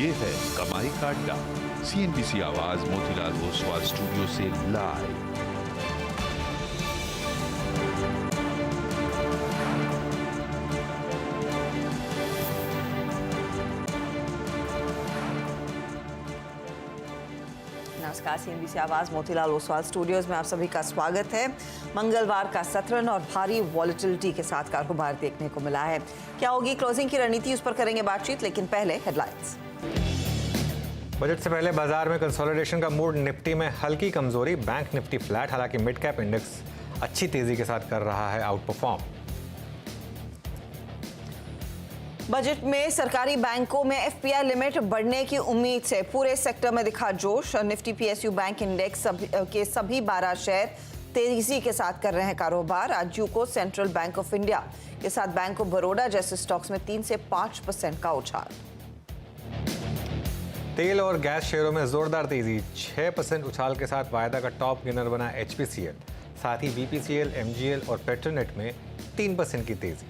ये है कमाई का अड्डा। CNBC आवाज मोतीलाल ओसवाल स्टूडियो से लाइव। नमस्कार, CNBC आवाज मोतीलाल ओसवाल स्टूडियोज में आप सभी का स्वागत है। मंगलवार का सत्रन और भारी वॉलेटिलिटी के साथ कारोबार देखने को मिला है। क्या होगी क्लोजिंग की रणनीति, उस पर करेंगे बातचीत, लेकिन पहले हेडलाइंस। बजट से पहले बाजार में कंसोलिडेशन का मूड, निफ्टी में हल्की कमजोरी, बैंक निफ्टी फ्लैट, हालांकि मिड कैप इंडेक्स अच्छी तेजी के साथ कर रहा है आउट परफॉर्म। बजट में सरकारी बैंकों में FPI लिमिट बढ़ने की उम्मीद से पूरे सेक्टर में दिखा जोश। निफ्टी PSU बैंक इंडेक्स के सभी 12 शेयर तेजी के साथ कर रहे हैं कारोबार। आज UCO, central bank of India के साथ बैंक ऑफ बड़ौदा जैसे स्टॉक्स में 3 से 5% का उछाल। तेल और गैस शेयरों में जोरदार तेजी, 6% उछाल के साथ वायदा का टॉप गेनर बना HPCL, साथ ही BPCL, MGL और पेट्रोनेट में 3% की तेजी।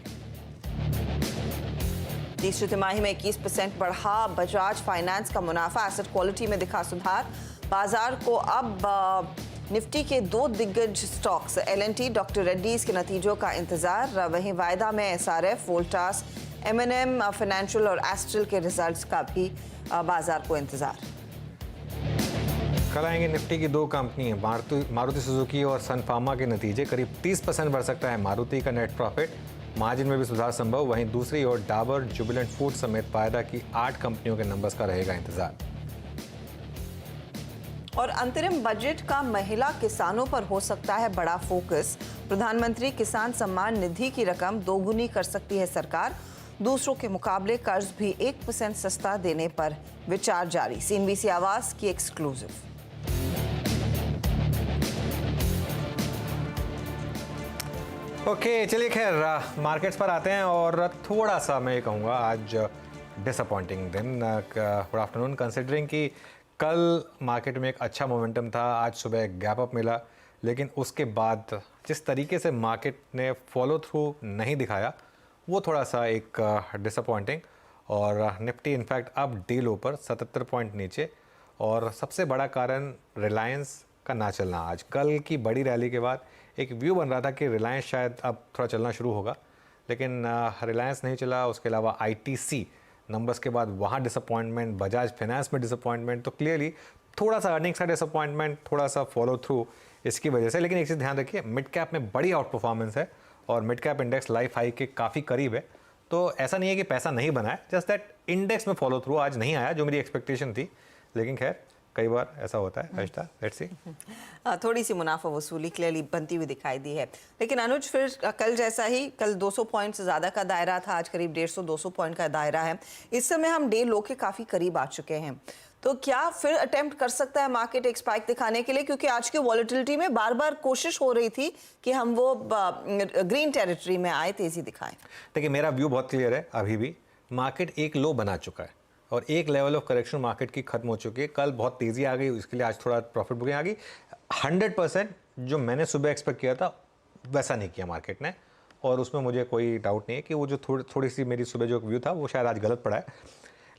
तीसरी तिमाही में 21% बढ़ा बजाज फाइनेंस का मुनाफा। एसेट क्वालिटी में दिखा सुधार। बाजार को अब निफ्टी के 2 दिग्गज स्टॉक्स L&T, डॉक्टर रेड्डीज के नतीजों का इंतजार। वहीं वायदा में SRF, वोल्टास, M&M फाइनेंशियल और एस्ट्रल के रिजल्ट्स का भी बाजार को इंतजार। कल आएंगे निफ्टी की 2 कंपनी मारुति सुजुकी और सन फार्मा के नतीजे। करीब 30% बढ़ सकता है मारुति का नेट प्रॉफिट, मार्जिन में भी सुधार संभव। वहीं दूसरी ओर डाबर, जुबिलेंट फूड समेत वायदा की 8 कंपनियों के नंबर्स का रहेगा इंतजार। और अंतरिम बजट का महिला किसानों पर हो सकता है बड़ा फोकस। प्रधानमंत्री किसान सम्मान निधि की रकम दोगुनी कर सकती है सरकार। दूसरों के मुकाबले कर्ज भी 1% सस्ता देने पर विचार जारी। CNBC आवाज की एक्सक्लूसिव। ओके, चलिए खैर मार्केट्स पर आते हैं और थोड़ा सा मैं ये कहूँगा आज डिसअपॉइंटिंग दिन। Good afternoon. कंसिडरिंग कि कल मार्केट में एक अच्छा मोमेंटम था, आज सुबह एक गैप अप मिला, लेकिन उसके बाद जिस तरीके से मार्केट ने फॉलो थ्रू नहीं दिखाया वो थोड़ा सा एक डिसअपॉइंटिंग। और निफ्टी इनफैक्ट अब डे लो पर 77 पॉइंट नीचे, और सबसे बड़ा कारण रिलायंस का ना चलना। आज कल की बड़ी रैली के बाद एक व्यू बन रहा था कि रिलायंस शायद अब थोड़ा चलना शुरू होगा, लेकिन रिलायंस नहीं चला। उसके अलावा ITC नंबर्स के बाद वहाँ डिसअपॉइंटमेंट, बजाज फाइनेंस में डिसअपॉइंटमेंट, तो क्लियरली थोड़ा सा अर्निंग्स का डिसअपॉइंटमेंट, थोड़ा सा फॉलो थ्रू इसकी वजह से। लेकिन एक चीज़ ध्यान रखिए, मिड कैप में बड़ी आउट परफॉर्मेंस है और mid cap index life high के काफ़ी करीब है। तो ऐसा नहीं है कि पैसा नहीं बना है, जस्ट दैट इंडेक्स में फॉलो थ्रू आज नहीं आया जो मेरी एक्सपेक्टेशन थी। लेकिन खैर कई बार ऐसा होता है। Let's see. थोड़ी सी मुनाफा वसूली क्लियरली बनती हुई दिखाई दी है। लेकिन अनुज, फिर कल जैसा ही, कल 200 पॉइंट से ज़्यादा का दायरा था, आज करीब 150-200 पॉइंट का दायरा है। इस समय हम डे लो के काफ़ी करीब आ चुके हैं। तो क्या फिर अटेम्प्ट कर सकता है मार्केट एक स्पाइक दिखाने के लिए? क्योंकि आज की वॉलेटिलिटी में बार बार कोशिश हो रही थी कि हम वो ग्रीन टेरिटरी में आए, तेजी दिखाएं। देखिए, मेरा व्यू बहुत क्लियर है। अभी भी मार्केट एक लो बना चुका है और एक लेवल ऑफ करेक्शन मार्केट की खत्म हो चुकी है। कल बहुत तेज़ी आ गई, इसके लिए आज थोड़ा प्रॉफिट बुकिंग आ गई। 100% जो मैंने सुबह एक्सपेक्ट किया था वैसा नहीं किया मार्केट ने, और उसमें मुझे कोई डाउट नहीं है कि वो जो थोड़ी सी मेरी सुबह जो व्यू था वो शायद आज गलत पड़ा है।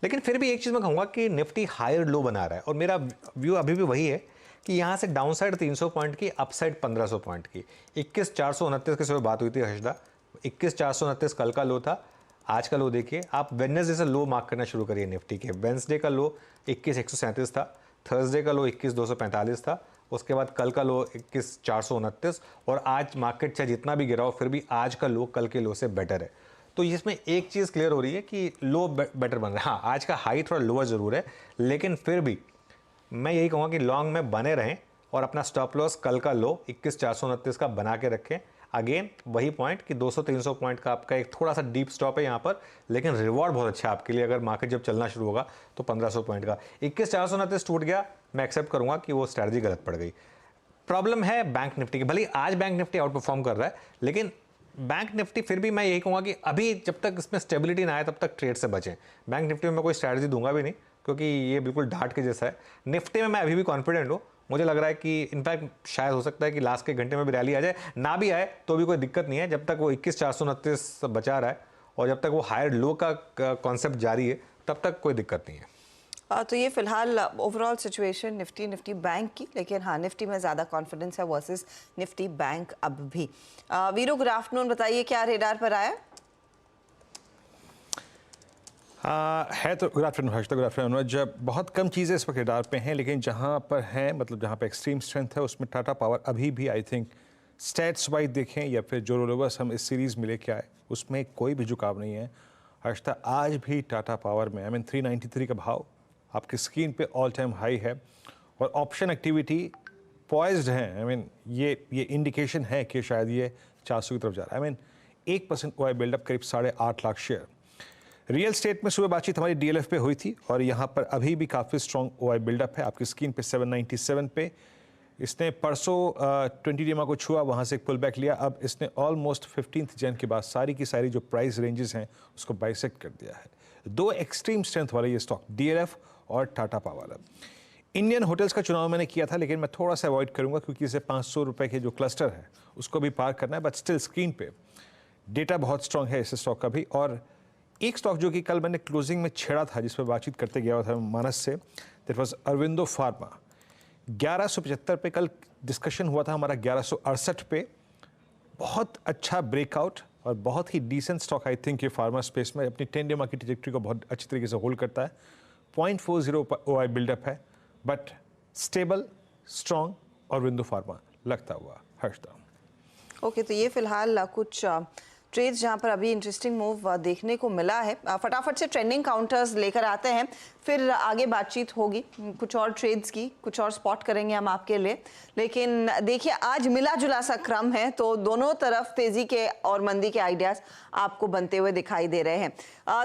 लेकिन फिर भी एक चीज़ मैं कहूँगा कि निफ्टी हायर लो बना रहा है, और मेरा व्यू अभी भी वही है कि यहाँ से डाउन साइड 300 पॉइंट की, अप साइड 1500 पॉइंट की। 21,429 की सुबह बात हुई थी हर्षदा, 21,429 कल का लो था। आज का लो देखिए आप, वेडनेसडे से लो मार्क करना शुरू करिए निफ्टी के। वेडनेसडे का लो 21,137 था, थर्सडे का लो 21,245 था, उसके बाद कल का लो 21,429, और आज मार्केट चाहे जितना भी गिरा हो फिर भी आज का लो कल के लो से बेटर है। तो इसमें एक चीज़ क्लियर हो रही है कि लो बेटर बन रहा है। हाँ, आज का हाई थोड़ा लोअर ज़रूर है, लेकिन फिर भी मैं यही कहूँगा कि लॉन्ग में बने रहें और अपना स्टॉप लॉस कल का लो 21,429 का बना के रखें। अगेन वही पॉइंट कि 200-300 पॉइंट का आपका एक थोड़ा सा डीप स्टॉप है यहाँ पर, लेकिन रिवॉर्ड बहुत अच्छा है आपके लिए। अगर मार्केट जब चलना शुरू होगा तो 1500 पॉइंट का 21,429 टूट गया, मैं एक्सेप्ट करूँगा कि वो स्ट्रैटेजी गलत पड़ गई। प्रॉब्लम है बैंक निफ्टी की। भले आज बैंक निफ्टी आउट परफॉर्म कर रहा है, लेकिन बैंक निफ्टी फिर भी मैं यही कहूँगा कि अभी जब तक इसमें स्टेबिलिटी ना आए तब तक ट्रेड से बचें। बैंक निफ्टी में मैं कोई स्ट्रैटेजी दूंगा भी नहीं, क्योंकि ये बिल्कुल डार्ट के जैसा है। निफ्टी में मैं अभी भी कॉन्फिडेंट हूँ। मुझे लग रहा है कि इनफैक्ट शायद हो सकता है कि लास्ट के घंटे में भी रैली आ जाए, ना भी आए तो भी कोई दिक्कत नहीं है, जब तक वो 21,429 बचा रहा है और जब तक वो हायर लो का कॉन्सेप्ट जारी है तब तक कोई दिक्कत नहीं है। तो ये फिलहाल ओवरऑल सिचुएशन निफ्टी बैंक की, लेकिन हाँ निफ्टी में ज़्यादा कॉन्फिडेंस है वर्सेस निफ्टी बैंक अब भी। वीरू, गुड आफ्टरनून, बताइए क्या रेडार पर आया? है तो good afternoon Harshita, good afternoon. जब बहुत कम चीज़ें इस वक्त रेडार पे हैं, लेकिन जहाँ पर हैं मतलब जहाँ पे एक्सट्रीम स्ट्रेंथ है उसमें टाटा पावर अभी भी आई थिंक स्टैट्स वाइज देखें या फिर जो रोलवर्स हम इस सीरीज़ में लेके आए उसमें कोई भी झुकाव नहीं है हर्षिता। आज भी टाटा पावर में 393 का भाव आपकी स्क्रीन पे ऑल टाइम हाई है और ऑप्शन एक्टिविटी पॉइज्ड है। ये इंडिकेशन है कि शायद ये 400 की तरफ जा रहा है। 1% ओआई बिल्डअप करीब 8.5 लाख शेयर। रियल स्टेट में सुबह बातचीत हमारी डीएलएफ पे हुई थी और यहाँ पर अभी भी काफ़ी स्ट्रॉन्ग ओआई बिल्डअप है आपकी स्क्रीन पे 797 पे। इसने परसों 20 डीमा को छुआ, वहाँ से एक पुल बैक लिया। अब इसने ऑलमोस्ट 15 जन के बाद सारी की सारी जो प्राइस रेंजेस हैं उसको बाइसेक्ट कर दिया है। दो एक्सट्रीम स्ट्रेंथ वाले ये स्टॉक डीएलएफ और टाटा पावर। इंडियन होटल्स का चुनाव मैंने किया था, लेकिन मैं थोड़ा सा अवॉइड करूंगा क्योंकि इसे 500 रुपये के जो क्लस्टर है उसको भी पार करना है। बट स्टिल स्क्रीन पे डेटा बहुत स्ट्रॉन्ग है इस स्टॉक का भी। और एक स्टॉक जो कि कल मैंने क्लोजिंग में छेड़ा था, जिस पर बातचीत करते गया था मानस से, दैट वाज अरविंदो फार्मा। 1175 पे कल डिस्कशन हुआ था हमारा, 1168 पे। बहुत अच्छा ब्रेकआउट और बहुत ही डिसेंट स्टॉक आई थिंक ये फार्मा स्पेस में अपनी 10 डे की ट्रैजेक्टरी को बहुत अच्छी तरीके से होल्ड करता है। 0.40 ओआई बिल्डअप है, बट स्टेबल स्ट्रॉन्ग और अरविंदो फार्मा लगता हुआ हर्षदा। ओके, तो ये फिलहाल कुछ ट्रेड्स जहां पर अभी इंटरेस्टिंग मूव देखने को मिला है। फटाफट से ट्रेंडिंग काउंटर्स लेकर आते हैं, फिर आगे बातचीत होगी कुछ और ट्रेड्स की, कुछ और स्पॉट करेंगे हम आपके लिए। लेकिन देखिए आज मिला जुला सा क्रम है, तो दोनों तरफ तेजी के और मंदी के आइडियाज आपको बनते हुए दिखाई दे रहे हैं।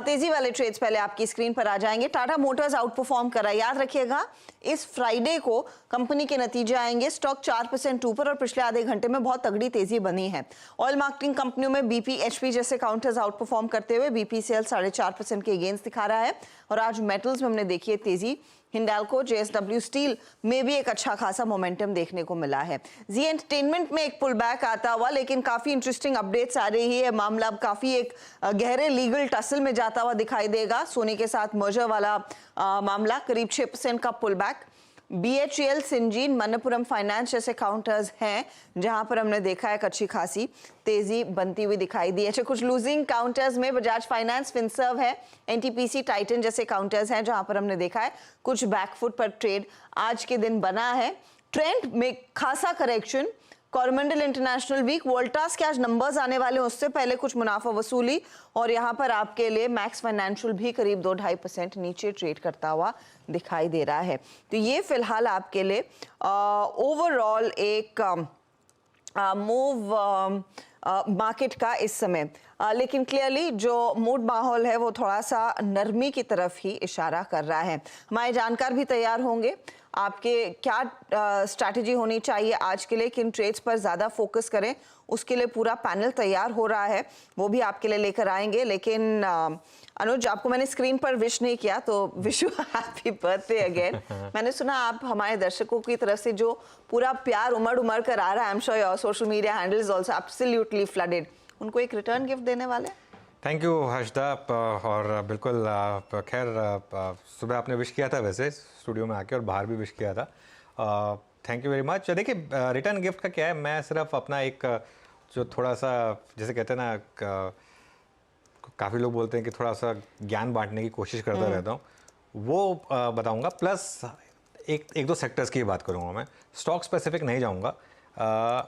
तेजी वाले ट्रेड्स पहले आपकी स्क्रीन पर आ जाएंगे। टाटा मोटर्स आउट परफॉर्म करा, याद रखिएगा इस फ्राइडे को कंपनी के नतीजे आएंगे। स्टॉक 4% ऊपर और पिछले आधे घंटे में बहुत तगड़ी तेजी बनी है। ऑयल मार्केटिंग कंपनियों में बीपी, एचपी जैसे काउंटर्स आउट परफॉर्म करते हुए बीपीसीएल 4.5% के गेंस दिखा रहा है। और आज मेटल्स में हमने देखी है तेजी। हिंडाल्को, जेएसडब्ल्यू स्टील में भी एक अच्छा खासा मोमेंटम देखने को मिला है। जी एंटरटेनमेंट में एक पुल बैक आता हुआ, लेकिन काफी इंटरेस्टिंग अपडेट्स आ रही है। मामला अब काफी एक गहरे लीगल टसल में जाता हुआ दिखाई देगा। सोनी के साथ मर्जर वाला मामला, करीब 6% का pull back. BHEL, Syngene, Manappuram finance जैसे काउंटर्स हैं जहां पर हमने देखा है अच्छी खासी तेजी बनती हुई दिखाई दी है। अच्छा, कुछ लूजिंग काउंटर्स में बजाज फाइनेंस, फिनसर्व है, एनटीपीसी, टाइटन जैसे काउंटर्स हैं जहां पर हमने देखा है कुछ बैकफुट पर ट्रेड आज के दिन बना है। ट्रेंड में खासा correction, Coromandel international week, Voltas के आज नंबर्स आने वाले हैं, उससे पहले कुछ मुनाफा वसूली। और यहाँ पर आपके लिए मैक्स फाइनेंशियल भी करीब 2-2.5% नीचे ट्रेड करता हुआ दिखाई दे रहा है। तो ये फिलहाल आपके लिए ओवरऑल एक मूव मार्केट का इस समय। लेकिन क्लियरली जो मूड माहौल है वो थोड़ा सा नरमी की तरफ ही इशारा कर रहा है। हमारे जानकार भी तैयार होंगे आपके क्या स्ट्रैटेजी होनी चाहिए आज के लिए, किन ट्रेड्स पर ज़्यादा फोकस करें, उसके लिए पूरा पैनल तैयार हो रहा है, वो भी आपके लिए लेकर आएंगे। लेकिन अनुज, आपको मैंने स्क्रीन पर विश नहीं किया, तो wish you happy birthday again. मैंने सुना आप हमारे दर्शकों की तरफ से जो पूरा प्यार उमड़ कर आ रहा है, I am sure your social media handle is also absolutely flooded, उनको एक रिटर्न गिफ्ट देने वाले। Thank you Harshada. और बिल्कुल खैर सुबह आपने विश किया था वैसे स्टूडियो में आके, और बाहर भी विश किया था। Thank you very much. देखिए रिटर्न गिफ्ट का क्या है, मैं सिर्फ अपना एक जो थोड़ा सा जैसे कहते हैं ना, काफ़ी लोग बोलते हैं कि थोड़ा सा ज्ञान बांटने की कोशिश करता रहता हूँ, वो बताऊँगा। प्लस एक दो सेक्टर्स की बात करूँगा, मैं स्टॉक स्पेसिफिक नहीं जाऊँगा।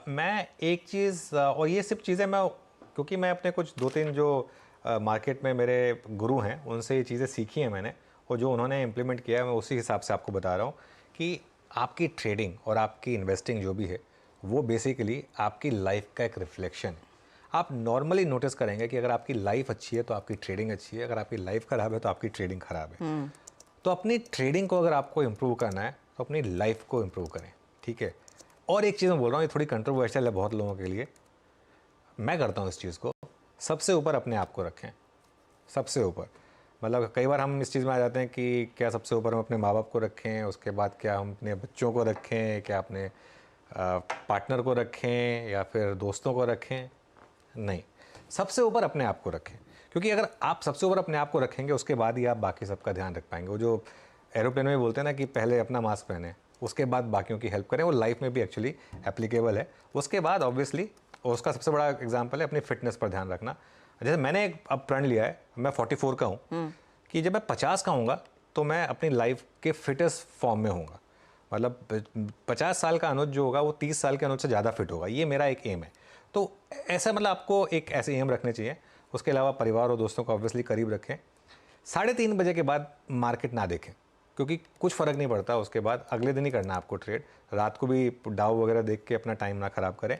मैं एक चीज़, और ये सिर्फ चीज़ें मैं, क्योंकि मैं अपने कुछ 2-3 जो मार्केट में मेरे गुरु हैं उनसे ये चीज़ें सीखी हैं मैंने, और जो उन्होंने इम्प्लीमेंट किया है मैं उसी हिसाब से आपको बता रहा हूँ कि आपकी ट्रेडिंग और आपकी इन्वेस्टिंग जो भी है वो बेसिकली आपकी लाइफ का एक रिफ्लेक्शन है। आप नॉर्मली नोटिस करेंगे कि अगर आपकी लाइफ अच्छी है तो आपकी ट्रेडिंग अच्छी है, अगर आपकी लाइफ ख़राब है तो आपकी ट्रेडिंग ख़राब है। तो अपनी ट्रेडिंग को अगर आपको इम्प्रूव करना है तो अपनी लाइफ को इम्प्रूव करें, ठीक है। और एक चीज़ मैं बोल रहा हूँ, ये थोड़ी कंट्रोवर्शियल है बहुत लोगों के लिए, मैं करता हूँ इस चीज़ को, सबसे ऊपर अपने आप को रखें, सबसे ऊपर। मतलब कई बार हम इस चीज़ में आ जाते हैं कि क्या सबसे ऊपर हम अपने माँ बाप को रखें, उसके बाद क्या हम अपने बच्चों को रखें, क्या अपने पार्टनर को रखें, या फिर दोस्तों को रखें। नहीं, सबसे ऊपर अपने आप को रखें, क्योंकि अगर आप सबसे ऊपर अपने आप को रखेंगे उसके बाद ही आप बाकी सबका ध्यान रख पाएंगे। वो जो एरोप्लेन में बोलते हैं ना कि पहले अपना मास्क पहने, उसके बाद बाकियों की हेल्प करें, वो लाइफ में भी एक्चुअली एप्लीकेबल है। उसके बाद ऑब्वियसली उसका सबसे बड़ा एग्जांपल है अपनी फिटनेस पर ध्यान रखना। जैसे मैंने एक अब प्रण लिया है, मैं 44 का हूँ, कि जब मैं 50 का हूँगा तो मैं अपनी लाइफ के फिटेस्ट फॉर्म में हूँगा। मतलब 50 साल का अनुज जो होगा वो 30 साल के अनुज से ज़्यादा फिट होगा, ये मेरा एक एम है। तो ऐसा मतलब आपको एक ऐसे एम रखने चाहिए। उसके अलावा परिवार और दोस्तों को ऑब्वियसली करीब रखें। 3:30 बजे के बाद मार्केट ना देखें, क्योंकि कुछ फ़र्क नहीं पड़ता। उसके बाद अगले दिन ही करना है आपको ट्रेड, रात को भी डाउ वगैरह देख के अपना टाइम ना ख़राब करें।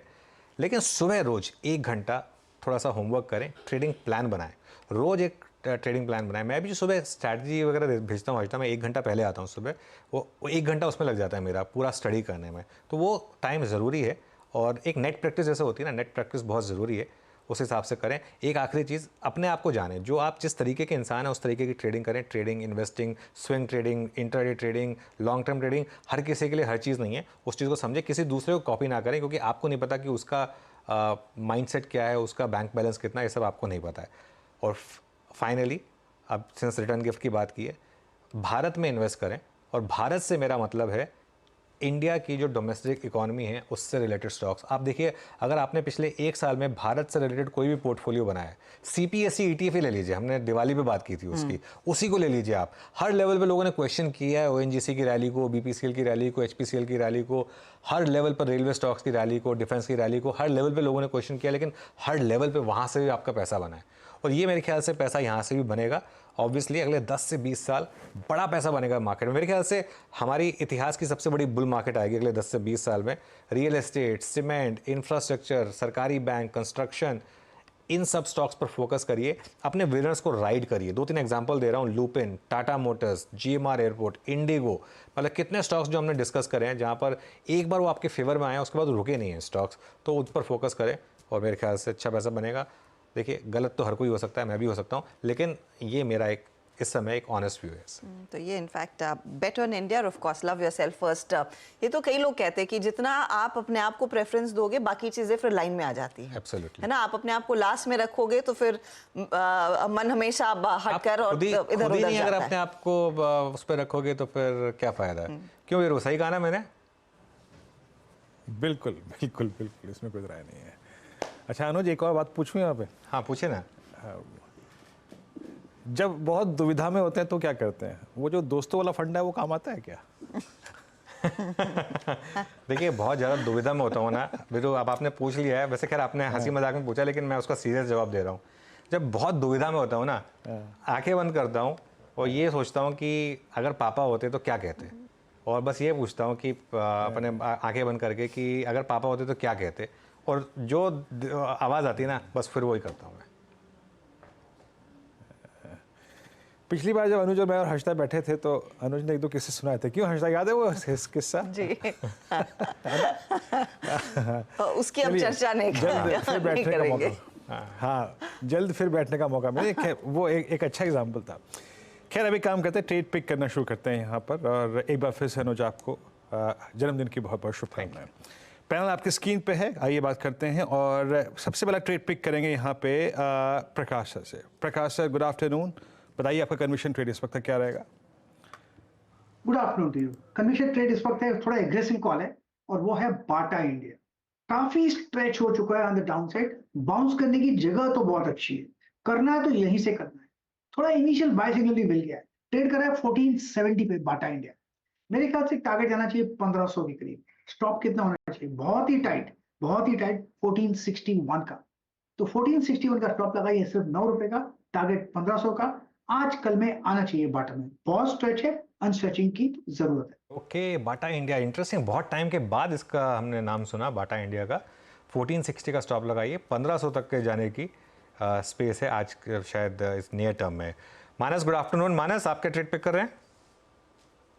लेकिन सुबह रोज़ 1 घंटा थोड़ा सा होमवर्क करें, ट्रेडिंग प्लान बनाएं, रोज़ एक ट्रेडिंग प्लान बनाएं। मैं भी सुबह स्ट्रैटेजी वगैरह भेजता हूँ, मैं 1 घंटा पहले आता हूँ सुबह, वो 1 घंटा उसमें लग जाता है मेरा पूरा स्टडी करने में। तो वो टाइम ज़रूरी है, और एक नेट प्रैक्टिस जैसे होती है ना, नेट प्रैक्टिस बहुत ज़रूरी है, उस हिसाब से करें। एक आखिरी चीज़, अपने आप को जानें, जो आप जिस तरीके के इंसान हैं उस तरीके की ट्रेडिंग करें। Trading, investing, swing trading, intraday trading, long term trading, हर किसी के लिए हर चीज़ नहीं है। उस चीज़ को समझें, किसी दूसरे को कॉपी ना करें, क्योंकि आपको नहीं पता कि उसका माइंडसेट क्या है, उसका बैंक बैलेंस कितना है, ये सब आपको नहीं पता है। और फाइनली, अब सिंस रिटर्न गिफ्ट की बात की है, भारत में इन्वेस्ट करें। और भारत से मेरा मतलब है इंडिया की जो डोमेस्टिक इकोनॉमी है उससे रिलेटेड स्टॉक्स। आप देखिए, अगर आपने पिछले 1 साल में भारत से रिलेटेड कोई भी पोर्टफोलियो बनाया है, CPSE ETF ही ले लीजिए, हमने दिवाली पे बात की थी उसकी, उसी को ले लीजिए आप। हर लेवल पे लोगों ने क्वेश्चन किया है ONGC की रैली को, BPCL की रैली को, HPCL की रैली को, हर लेवल पर रेलवे स्टॉक्स की रैली को, डिफेंस की रैली को, हर लेवल पर लोगों ने क्वेश्चन किया, लेकिन हर लेवल पर वहाँ से भी आपका पैसा बना है। और ये मेरे ख्याल से पैसा यहाँ से भी बनेगा। ऑब्वियसली अगले 10 से 20 साल बड़ा पैसा बनेगा मार्केट में। मेरे ख्याल से हमारी इतिहास की सबसे बड़ी बुल मार्केट आएगी अगले 10 से 20 साल में। रियल एस्टेट, सीमेंट, इंफ्रास्ट्रक्चर, सरकारी बैंक, कंस्ट्रक्शन, इन सब स्टॉक्स पर फोकस करिए, अपने विनर्स को राइड करिए। 2-3 एग्जांपल दे रहा हूँ, Lupin, Tata Motors, GMR airport, Indigo, मतलब कितने स्टॉक्स जो हमने डिस्कस करे हैं जहाँ पर एक बार वो आपके फेवर में आए उसके बाद रुके नहीं हैं स्टॉक्स, तो उस पर फोकस करें और मेरे ख्याल से अच्छा पैसा बनेगा। देखिए, गलत तो हर कोई हो सकता है, मैं भी हो सकता हूँ, लेकिन ये मेरा एक इस समय एक ऑनेस्ट व्यू है। तो ये इनफैक्ट बेट ऑन इंडिया और of course love yourself first. ये तो कई लोग कहते हैं कि जितना आप अपने आप को प्रेफरेंस दोगे बाकी चीजें फिर लाइन में आ जाती हैं। एब्सोल्युटली, है ना, आप अपने आप को लास्ट में रखोगे तो फिर मन हमेशा हटकर और इधर उधर नहीं, अगर जाता अपने है। आप को उस पर रखोगे तो फिर क्या फायदा है। क्यों वीरू, सही कहा ना मैंने? बिल्कुल बिल्कुल बिल्कुल, इसमें कोई राय नहीं है। अच्छा अनुज, एक और बात पूछूं यहाँ पे? हाँ, पूछे ना। जब बहुत दुविधा में होते हैं तो क्या करते हैं? वो जो दोस्तों वाला फंड है वो काम आता है क्या? देखिए, बहुत ज़्यादा दुविधा में होता हूँ ना वीरू, अब आपने पूछ लिया है, वैसे खैर आपने हंसी मजाक में पूछा, लेकिन मैं उसका सीरियस जवाब दे रहा हूँ। जब बहुत दुविधा में होता हूँ ना, आंखें बंद करता हूँ और ये सोचता हूँ कि अगर पापा होते तो क्या कहते, और बस ये पूछता हूँ कि अपने आंखें बंद करके कि अगर पापा होते तो क्या कहते, और जो आवाज़ आती है ना, बस फिर वही करता हूँ मैं। पिछली बार जब अनुज और मैं और हर्षदा बैठे थे तो अनुज ने 1-2 किस्से सुनाए थे। क्यों हर्षदा, याद है वो किस्सा? जी। उसकी अब चर्चा नहीं जल्द फिर बैठने का करेंगे। मौका, हाँ जल्द फिर बैठने का मौका मिले। खैर वो एक अच्छा एग्जाम्पल था। खैर अभी काम करते हैं, ट्रेड पिक करना शुरू करते हैं यहाँ पर। और एक बार फिर से अनुज आपको जन्मदिन की बहुत बहुत शुभकामनाएं। पैनल आपकी स्क्रीन पे है, आइए बात करते हैं। और सबसे पहला ट्रेड पिक करेंगे यहाँ पे प्रकाश सर से। प्रकाश सर, गुड आफ्टरनून, बताइए आपका कन्विक्शन ट्रेड इस वक्त क्या रहेगा? Good afternoon to you. Conviction trade इस वक्त है थोड़ा एग्रेसिव कॉल है, और वो है बाटा इंडिया। काफी स्ट्रेच हो चुका है on the down side, bounce करने की जगह तो बहुत अच्छी है, करना है तो यहीं से करना है। थोड़ा इनिशियल बाय सिग्नल भी मिल गया है, ट्रेड कर रहा है 1470 पे बाटा इंडिया। मेरे ख्याल से टारगेट जाना चाहिए 1500 के करीब। स्टॉप कितना होना चाहिए? बहुत ही टाइट 1461 का। तो 1461 का स्टॉप लगाइए, सिर्फ 9 रुपए का, टारगेट 1500 का। आज कल में आना चाहिए बाटा में, बहुत स्ट्रेच है, अनस्ट्रेचिंग की जरूरत है। ओके, बाटा इंडिया इंटरेस्टिंग, बहुत टाइम के बाद इसका हमने नाम सुना, बाटा इंडिया का। 1460 का स्टॉप लगाइए, 1500 तक के जाने की स्पेस है आज शायद इस नियर टर्म में। मानस, गुड आफ्टरनून। मानस, आपके ट्रेड पिक कर रहे हैं?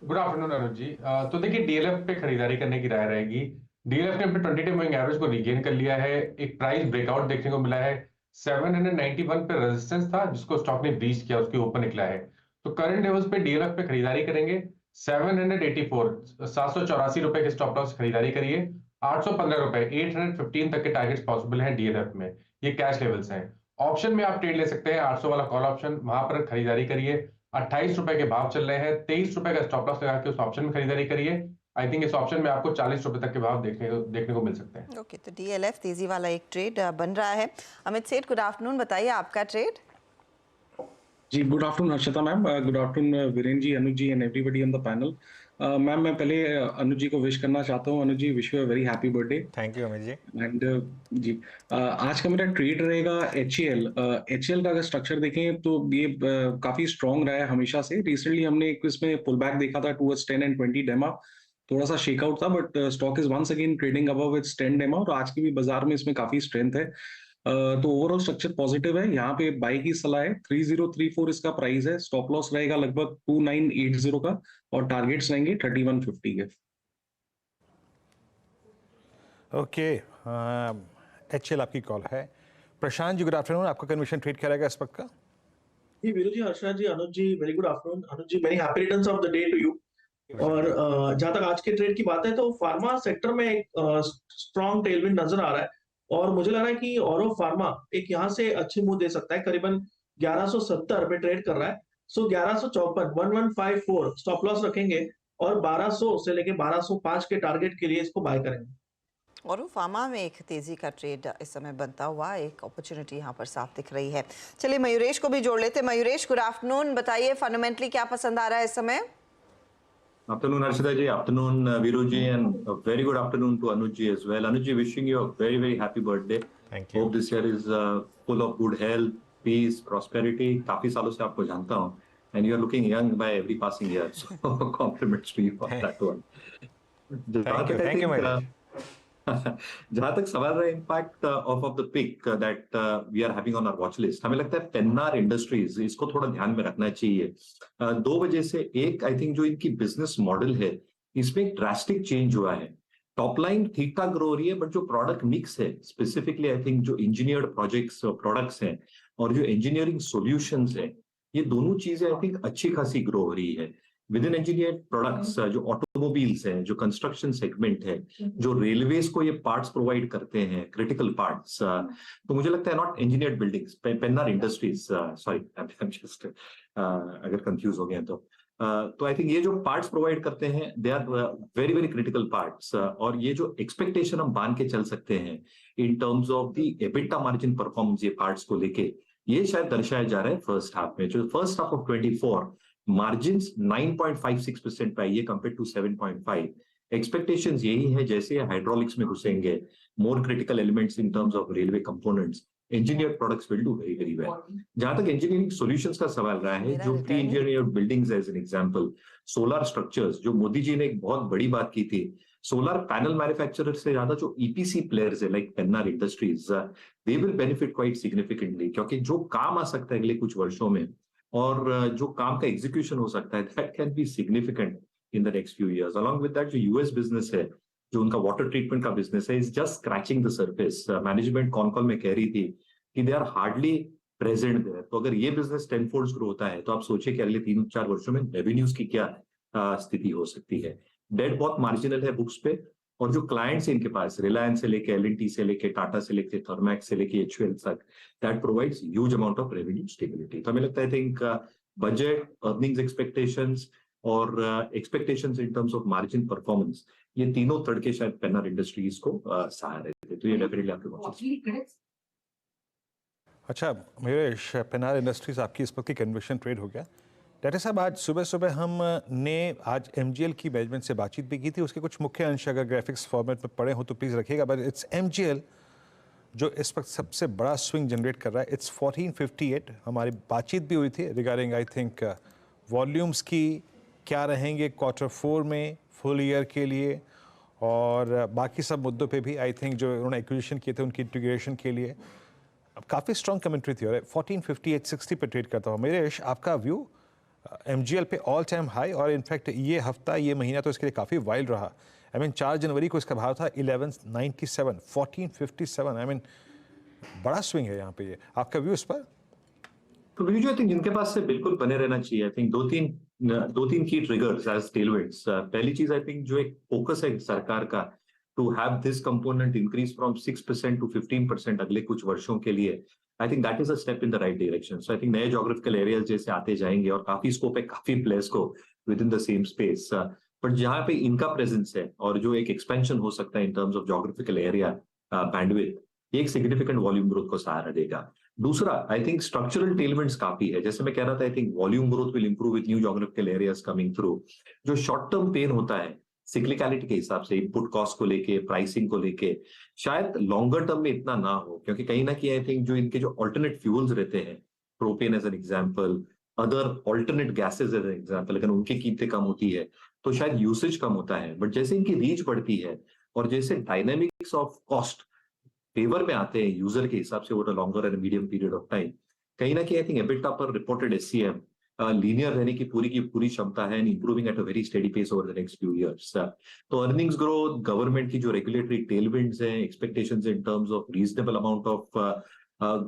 गुड आफ्टरनून अनुज जी। तो देखिए, डीएलएफ पे खरीदारी करने की राय रहेगी। डीएलएफ ने अपने 20 डे मूविंग एवरेज को रिगेन कर लिया है। एक प्राइस ब्रेकआउट देखने को मिला है। 791 पे रेजिस्टेंस था जिसको स्टॉक ने ब्रीच किया, उसके ऊपर निकला है। तो करंट लेवल्स पे डीएलएफ पे खरीदारी करेंगे। 784 रुपए के स्टॉप लॉस खरीदारी करिए। 815 रुपए 815 तक के टारगेट्स पॉसिबल हैं डीएलएफ में, ये कैश लेवल्स हैं। ऑप्शन में आप ट्रेड ले सकते हैं, 800 वाला कॉल ऑप्शन, वहां पर खरीदारी करिए। ₹28 के भाव चल रहे हैं। ₹23 का स्टॉप लॉस लगा के उस ऑप्शन में खरीदारी करिए। आई थिंक इस ऑप्शन में आपको ₹40 तक के भाव देखने को मिल सकते हैं। ओके, तो डीएलएफ तेजी वाला एक ट्रेड बन रहा है। अमित सेठ, गुड आफ्टरनून, बताइए आपका ट्रेड। जी, good afternoon Harshita ma'am, good afternoon Virendra ji, Anuj ji and everybody on the panel. Ma'am, मैं पहले अनुज जी को विश करना चाहता हूँ। Anuj ji, wish you a very happy birthday. Thank you Amit ji. And जी, आज का मेरा ट्रेड रहेगा एचएएल। एचएएल का अगर स्ट्रक्चर देखें तो ये काफी स्ट्रॉन्ग रहा है हमेशा से। रिसेंटली हमने एक इसमें पुल बैक देखा था टुवर्ड्स 10 एंड 20 डेमा, थोड़ा सा शेकआउट था, but stock is once again trading above its 10 DEMA और आज की भी बाजार में इसमें काफी स्ट्रेंथ है। तो ओवरऑल स्ट्रक्चर पॉजिटिव है। यहाँ पे बाई की सलाह है। 3034 इसका प्राइस है। स्टॉप लॉस रहेगा लगभग 2980 का और टारगेट्स रहेंगे 3150 के। ओके, एचएल आपकी कॉल है। प्रशांत जी, गुड आफ्टरनून, आपका कन्विशन ट्रेड क्या रहेगा इस वक्त का? जी Viru ji, Harsha ji, Anuj ji, very good afternoon. Anuj ji, many happy returns of the day to you. और जहां तक आज के ट्रेड की बात है तो फार्मा सेक्टर में एक स्ट्रॉन्ग टेलविंड नजर आ रहा है और मुझे लग रहा है कि औरो फार्मा एक यहाँ से अच्छी मूव दे सकता है। करीबन 1170 पे ट्रेड कर रहा है। सो 1154 1154 स्टॉप लॉस रखेंगे और 1200 से लेके 1205 के टारगेट के लिए इसको बाय करेंगे। और फार्मा में एक तेजी का ट्रेड इस समय बनता हुआ एक अपॉर्चुनिटी यहाँ पर साफ दिख रही है। चलिए मयूरेश को भी जोड़ लेते। मयूरेश, गुड आफ्टरनून, बताइए फंडामेंटली क्या पसंद आ रहा है इस समय? Afternoon, Harshita ji. Afternoon, Viru ji, and a very good afternoon to Anuj ji as well. Anuj ji, wishing you a very, very happy birthday. Thank you. Hope this year is full of good health, peace, prosperity. काफी सालों से आपको जानता हूँ, and you are looking young by every passing year. So compliments to you on that one. Thank you, Mike. जहां तक सवाल रहा impact of the pick that we are having on our watch list, हमें लगता है Pennar industries, इसको थोड़ा ध्यान में रखना चाहिए। दो वजह से। एक, आई थिंक जो इनकी बिजनेस मॉडल है इसमें एक ड्रास्टिक चेंज हुआ है। टॉप लाइन ठीक ठाक ग्रो हो रही है, बट जो प्रोडक्ट मिक्स है, स्पेसिफिकली आई थिंक जो इंजीनियर्ड प्रोजेक्ट्स प्रोडक्ट्स हैं और जो इंजीनियरिंग सॉल्यूशंस है, ये दोनों चीजें आई थिंक अच्छी खासी ग्रो हो रही है। विद इन इंजीनियर्ड प्रोडक्ट्स, जो ऑटोमोबाइल्स हैं, जो कंस्ट्रक्शन सेगमेंट है, जो रेलवेज को ये पार्ट्स प्रोवाइड करते हैं, क्रिटिकल पार्ट्स, तो मुझे लगता है not engineered buildings, Pennar industries, sorry I am just अगर कंफ्यूज हो गए तो आई थिंक ये जो पार्ट्स प्रोवाइड करते हैं they are very very critical parts. और ये जो एक्सपेक्टेशन हम बांध के चल सकते हैं in terms of the EBITDA margin performance ये पार्ट्स को लेके, ये शायद दर्शाया जा रहा है फर्स्ट हाफ में। जो फर्स्ट हाफ ऑफ 24 मार्जिन्स 9.56% पे आई है कंपेयर टू 7.5। एक्सपेक्टेशंस यही है जैसे हाइड्रोलिक्स में घुसेंगे, more critical elements in terms of railway components, engineered products will do very very well. जहां तक इंजीनियरिंग सॉल्यूशंस का सवाल रहा है, जो pre engineered buildings as an example, solar structures, जो मोदी जी ने एक बहुत बड़ी बात की थी, सोलर पैनल मैन्युफैक्चरर से ज्यादा जो ईपीसी प्लेयर्स है like Pennar industries, they will benefit quite significantly, क्योंकि जो काम आ सकता है अगले कुछ वर्षों में और जो काम का एग्जीक्यूशन हो सकता है, that can be significant in the next few years. Along with that जो यूएस बिजनेस है, जो उनका वाटर ट्रीटमेंट का बिजनेस है, is just scratching the surface. Management con call में कह रही थी कि they are hardly present there. तो अगर ये बिजनेस 10 फोल्ड ग्रो होता है तो आप सोचिए कि अगले 3-4 वर्षों में रेवेन्यूज की क्या स्थिति हो सकती है। डेट बहुत मार्जिनल है बुक्स पे, और जो क्लाइंट्स इनके पास, रिलायंस से लेके एल&टी से लेके टाटा से लेके थर्मैक्स से लेके एचयूएल तक, that provides huge amount of revenue stability. तो हमें लगता है I think budget, earnings expectations और expectations in terms of margin performance, ये तीनों तड़के शायद पेन्नार इंडस्ट्रीज को सहारे थे। तो ये डेफिनेटली आपके वॉच। अच्छा मयूरेश, पेन्नार इंडस्ट्रीज आपकी इस वक्त की कन्विक्शन ट्रेड हो गया। डॉक्टर साहब, आज सुबह सुबह हमने आज एमजीएल की मैनेजमेंट से बातचीत भी की थी, उसके कुछ मुख्य अंश अगर ग्राफिक्स फॉर्मेट में पड़े हो तो प्लीज़ रखिएगा। बट इट्स एमजीएल जो इस वक्त सबसे बड़ा स्विंग जनरेट कर रहा है। इट्स 1458। हमारी बातचीत भी हुई थी रिगार्डिंग आई थिंक वॉल्यूम्स की क्या रहेंगे Q4 में, फुल ईयर के लिए, और बाकी सब मुद्दों पे भी आई थिंक जो उन्होंने एक्विजिशन किए थे उनकी इंटीग्रेशन के लिए काफ़ी स्ट्रॉन्ग कमेंट्री थी। और 1458.60 पे ट्रेड करता हूँ। मयूरेश, आपका व्यू एमजीएल पे ऑल टाइम हाई, और इनफैक्ट ये हफ्ता, ये महीना तो इसके लिए काफ़ी वाइल्ड रहा। आई मीन 4 जनवरी को इसका भाव था 1197, 1457। आई मीन बड़ा स्विंग है यहाँ पे। ये आपका व्यू इस पर? तो व्यू आई थिंक जिनके पास से बिल्कुल बने रहना चाहिए। आई थिंक दो तीन की ट्रिगर्स एज टेलविंड्स। पहली चीज आई थिंक जो एक फोकस है सरकार का to have this component increase from 6% to 15% अगले कुछ वर्षों के लिए, I think that is a step in the right direction. So I think नए जोग्राफिकल एरियाज जैसे आते जाएंगे और काफी स्कोप है काफी प्लेयर्स को with in the same space, but जहां पे इनका प्रेजेंस है और जो एक एक्सपेंशन हो सकता है in terms of geographical area bandwidth, ये एक सिग्निफिकेंट वॉल्यूम ग्रोथ को सहारा देगा. दूसरा, आई थिंक स्ट्रक्चरल टेलमेंट्स काफी है. जैसे मैं कह रहा था, I think volume growth will improve with new geographical areas coming through. जो शॉर्ट टर्म पेन होता है सिक्लिकलिटी के हिसाब से, इनपुट कॉस्ट को लेके, प्राइसिंग को लेके, शायद लॉन्गर टर्म में इतना ना हो, क्योंकि कहीं ना कहीं आई थिंक जो इनके जो ऑल्टरनेट फ्यूल्स रहते हैं, propane as an example, other alternate gases as an example, अगर उनकी कीमतें कम होती है तो शायद यूसेज कम होता है. बट जैसे इनकी रीच बढ़ती है और जैसे डायनामिक्स ऑफ कॉस्ट फेवर में आते हैं यूजर के हिसाब से over a longer and medium period of time, कहीं ना कहीं आई थिंक एबिटा पर रिपोर्टेड एससीएम लीनियर रहने की पूरी क्षमता है and improving at a very steady pace over the next few years. तो अर्निंग्स ग्रोथ, गवर्नमेंट की जो रेगुलेटरी टेलविंड्स हैं, expectations in terms of reasonable amount of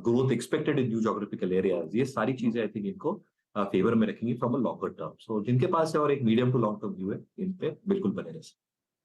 growth expected in new geographical areas, ये सारी चीजें आई थिंक इनको favour में रखेंगी from a longer term. So जिनके पास है और एक medium to long term view है, इन पे बिल्कुल बने रहे.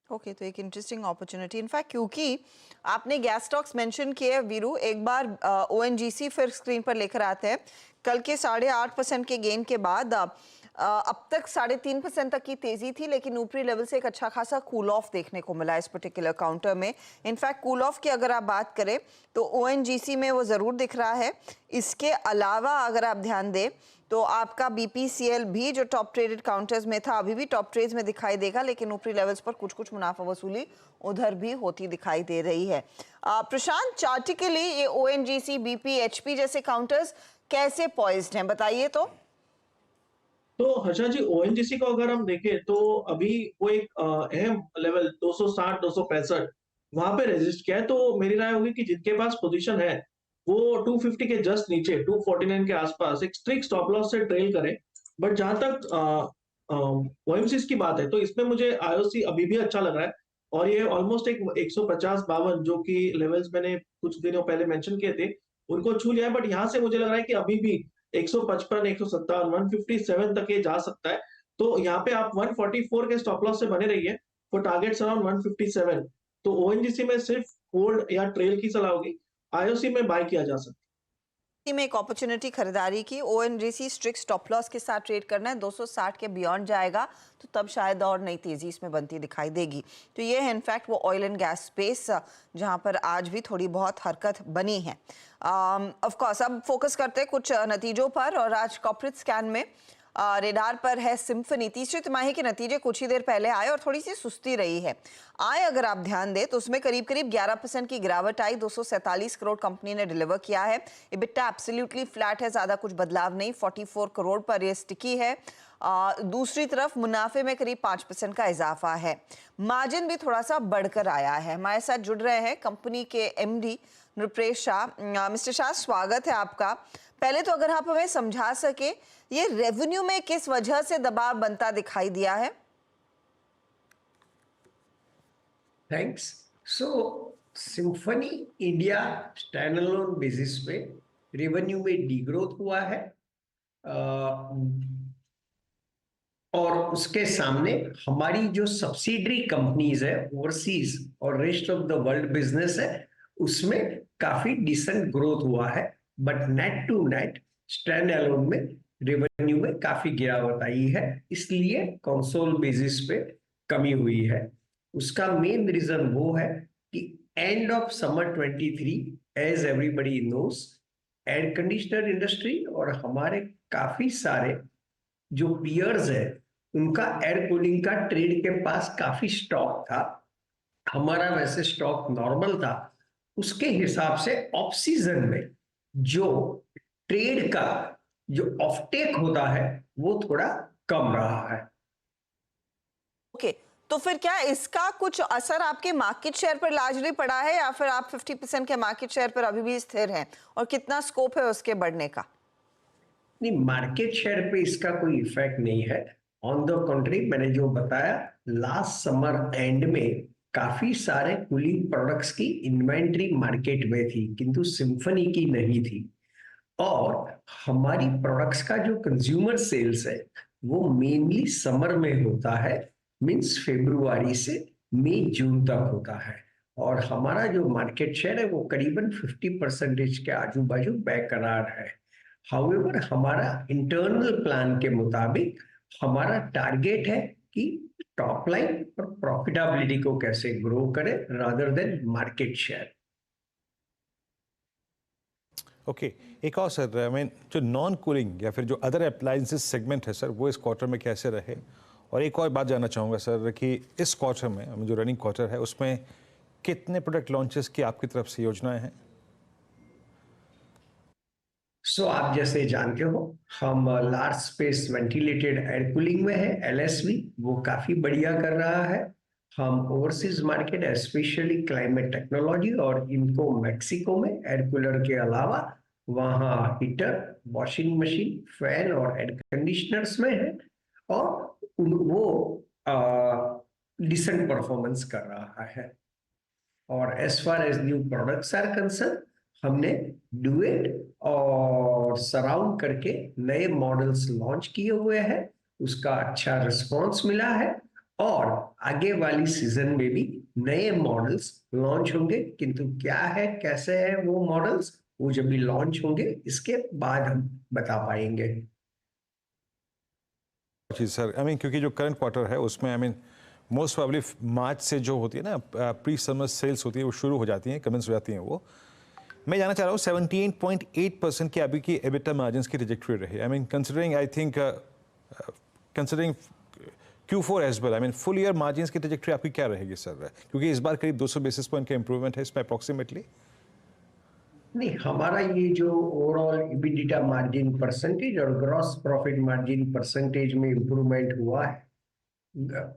ओके, तो एक इंटरेस्टिंग अपॉर्चुनिटी इनफैक्ट, क्योंकि आपने गैस स्टॉक्स मेंशन किए वीरू, एक बार ओएनजीसी फिर स्क्रीन पर लेकर आते हैं. कल के 8.5% के गेन के बाद अब तक 3.5% तक की तेजी थी, लेकिन ऊपरी लेवल से एक अच्छा खासा कूल ऑफ देखने को मिला इस पर्टिकुलर काउंटर में. इनफैक्ट कूल ऑफ की अगर आप बात करें तो ओएनजीसी में वो ज़रूर दिख रहा है. इसके अलावा अगर आप ध्यान दें तो आपका बीपीसीएल भी जो टॉप ट्रेडेड काउंटर्स में था अभी भी टॉप ट्रेड्स में दिखाई देगा, लेकिन ऊपरी लेवल्स पर कुछ मुनाफा वसूली उधर भी होती दिखाई दे रही है. प्रशांत, चार्टिकली ये ओएनजीसी, बीपी, एचपी जैसे काउंटर्स कैसे पॉइज्ड हैं, बताइए तो हर्षा जी, ओएनजीसी को अगर हम देखें तो अभी वो एक अहम लेवल 260 265 वहां पे रेजिस्ट किया है. तो मेरी राय होगी कि जिनके पास पोजीशन है वो 250 के जस्ट नीचे 249 के आसपास एक स्ट्रिक्ट स्टॉप लॉस से ट्रेल करें. बट जहां तक ओएमसीज की बात है तो इसमें मुझे आईओसी अभी भी अच्छा लग रहा है, और ये ऑलमोस्ट एक 150-52 जो कि लेवल्स मैंने कुछ दिनों पहले मेंशन किए थे उनको छू लिया है. बट यहाँ से मुझे लग रहा है कि अभी भी 155, 157, 157 तक ये जा सकता है. तो यहाँ पे आप 144 के स्टॉप लॉस से बने रहिए फॉर टारगेट्स अराउंड 157. तो ओएनजीसी में सिर्फ होल्ड या ट्रेल की सलाह होगी, आईओसी में बाय किया जा सकता है. में एक अपॉर्चुनिटी खरीदारी की. ओएनजीसी स्ट्रिक्ट स्टॉप लॉस के साथ ट्रेड करना है, 260 के बियॉन्ड जाएगा तो तब शायद और नई तेजी इसमें बनती दिखाई देगी. तो ये है इनफैक्ट वो ऑयल एंड गैस स्पेस जहां पर आज भी थोड़ी बहुत हरकत बनी है. ऑफ कोर्स अब फोकस करते हैं कुछ नतीजों पर, और आज कॉर्पोरेट स्कैन में रेडार पर है सिम्फनी. तीसरी तिमाही के नतीजे कुछ ही देर पहले आए और थोड़ी सी सुस्ती रही है. अगर आप ध्यान दें तो उसमें करीब 11% की गिरावट आई. 247 करोड़ कंपनी ने डिलीवर किया है. इबिटा एब्सोल्युटली फ्लैट है, ज्यादा कुछ बदलाव नहीं, 44 करोड़ पर ये स्टिकी है. दूसरी तरफ मुनाफे में करीब 5% का इजाफा है. मार्जिन भी थोड़ा सा बढ़कर आया है. हमारे साथ जुड़ रहे हैं कंपनी के एमडी नृपेश शाह. मिस्टर शाह, स्वागत है आपका. पहले तो अगर आप हमें समझा सके ये रेवेन्यू में किस वजह से दबाव बनता दिखाई दिया है. Thanks. So Symphony India standalone basis पे रेवेन्यू में डीग्रोथ हुआ है, और उसके सामने हमारी जो सब्सिडरी कंपनीज है ओवरसीज और rest of the world business है उसमें काफी डिसेंट ग्रोथ हुआ है. But net to net stand alone में रेवेन्यू में काफी गिरावट आई है, इसलिए कंसोल बेसिस पे कमी हुई है. उसका मेन रीजन वो है कि end of summer 23 as everybody knows air conditioner industry और हमारे काफी सारे जो पियर्स है उनका एयर कूलिंग का ट्रेड के पास काफी स्टॉक था. हमारा वैसे स्टॉक नॉर्मल था. उसके हिसाब से ऑफ सीजन में जो ट्रेड का जो ऑफटेक होता है वो थोड़ा कम रहा है. ओके, तो फिर क्या इसका कुछ असर आपके मार्केट शेयर पर लार्जली पड़ा है, या फिर आप 50% के मार्केट शेयर पर अभी भी स्थिर हैं, और कितना स्कोप है उसके बढ़ने का? नहीं, मार्केट शेयर पे इसका कोई इफेक्ट नहीं है. ऑन द कंट्री, मैंने जो बताया लास्ट समर एंड में काफी सारे कूलिंग प्रोडक्ट्स की इन्वेंट्री मार्केट में थी, किंतु सिम्फनी की नहीं थी. और हमारी प्रोडक्ट्स का जो कंज्यूमर सेल्स है वो मेनली समर में होता है, मींस फरवरी से मई जून तक होता है. और हमारा जो मार्केट शेयर है वो करीबन 50% के आजू बाजू बेकरार है। हाउएवर हमारा इंटरनल प्लान के मुताबिक हमारा टारगेट है कि टॉप लाइन और प्रॉफिटेबिलिटी को कैसे ग्रो करें rather than market share. Okay एक और सर, आई मीन जो नॉन कूलिंग या फिर जो अदर अप्लायंसेस सेगमेंट है सर, वो इस क्वार्टर में कैसे रहे? और एक और बात जानना चाहूँगा सर कि इस क्वार्टर में जो रनिंग क्वार्टर है उसमें कितने प्रोडक्ट लॉन्चेस की आपकी तरफ से योजनाएं हैं? सो आप जैसे जानते हो हम large space ventilated air cooling में है, LSV वो काफी बढ़िया कर रहा है। हम overseas market specially climate technology और इनको मैक्सिको में एयर कूलर के अलावा वहाँ हीटर, वॉशिंग मशीन, फैन और एयर कंडीशनर्स में है और वो डिसेंट परफॉर्मेंस कर रहा है। और as far as new products are concern हमने डुएट और सराउंड करके नए मॉडल्स लॉन्च किए हुए हैं, उसका अच्छा रिस्पांस मिला है और आगे वाली सीजन में भी नए मॉडल्स लॉन्च होंगे। किंतु क्या है कैसे है वो मॉडल्स, वो जब भी लॉन्च होंगे इसके बाद हम बता पाएंगे। जी सर, आई मीन क्योंकि जो करंट क्वार्टर है उसमें आई मीन मोस्ट प्रॉब्ली मार्च से जो होती है ना प्री समर सेल्स होती है वो शुरू हो जाती हैं, कमेंस हो जाती हैं। वो मैं जानना चाह रहा हूँ 17.8% की अभी की एबिटा मार्जिन्स की ट्रैजेक्टरी रही। I mean considering I think considering Q4 as well, I mean full year margins की ट्रैजेक्टरी आपकी क्या रहेगी सर? क्योंकि इस बार करीब 200 बेसिस पॉइंट का इंप्रूवमेंट है इसमें अप्रॉक्सीमेटली। नहीं, हमारा ये जो ओवरऑल EBITDA मार्जिन परसेंटेज और ग्रॉस प्रॉफिट मार्जिन परसेंटेज में इंप्रूवमेंट हुआ है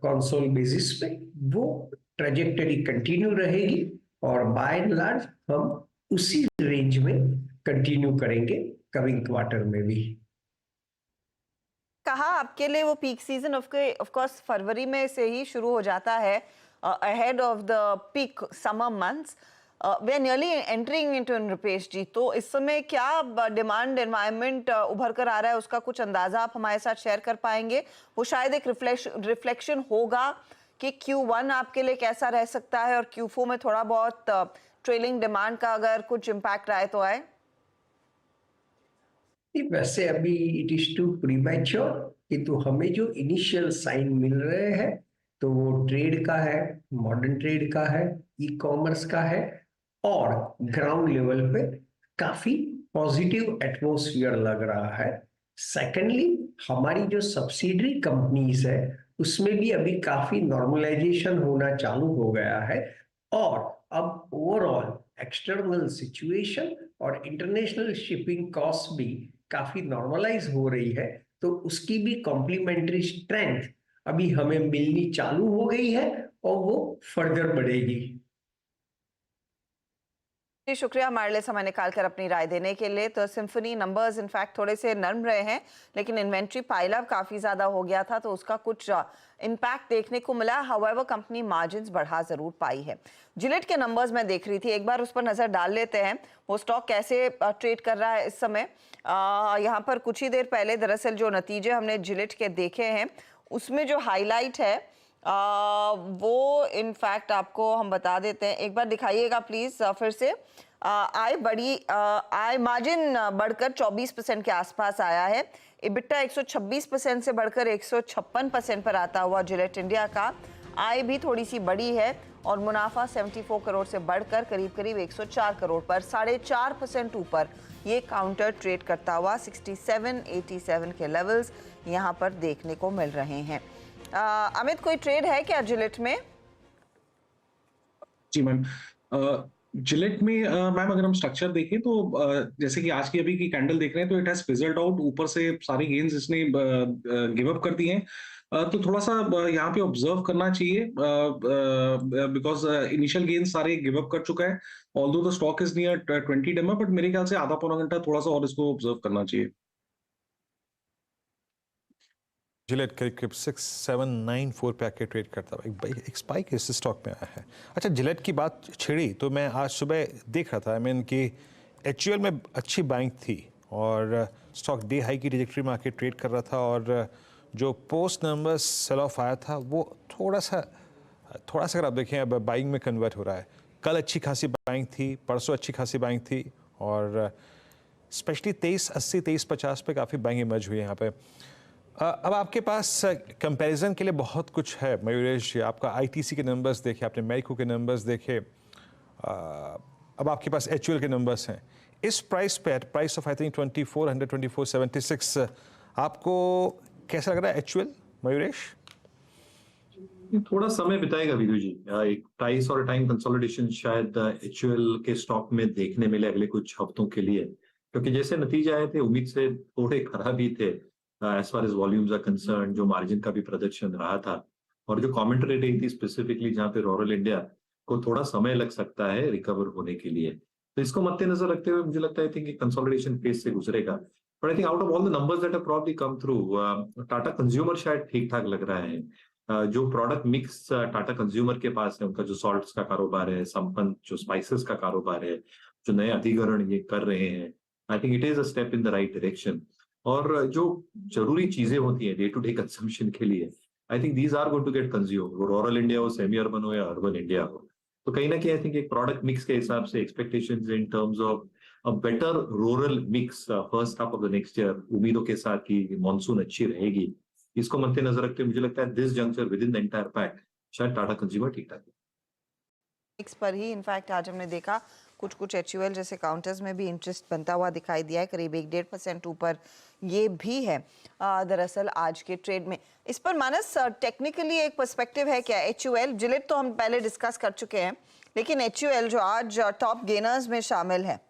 कंसोल बेसिस पे, वो ट्रेजेक्टरी कंटिन्यू रहेगी और बाय एंड लार्ज हम उसी रेंज में कंटिन्यू करेंगे कमिंग क्वार्टर में भी। कहा आपके लिए वो पीक सीजन ऑफ कोर्स फरवरी में से ही शुरू हो जाता है, ahead of the peak summer months. We are nearly entering into Rupesh ji, तो इस समय क्या डिमांड एनवायरनमेंट उभर कर आ रहा है, उसका कुछ अंदाजा आप हमारे साथ शेयर कर पाएंगे? वो शायद एक रिफ्लेक्शन होगा कि Q1 आपके लिए कैसा रह सकता है और Q4 में थोड़ा बहुत ट्रेलिंग डिमांड का अगर कुछ इम्पैक्ट आए तो आए। वैसे अभी इट इज टू प्रीमैच्योर, किंतु हमें जो इनिशियल साइन मिल रहे हैं तो वो ट्रेड का है, मॉडर्न ट्रेड का है, ई-कॉमर्स का है और ग्राउंड लेवल पे काफी पॉजिटिव एटमॉस्फेयर लग रहा है। सेकेंडली हमारी जो सब्सिडरी कंपनीज है उसमें भी अभी काफी नॉर्मलाइजेशन होना चालू हो गया है और अब ओवरऑल एक्सटर्नल सिचुएशन और इंटरनेशनल शिपिंग कॉस्ट भी काफी नॉर्मलाइज हो रही है, तो उसकी भी कॉम्प्लीमेंट्री स्ट्रेंथ अभी हमें मिलनी चालू हो गई है और वो फर्दर बढ़ेगी। शुक्रिया हमारे लिए समय निकाल कर अपनी राय देने के लिए। तो सिम्फनी नंबर्स इनफैक्ट थोड़े से नरम रहे हैं, लेकिन इन्वेंट्री पाइल अप काफ़ी ज़्यादा हो गया था तो उसका कुछ इम्पैक्ट देखने को मिला। हाउएवर कंपनी मार्जिन्स बढ़ा ज़रूर पाई है। जिलेट के नंबर्स मैं देख रही थी, एक बार उस पर नज़र डाल लेते हैं वो स्टॉक कैसे ट्रेड कर रहा है इस समय। यहाँ पर कुछ ही देर पहले दरअसल जो नतीजे हमने जिलेट के देखे हैं उसमें जो हाईलाइट है वो इनफैक्ट आपको हम बता देते हैं, एक बार दिखाइएगा प्लीज फिर से। आय मार्जिन बढ़कर 24% के आसपास आया है। इबिटा 126% से बढ़कर 156% पर आता हुआ जिलेट इंडिया का आय भी थोड़ी सी बड़ी है और मुनाफा 74 करोड़ से बढ़कर करीब 104 करोड़ पर 4.5% ऊपर ये काउंटर ट्रेड करता हुआ 67-87 के लेवल्स यहाँ पर देखने को मिल रहे हैं। अमित, कोई ट्रेड है क्या जिलेट में? जी मैम, जिलेट में मैम अगर हम स्ट्रक्चर देखें तो जैसे कि आज की अभी की कैंडल देख रहे हैं तो इट हैज फिजल्ड आउट, ऊपर से सारी गेन्स इसने गिव अप कर दिए हैं। तो थोड़ा सा यहाँ पे ऑब्जर्व करना चाहिए बिकॉज इनिशियल गेन्स सारे गिव अप कर चुका है। Although the stock is near 20 डेमा, बट मेरे ख्याल से आधा पौना घंटा थोड़ा सा और इसको ऑब्जर्व करना चाहिए। जिलेट करीब 6794 पे आके ट्रेड करता है। एक स्पाइक इस स्टॉक में आया है। अच्छा, जिलेट की बात छिड़ी तो मैं आज सुबह देख रहा था, आई मीन कि HUL में अच्छी बाइंग थी और स्टॉक डे हाई की ट्रैजेक्टरी में आके ट्रेड कर रहा था और जो पोस्ट नंबर्स सेल ऑफ आया था वो थोड़ा सा अगर आप देखें अब बाइंग में कन्वर्ट हो रहा है। कल अच्छी खासी बाइंग थी, परसों अच्छी खासी बाइंग थी, और स्पेशली 2380 2350 पे काफ़ी बाइंग इमर्ज हुई है यहाँ पे। अब आपके पास कंपैरिजन के लिए बहुत कुछ है मयूरेश जी। आपका आईटीसी के नंबर्स देखे, आपने मैरिको के नंबर्स देखे, अब आपके पास एचयूएल के नंबर्स हैं। इस प्राइस पे, प्राइस ऑफ आई थिंक 2400 2476, आपको कैसा लग रहा है एचयूएल मयूरेश? थोड़ा समय बिताएगा वीरू जी। एक प्राइस और टाइम कंसोलिडेशन शायद एचयूएल के स्टॉक में देखने मिले अगले कुछ हफ्तों के लिए, क्योंकि जैसे नतीजे आए थे उम्मीद से थोड़े खराब ही थे as far as volumes are concern, जो मार्जिन का भी प्रदर्शन रहा था, और जो कमेंट्री रही थी स्पेसिफिकली जहाँ पे रूरल इंडिया को थोड़ा समय लग सकता है रिकवर होने के लिए, तो इसको मद्देनजर रखते हुए मुझे लगता है कि कंसोलिडेशन फेज से गुजरेगा। But I think out of all the numbers that have probably come through, Tata consumer शायद ठीक ठाक लग रहा है। जो प्रोडक्ट मिक्स टाटा कंज्यूमर के पास है, उनका जो सॉल्ट्स का कारोबार है, संपन्न जो स्पाइसेस का कारोबार है, जो नए अधिग्रहण ये कर रहे हैं, I think it is a step in the right direction. और जो जरूरी चीजें होती हैं डे टू डे कंजम्पशन के लिए, I think these are going to get consume, वो रूरल इंडिया हो, सेमी अर्बन हो या अर्बन इंडिया हो। तो कहीं ना कहीं आई थिंक एक प्रोडक्ट मिक्स के हिसाब से expectations in terms of a better rural mix first half of the next year, उम्मीदों के साथ कि मॉनसून अच्छी रहेगी, इसको मद्देनजर रखते मुझे लगता है this juncture with in the entire pack शायद टाटा कंज्यूमर ठीक ठाक है। एक्स पर ही इनफैक्ट आज हमने देखा कुछ एचयूएल जैसे काउंटर्स में भी इंटरेस्ट बनता हुआ दिखाई दिया है, करीब 1-1.5% ऊपर ये भी है दरअसल आज के ट्रेड में। इस पर मानस टेक्निकली एक पर्सपेक्टिव है क्या? एचयूएल, जिलेट तो हम पहले डिस्कस कर चुके हैं, लेकिन एचयूएल जो आज टॉप गेनर्स में शामिल है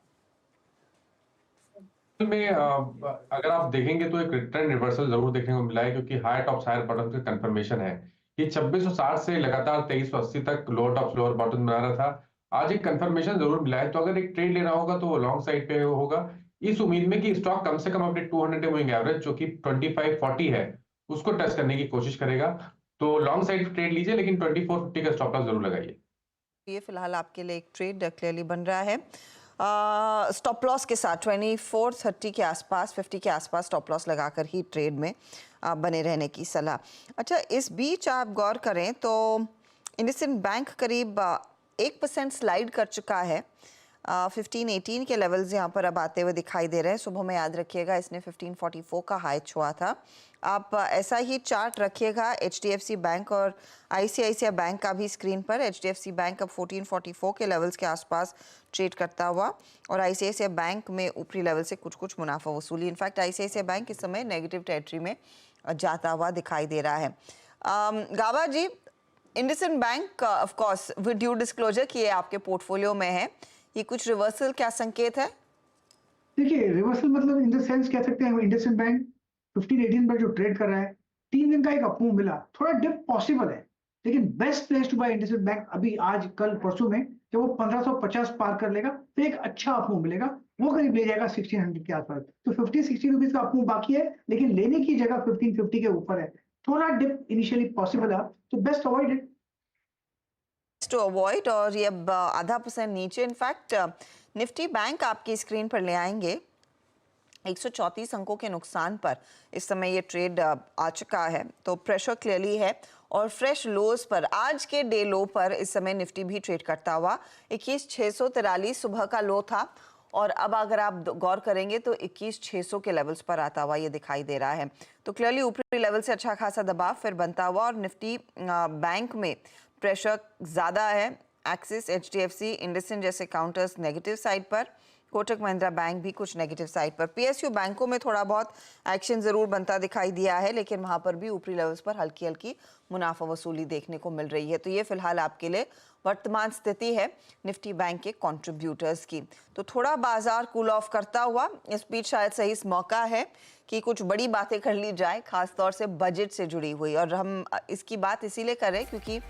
में अगर आप देखेंगे तो एक ट्रेंड रिवर्सल जरूर देखने को मिला है, क्योंकि हायर टॉप्स हायर बॉटम का कंफर्मेशन है। ये 2660 से लगातार 2380 तक लोअर टॉप्स लोअर बॉटम बना रहा था, आज एक कंफर्मेशन जरूर मिला है। तो अगर एक ट्रेड लेना होगा तो वो लॉन्ग साइड पे होगा, इस उम्मीद में कि स्टॉक कम से कम अपने 200 मूविंग एवरेज जो कि 2540 है उसको टच करने की कोशिश करेगा। तो लॉन्ग साइड ट्रेड लीजिए, लेकिन 2450 का स्टॉप लॉस जरूर लगाइए। ये फिलहाल आपके लिए एक ट्रेड क्लियरली बन रहा है स्टॉप लॉस के साथ 2430 के आसपास, 50 के आसपास स्टॉप लॉस लगाकर ही ट्रेड में बने रहने की सलाह। अच्छा, इस बीच आप गौर करें तो इंडसइंड बैंक करीब 1% स्लाइड कर चुका है। 1518 के लेवल्स यहाँ पर अब आते हुए दिखाई दे रहे हैं। सुबह में याद रखिएगा इसने 1544 का हाई छुआ था। आप ऐसा ही चार्ट रखिएगा एचडीएफसी बैंक और आईसीआईसीआई बैंक का भी स्क्रीन पर। एचडीएफसी बैंक अब 1444 के लेवल्स के आसपास ट्रेड करता हुआ, और आईसीआईसीआई बैंक में ऊपरी लेवल से कुछ मुनाफा वसूली। इनफैक्ट आईसीआईसीआई बैंक इस समय नेगेटिव टेरिटरी में जाता हुआ दिखाई दे रहा है। Gaba ji, IndusInd bank of course with due disclosure कि ये आपके पोर्टफोलियो में है, ये कुछ रिवर्सल क्या संकेत है? देखिए, रिवर्सल मतलब इन द सेंस कह सकते हैं इंडसइंड बैंक 1518 पर जो ट्रेड कर रहा है, 3 दिन का एक अपमूव मिला, थोड़ा डिप पॉसिबल है, लेकिन best place to buy IndusInd bank अभी आज कल परसों में जब वो 1550 पार कर लेगा तो एक अच्छा अपमूव मिलेगा, वो करीब ले जाएगा 1600 के आसपास। तो 50-60 रुपीज का अपमूव बाकी है, लेकिन लेने की जगह 1550 के ऊपर है, थोड़ा डिप इनिशियली पॉसिबल है, तो best avoid it to avoid. और ये अब 0.5% नीचे। इनफैक्ट निफ्टी बैंक आपकी स्क्रीन पर ले आएंगे 134 अंकों के नुकसान पर इस समय ये ट्रेड आ चुका है, तो प्रेशर क्लियरली है। और फ्रेश लोज पर, आज के डे लो पर इस समय निफ्टी भी ट्रेड करता हुआ 21,643 सुबह का लो था, और अब अगर आप गौर करेंगे तो 21,600 के लेवल्स पर आता हुआ ये दिखाई दे रहा है। तो क्लियरली ऊपरी लेवल से अच्छा खासा दबाव फिर बनता हुआ, और निफ्टी बैंक में प्रेशर ज़्यादा है। एक्सिस, एचडीएफसी, इंडसइंड जैसे काउंटर्स नेगेटिव साइड पर, कोटक महिंद्रा बैंक भी कुछ नेगेटिव साइड पर। पीएसयू बैंकों में थोड़ा बहुत एक्शन ज़रूर बनता दिखाई दिया है, लेकिन वहाँ पर भी ऊपरी लेवल्स पर हल्की हल्की मुनाफा वसूली देखने को मिल रही है। तो ये फिलहाल आपके लिए वर्तमान स्थिति है निफ्टी बैंक के कंट्रीब्यूटर्स की। तो थोड़ा बाजार कूल ऑफ करता हुआ इस बीच शायद सही मौका है कि कुछ बड़ी बातें कर ली जाए, खासतौर से बजट से जुड़ी हुई। और हम इसकी बात इसीलिए कर रहे हैं क्योंकि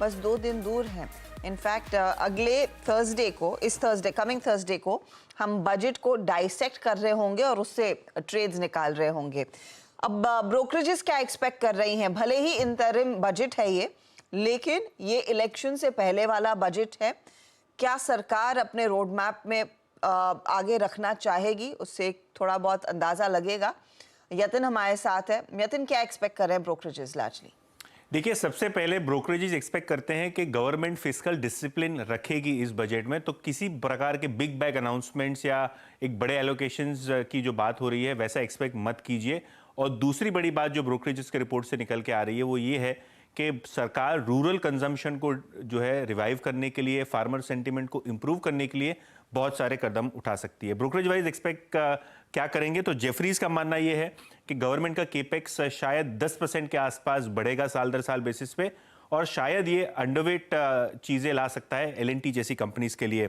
बस 2 दिन दूर हैं। इनफैक्ट अगले थर्सडे को, इस थर्सडे, कमिंग थर्सडे को हम बजट को डाइसेक्ट कर रहे होंगे और उससे ट्रेड्स निकाल रहे होंगे। अब ब्रोकरेजेस क्या एक्सपेक्ट कर रही हैं? भले ही इंटरिम बजट है ये, लेकिन ये इलेक्शन से पहले वाला बजट है। क्या सरकार अपने रोड मैप में आगे रखना चाहेगी, उससे थोड़ा बहुत अंदाजा लगेगा। यतिन हमारे साथ है। यतिन, क्या एक्सपेक्ट कर रहे हैं ब्रोकरेजेस लार्जली? देखिए, सबसे पहले ब्रोकरेजेस एक्सपेक्ट करते हैं कि गवर्नमेंट फिस्कल डिसिप्लिन रखेगी इस बजट में, तो किसी प्रकार के बिग बैग अनाउंसमेंट्स या एक बड़े एलोकेशंस की जो बात हो रही है वैसा एक्सपेक्ट मत कीजिए। और दूसरी बड़ी बात जो ब्रोकरेजेस के रिपोर्ट से निकल के आ रही है वो ये है कि सरकार रूरल कंजम्पशन को जो है रिवाइव करने के लिए, फार्मर सेंटिमेंट को इम्प्रूव करने के लिए बहुत सारे कदम उठा सकती है। ब्रोकरेज वाइज एक्सपेक्ट क्या करेंगे, तो जेफरीज का मानना यह है कि गवर्नमेंट का केपेक्स शायद 10% के आसपास बढ़ेगा साल दर साल बेसिस पे, और शायद ये अंडरवेट चीज़ें ला सकता है एलएनटी जैसी कंपनीज के लिए।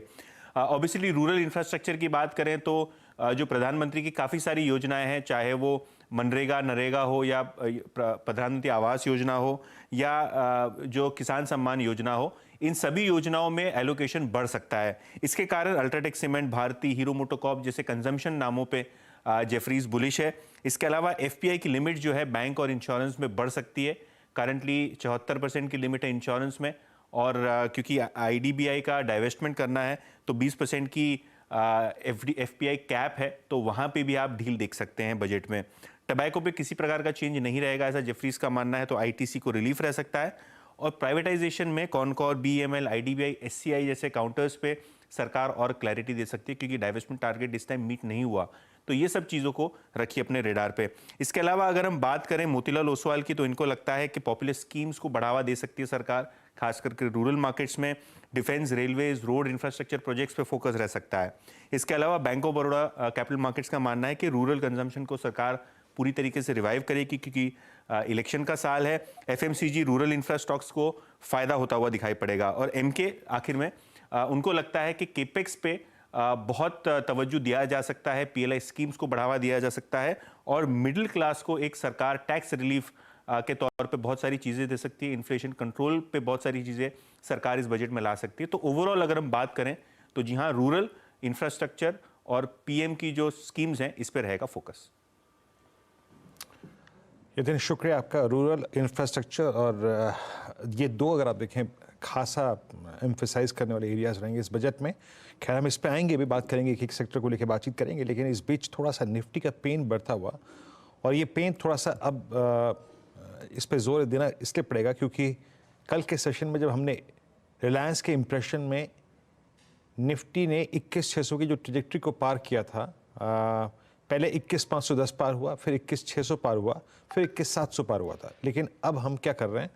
ऑब्वियसली रूरल इंफ्रास्ट्रक्चर की बात करें तो जो प्रधानमंत्री की काफ़ी सारी योजनाएं हैं, चाहे वो मनरेगा, नरेगा हो या प्रधानमंत्री आवास योजना हो या जो किसान सम्मान योजना हो, इन सभी योजनाओं में एलोकेशन बढ़ सकता है। इसके कारण अल्ट्राटेक सीमेंट, भारती, हीरो मोटोकॉर्प जैसे कंजम्पशन नामों पे जेफरीज बुलिश है। इसके अलावा एफपीआई की लिमिट जो है बैंक और इंश्योरेंस में बढ़ सकती है। करंटली 74% की लिमिट है इंश्योरेंस में, और क्योंकि आईडीबीआई का डाइवेस्टमेंट करना है तो 20% की एफपीआई कैप है, तो वहाँ पे भी आप ढील देख सकते हैं बजट में। टबैको पे किसी प्रकार का चेंज नहीं रहेगा ऐसा जेफरीज का मानना है, तो आईटीसी को रिलीफ रह सकता है। और प्राइवेटाइजेशन में कॉनकॉर, बीएमएल, आईडीबीआई, एससीआई जैसे काउंटर्स पे सरकार और क्लैरिटी दे सकती है, क्योंकि डाइवेस्टमेंट टारगेट इस टाइम मीट नहीं हुआ। तो ये सब चीज़ों को रखिए अपने रेडार पे। इसके अलावा अगर हम बात करें मोतीलाल ओसवाल की, तो इनको लगता है कि पॉपुलर स्कीम्स को बढ़ावा दे सकती है सरकार, खास करके रूरल मार्केट्स में। Defence, railways, road infrastructure projects पे फोकस रह सकता है। इसके अलावा bank of Baroda capital markets का मानना है कि रूरल कंजम्पशन को सरकार पूरी तरीके से रिवाइव करेगी, क्योंकि इलेक्शन का साल है। एफएमसीजी, रूरल इंफ्रा स्टॉक्स को फायदा होता हुआ दिखाई पड़ेगा। और एमके आखिर में उनको लगता है कि केपेक्स पे बहुत तवज्जो दिया जा सकता है, पीएलआई स्कीम्स को बढ़ावा दिया जा सकता है, और मिडिल क्लास को एक सरकार टैक्स रिलीफ के तौर पे बहुत सारी चीज़ें दे सकती है। इन्फ्लेशन कंट्रोल पे बहुत सारी चीज़ें सरकार इस बजट में ला सकती है। तो ओवरऑल अगर हम बात करें तो जी हाँ, रूरल इंफ्रास्ट्रक्चर और पीएम की जो स्कीम्स हैं इस पर रहेगा फोकस। यतिन, शुक्रिया आपका। रूरल इंफ्रास्ट्रक्चर और ये दो अगर आप देखें खासा एम्फेसाइज करने वाले एरियाज रहेंगे इस बजट में। खैर हम इस पे आएंगे, भी बात करेंगे, एक एक सेक्टर को लेकर बातचीत करेंगे, लेकिन इस बीच थोड़ा सा निफ्टी का पेन बढ़ता हुआ, और ये पेन थोड़ा सा अब इस पे जोर देना इसलिए पड़ेगा क्योंकि कल के सेशन में जब हमने रिलायंस के इम्प्रेशन में निफ्टी ने 21,600 की जो ट्रेजेक्ट्री को पार किया था, पहले 21,510 पार हुआ, फिर 21,600 पार हुआ, फिर 21,700 पार हुआ था। लेकिन अब हम क्या कर रहे हैं,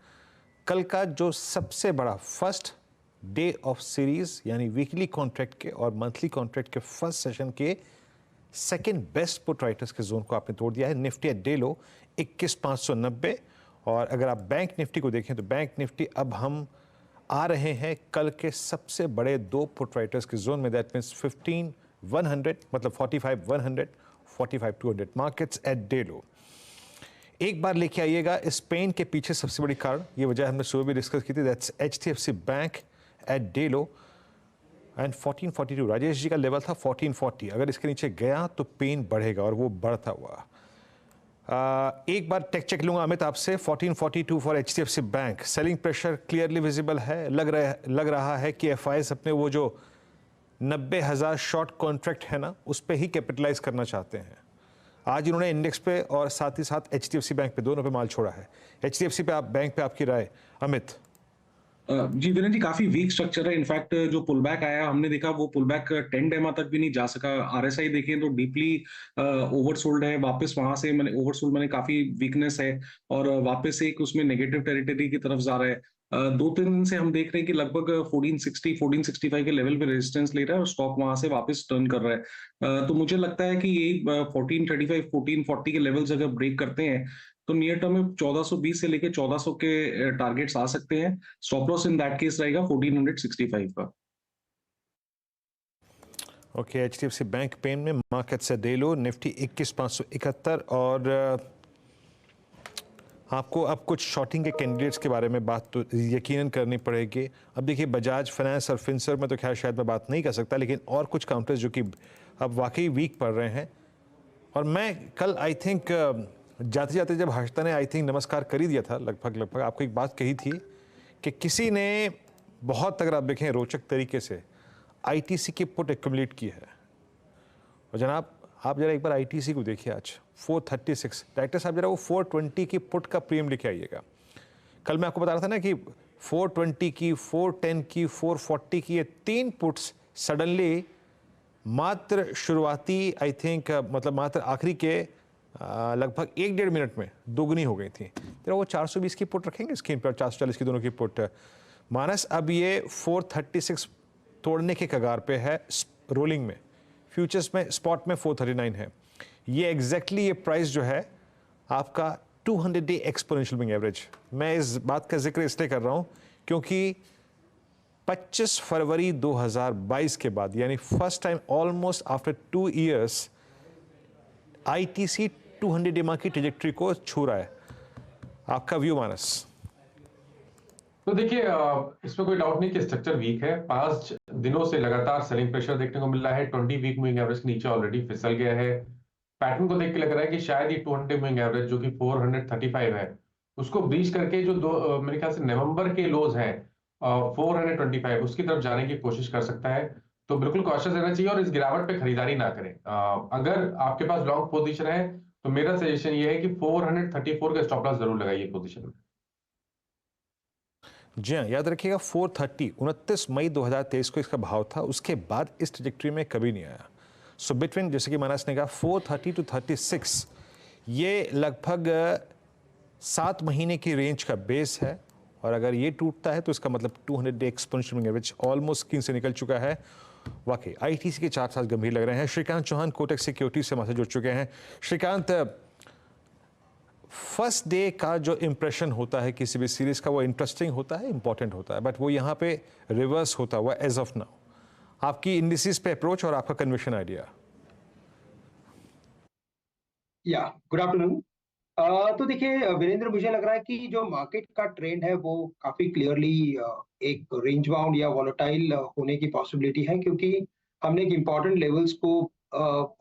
कल का जो सबसे बड़ा फर्स्ट डे ऑफ सीरीज यानी वीकली कॉन्ट्रैक्ट के और मंथली कॉन्ट्रैक्ट के फर्स्ट सेशन के सेकंड बेस्ट पुट राइटर्स के जोन को आपने तोड़ दिया है। निफ्टी एट डे लो 21,590, और अगर आप बैंक निफ्टी को देखें तो बैंक निफ्टी अब हम आ रहे हैं कल के सबसे बड़े दो पुट राइटर्स के जोन में, दैट मीन्स 15,100 मतलब 45,100, 45,200 मार्केट्स एट डे लो। एक बार लेके आइएगा इस पेन के पीछे सबसे बड़ी कारण, ये वजह हमने सुबह भी डिस्कस की थी, that's HDFC bank at day low and 1442। Rajesh ji का लेवल था 1440, अगर इसके नीचे गया तो पेन बढ़ेगा, और वो बढ़ता हुआ। एक बार टेक चेक लूंगा अमित आपसे। 1442 for HDFC bank, selling pressure clearly visible है। लग रहा है कि FIs अपने वो जो 90,000 शॉर्ट कॉन्ट्रैक्ट है ना, उस पर ही कैपिटलाइज करना चाहते हैं। आज इन्होंने इंडेक्स पे और साथ ही साथ HDFC बैंक पे, दोनों पे माल छोड़ा है। HDFC पे, आप बैंक पे आपकी राय अमित? जी विनय जी, काफी वीक स्ट्रक्चर है। इनफैक्ट जो पुल बैक आया हमने देखा, वो पुल बैक 10 डेमा तक भी नहीं जा सका। RSI देखें तो डीपली ओवरसोल्ड है। वापस वहां से मैंने ओवरसोल्ड, मैंने काफी वीकनेस है, और वापस एक उसमें नेगेटिव टेरिटरी की तरफ जा रहा है। 2-3 दिन से हम देख रहे हैं कि लगभग 1460, 1465 के लेवल पे रेजिस्टेंस ले रहा है, और स्टॉक वहां से वापस टर्न कर रहा है। तो मुझे लगता है कि ये 1435, 1440 के लेवल्स अगर ब्रेक करते हैं तो नियर टर्म में 1420 से लेके 1400 के टारगेट्स आ सकते हैं। Stop loss in that case रहेगा 1465 का। ओके, HDFC बैंक पेन में मार्केट से डे लो, निफ्टी 21,571, और आपको अब कुछ शॉर्टिंग के कैंडिडेट्स के बारे में बात तो यकीनन करनी पड़ेगी। अब देखिए, बजाज फाइनेंस और फिनसर में तो खैर शायद मैं बात नहीं कर सकता, लेकिन और कुछ काउंटर्स जो कि अब वाकई वीक पड़ रहे हैं। और मैं कल आई थिंक जाते जाते जब हर्षता ने आई थिंक नमस्कार कर ही दिया था, लगभग आपको एक बात कही थी कि किसी ने बहुत, अगर आप देखें रोचक तरीके से, ITC की पुट एक्यूमुलेट की है। और जनाब आप जरा एक बार ITC को देखिए, आज 436, डायरेक्टर साहब जरा वो 420 की पुट का प्रीमियम लेके आइएगा। कल मैं आपको बता रहा था ना कि 420 की, 410 की, 440 की, ये 3 पुट्स सडनली मात्र शुरुआती आई थिंक मतलब मात्र आखिरी के लगभग 1-1.5 मिनट में दोगुनी हो गई थी। तो वो 420 की पुट रखेंगे स्क्रीन पर, 440 की दोनों की पुट। मानस अब ये 436 तोड़ने के कगार पे है रोलिंग में, फ्यूचर्स में, स्पॉट में 439 है। ये एग्जैक्टली ये प्राइस जो है आपका 200 डे एक्सपोनेंशियल मूविंग एवरेज। मैं इस बात का जिक्र इसलिए कर रहा हूँ क्योंकि 25 फरवरी 2022 के बाद, यानी first time almost after 2 years, ITC 200 day की ट्रेजेक्टरी को छू रहा है। आपका व्यू मानस? तो देखिए, इसमें कोई डाउट नहीं कि स्ट्रक्चर वीक है। 5 दिनों से लगातार सेलिंग प्रेशर देखने को मिल रहा है। 20 वीक मूविंग एवरेज के नीचे ऑलरेडी फिसल गया है। पैटर्न को देख के लग रहा है कि शायद ये 200 मूविंग एवरेज जो कि 435 है, उसको ब्रीच करके जो मेरे ख्याल से नवंबर के लोज हैं 425, उसकी तरफ जाने की कोशिश कर सकता है। तो बिल्कुल कॉशियस रहना चाहिए और इस गिरावट पे खरीदारी ना करें। अगर आपके पास लॉन्ग पोजीशन है तो मेरा सजेशन ये है कि 434 का स्टॉप लॉस जरूर लगाइए पोजीशन में। जी हाँ, याद रखिएगा 430 29 मई 2023 को इसका भाव था, उसके बाद इस ट्रेजेक्टरी में कभी नहीं आया। सो बिटवीन, जैसे कि मानस ने कहा, 430 to 36 ये लगभग 7 महीने की रेंज का बेस है, और अगर ये टूटता है तो इसका मतलब 200 day exponential moving average almost screen से निकल चुका है। वाकई आईटीसी के चार्ट साथ गंभीर लग रहे हैं। श्रीकांत चौहान कोटक सिक्योरिटी से हमारे जुड़ चुके हैं। श्रीकांत, फर्स्ट डे का जो इंप्रेशन होता है किसी भी सीरीज का, वो इंटरेस्टिंग होता है, इंपॉर्टेंट होता है, बट वो यहाँ पे रिवर्स होता हुआ एज ऑफ नाउ। आपकी इंडिसेस पे अप्रोच और आपका कन्विक्शन आइडिया। या गुड आफ्टरनून। तो देखिए वीरेंद्र, मुझे लग रहा है कि जो मार्केट का ट्रेंड है वो काफी क्लियरली एक रेंज बाउंड या वॉलेटाइल होने की पॉसिबिलिटी है, क्योंकि हमने एक इम्पॉर्टेंट लेवल्स को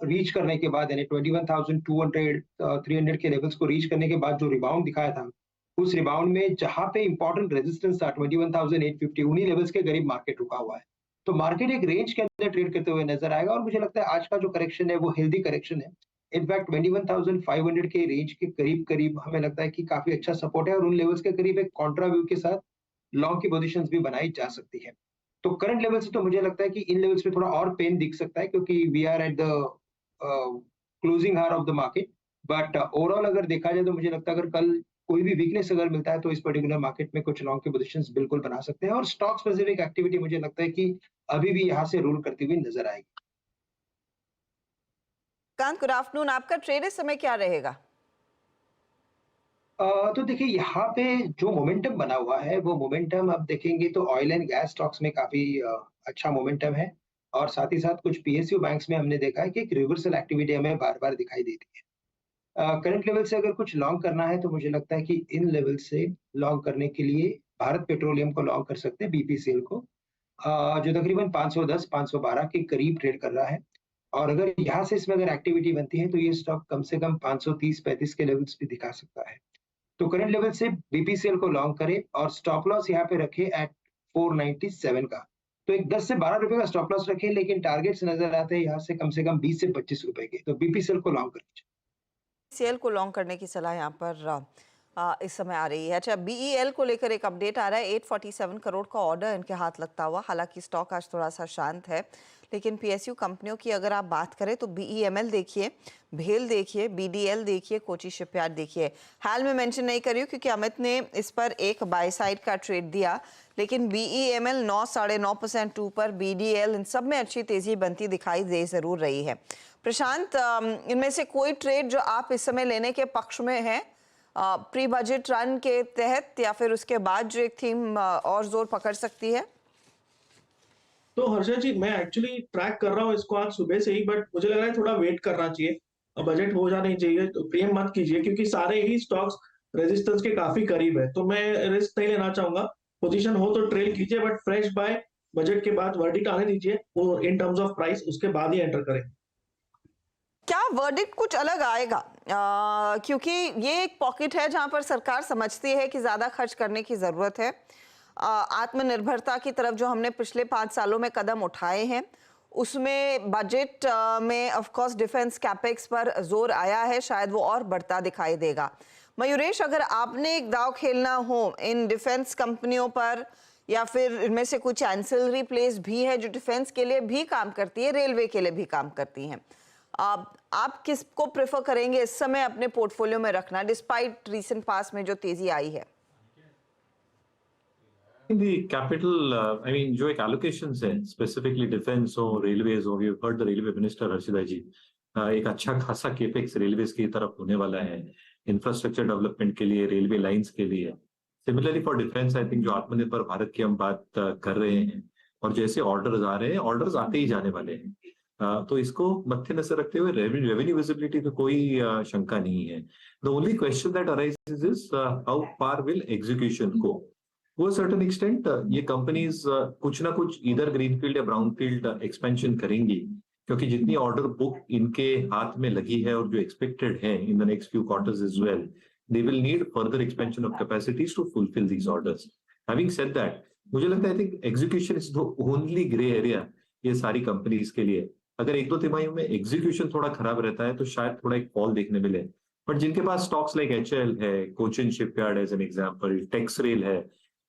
रीच करने के बाद, यानी 21,200 300 के लेवल्स को रीच करने के बाद जो रिबाउंड दिखाया था, उस रिबाउंड में जहां पे इंपॉर्टेंट रेजिस्टेंस था 21,850, उन्हीं लेवल्स के करीब मार्केट रुका हुआ है। तो मार्केट एक रेंज के अंदर ट्रेड करते हुए नजर आएगा, और मुझे लगता है आज का जो करेक्शन है वो हेल्दी करेक्शन है। इनफैक्ट 21,500 के रेंज के करीब करीब हमें लगता है कि काफी अच्छा सपोर्ट है, और उन लेवल्स के करीब एक कॉन्ट्रा व्यू के साथ लॉन्ग की पोजीशंस भी बनाई जा सकती है। तो करंट लेवल से तो मुझे लगता है कि इन लेवल्स पे थोड़ा और पेन दिख सकता है, क्योंकि we are at the closing hour of the market. But overall अगर देखा जाए तो मुझे लगता है अगर कल कोई भी वीकनेस अगर मिलता है तो इस पर्टिकुलर मार्केट में कुछ लॉन्ग की पोजीशंस बिल्कुल बना सकते हैं, और स्टॉक स्पेसिफिक एक्टिविटी मुझे लगता है कि अभी भी यहाँ से रूल करती हुई नजर आएगी। Kant, good afternoon. आपका ट्रेड इस समय क्या रहेगा? तो देखिए यहाँ पे जो मोमेंटम बना हुआ है वो मोमेंटम आप देखेंगे तो ऑयल एंड गैस स्टॉक्स में काफी अच्छा मोमेंटम है, और साथ ही साथ कुछ पीएसयू बैंक्स में हमने देखा है कि एक रिवर्सल एक्टिविटी हमें बार बार दिखाई देती है। करंट लेवल से अगर कुछ लॉन्ग करना है तो मुझे लगता है कि इन लेवल से लॉन्ग करने के लिए भारत पेट्रोलियम को लॉन्ग कर सकते हैं, बीपीसीएल को, जो तकरीबन 510-512 के करीब ट्रेड कर रहा है। और अगर यहाँ से इसमें अगर एक्टिविटी बनती है तो ये स्टॉक कम से कम 530-35 के लेवल्स भी दिखा सकता है। तो करंट लेवल से बीपीसीएल को लॉन्ग करें, और स्टॉप लॉस यहाँ पे रखे एट 497 का। तो एक 10 से 12 रुपए का स्टॉप लॉस रखें, लेकिन टारगेट्स नजर आते हैं यहाँ से कम 20 से 25 रुपए के। तो बीपीसीएल को लॉन्ग करें। बीईएल को लॉन्ग करने की सलाह यहाँ पर इस समय आ रही है। अच्छा, बीईएल को लेकर एक अपडेट आ रहा है। 847 करोड़ का ऑर्डर इनके हाथ लगता हुआ। हालांकि स्टॉक आज थोड़ा सा शांत है, लेकिन पीएसयू कंपनियों की अगर आप बात करें तो बीईएमएल देखिए, भेल देखिए, बीडीएल देखिए, कोची शिपयार्ड देखिए। हाल में मेंशन नहीं करी क्योंकि अमित ने इस पर एक बाय साइड का ट्रेड दिया, लेकिन बीईएमएल 9-9.5% ऊपर, बीडीएल, इन सब में अच्छी तेजी बनती दिखाई दे जरूर रही है। प्रशांत, इनमें से कोई ट्रेड जो आप इस समय लेने के पक्ष में है प्री बजट रन के तहत, या फिर उसके बाद जो एक थीम और जोर पकड़ सकती है? तो हर्षा जी, मैं एक्चुअली ट्रैक कर रहा हूँ इसको आज सुबह से ही, बट मुझे लग रहा है थोड़ा वेट करना चाहिए, बजट हो जाना चाहिए। तो प्रेम मत कीजिए, क्योंकि सारे ही स्टॉक्स रेजिस्टेंस के काफी करीब है, तो मैं रिस्क नहीं लेना चाहूंगा। पोजीशन हो तो ट्रेल कीजिए, बट फ्रेश बाय बजट के बाद वर्डिक्ट आने दीजिए, वो इन टर्म्स ऑफ प्राइस, उसके बाद ही एंटर करें। क्या वर्डिक्ट कुछ अलग आएगा? क्योंकि ये एक पॉकेट है जहां पर सरकार समझती है कि ज्यादा खर्च करने की जरूरत है। आत्मनिर्भरता की तरफ जो हमने पिछले 5 सालों में कदम उठाए हैं, उसमें बजट में ऑफ कोर्स डिफेंस कैपेक्स पर जोर आया है, शायद वो और बढ़ता दिखाई देगा। मयूरेश, अगर आपने एक दाव खेलना हो इन डिफेंस कंपनियों पर, या फिर इनमें से कुछ एंसिलरी प्लेस भी है जो डिफेंस के लिए भी काम करती है, रेलवे के लिए भी काम करती हैं, आप किसको प्रेफर करेंगे इस समय अपने पोर्टफोलियो में रखना, डिस्पाइट रीसेंट पास में जो तेजी आई है? कैपिटल आई मीन जो एक एलोकेशंस है स्पेसिफिकली डिफेंस हो, रेलवेज हो, we heard the railway minister Harshida ji, एक अच्छा खासा केपेक्स रेलवेज की तरफ होने वाला है इंफ्रास्ट्रक्चर डेवलपमेंट के लिए, रेलवे लाइंस के लिए। Similarly for defence I think जो आत्मनिर्भर भारत की हम बात कर रहे हैं और जैसे ऑर्डर्स आ रहे हैं, ऑर्डर्स आते ही जाने वाले हैं, तो इसको मद्देनजर रखते हुए रेवेन्यू विजिबिलिटी पे कोई शंका नहीं है। The only question that arises is how far will execution go. To a certain extent ये कंपनीज कुछ ना कुछ इधर ग्रीनफील्ड या ब्राउनफील्ड एक्सपेंशन करेंगी, क्योंकि जितनी ऑर्डर बुक इनके हाथ में लगी है और जो एक्सपेक्टेड है in the next few quarters as well, they will need further expansion of capacities to fulfill these orders. Having said that, मुझे लगता है I think execution is the only gray area ये सारी कंपनीज के लिए। अगर एक दो तिमाहियों में एग्जीक्यूशन थोड़ा खराब रहता है तो शायद थोड़ा एक फॉल देखने मिले, बट जिनके पास स्टॉक्स लाइक HAL है, Cochin shipyard as an example, Texrail है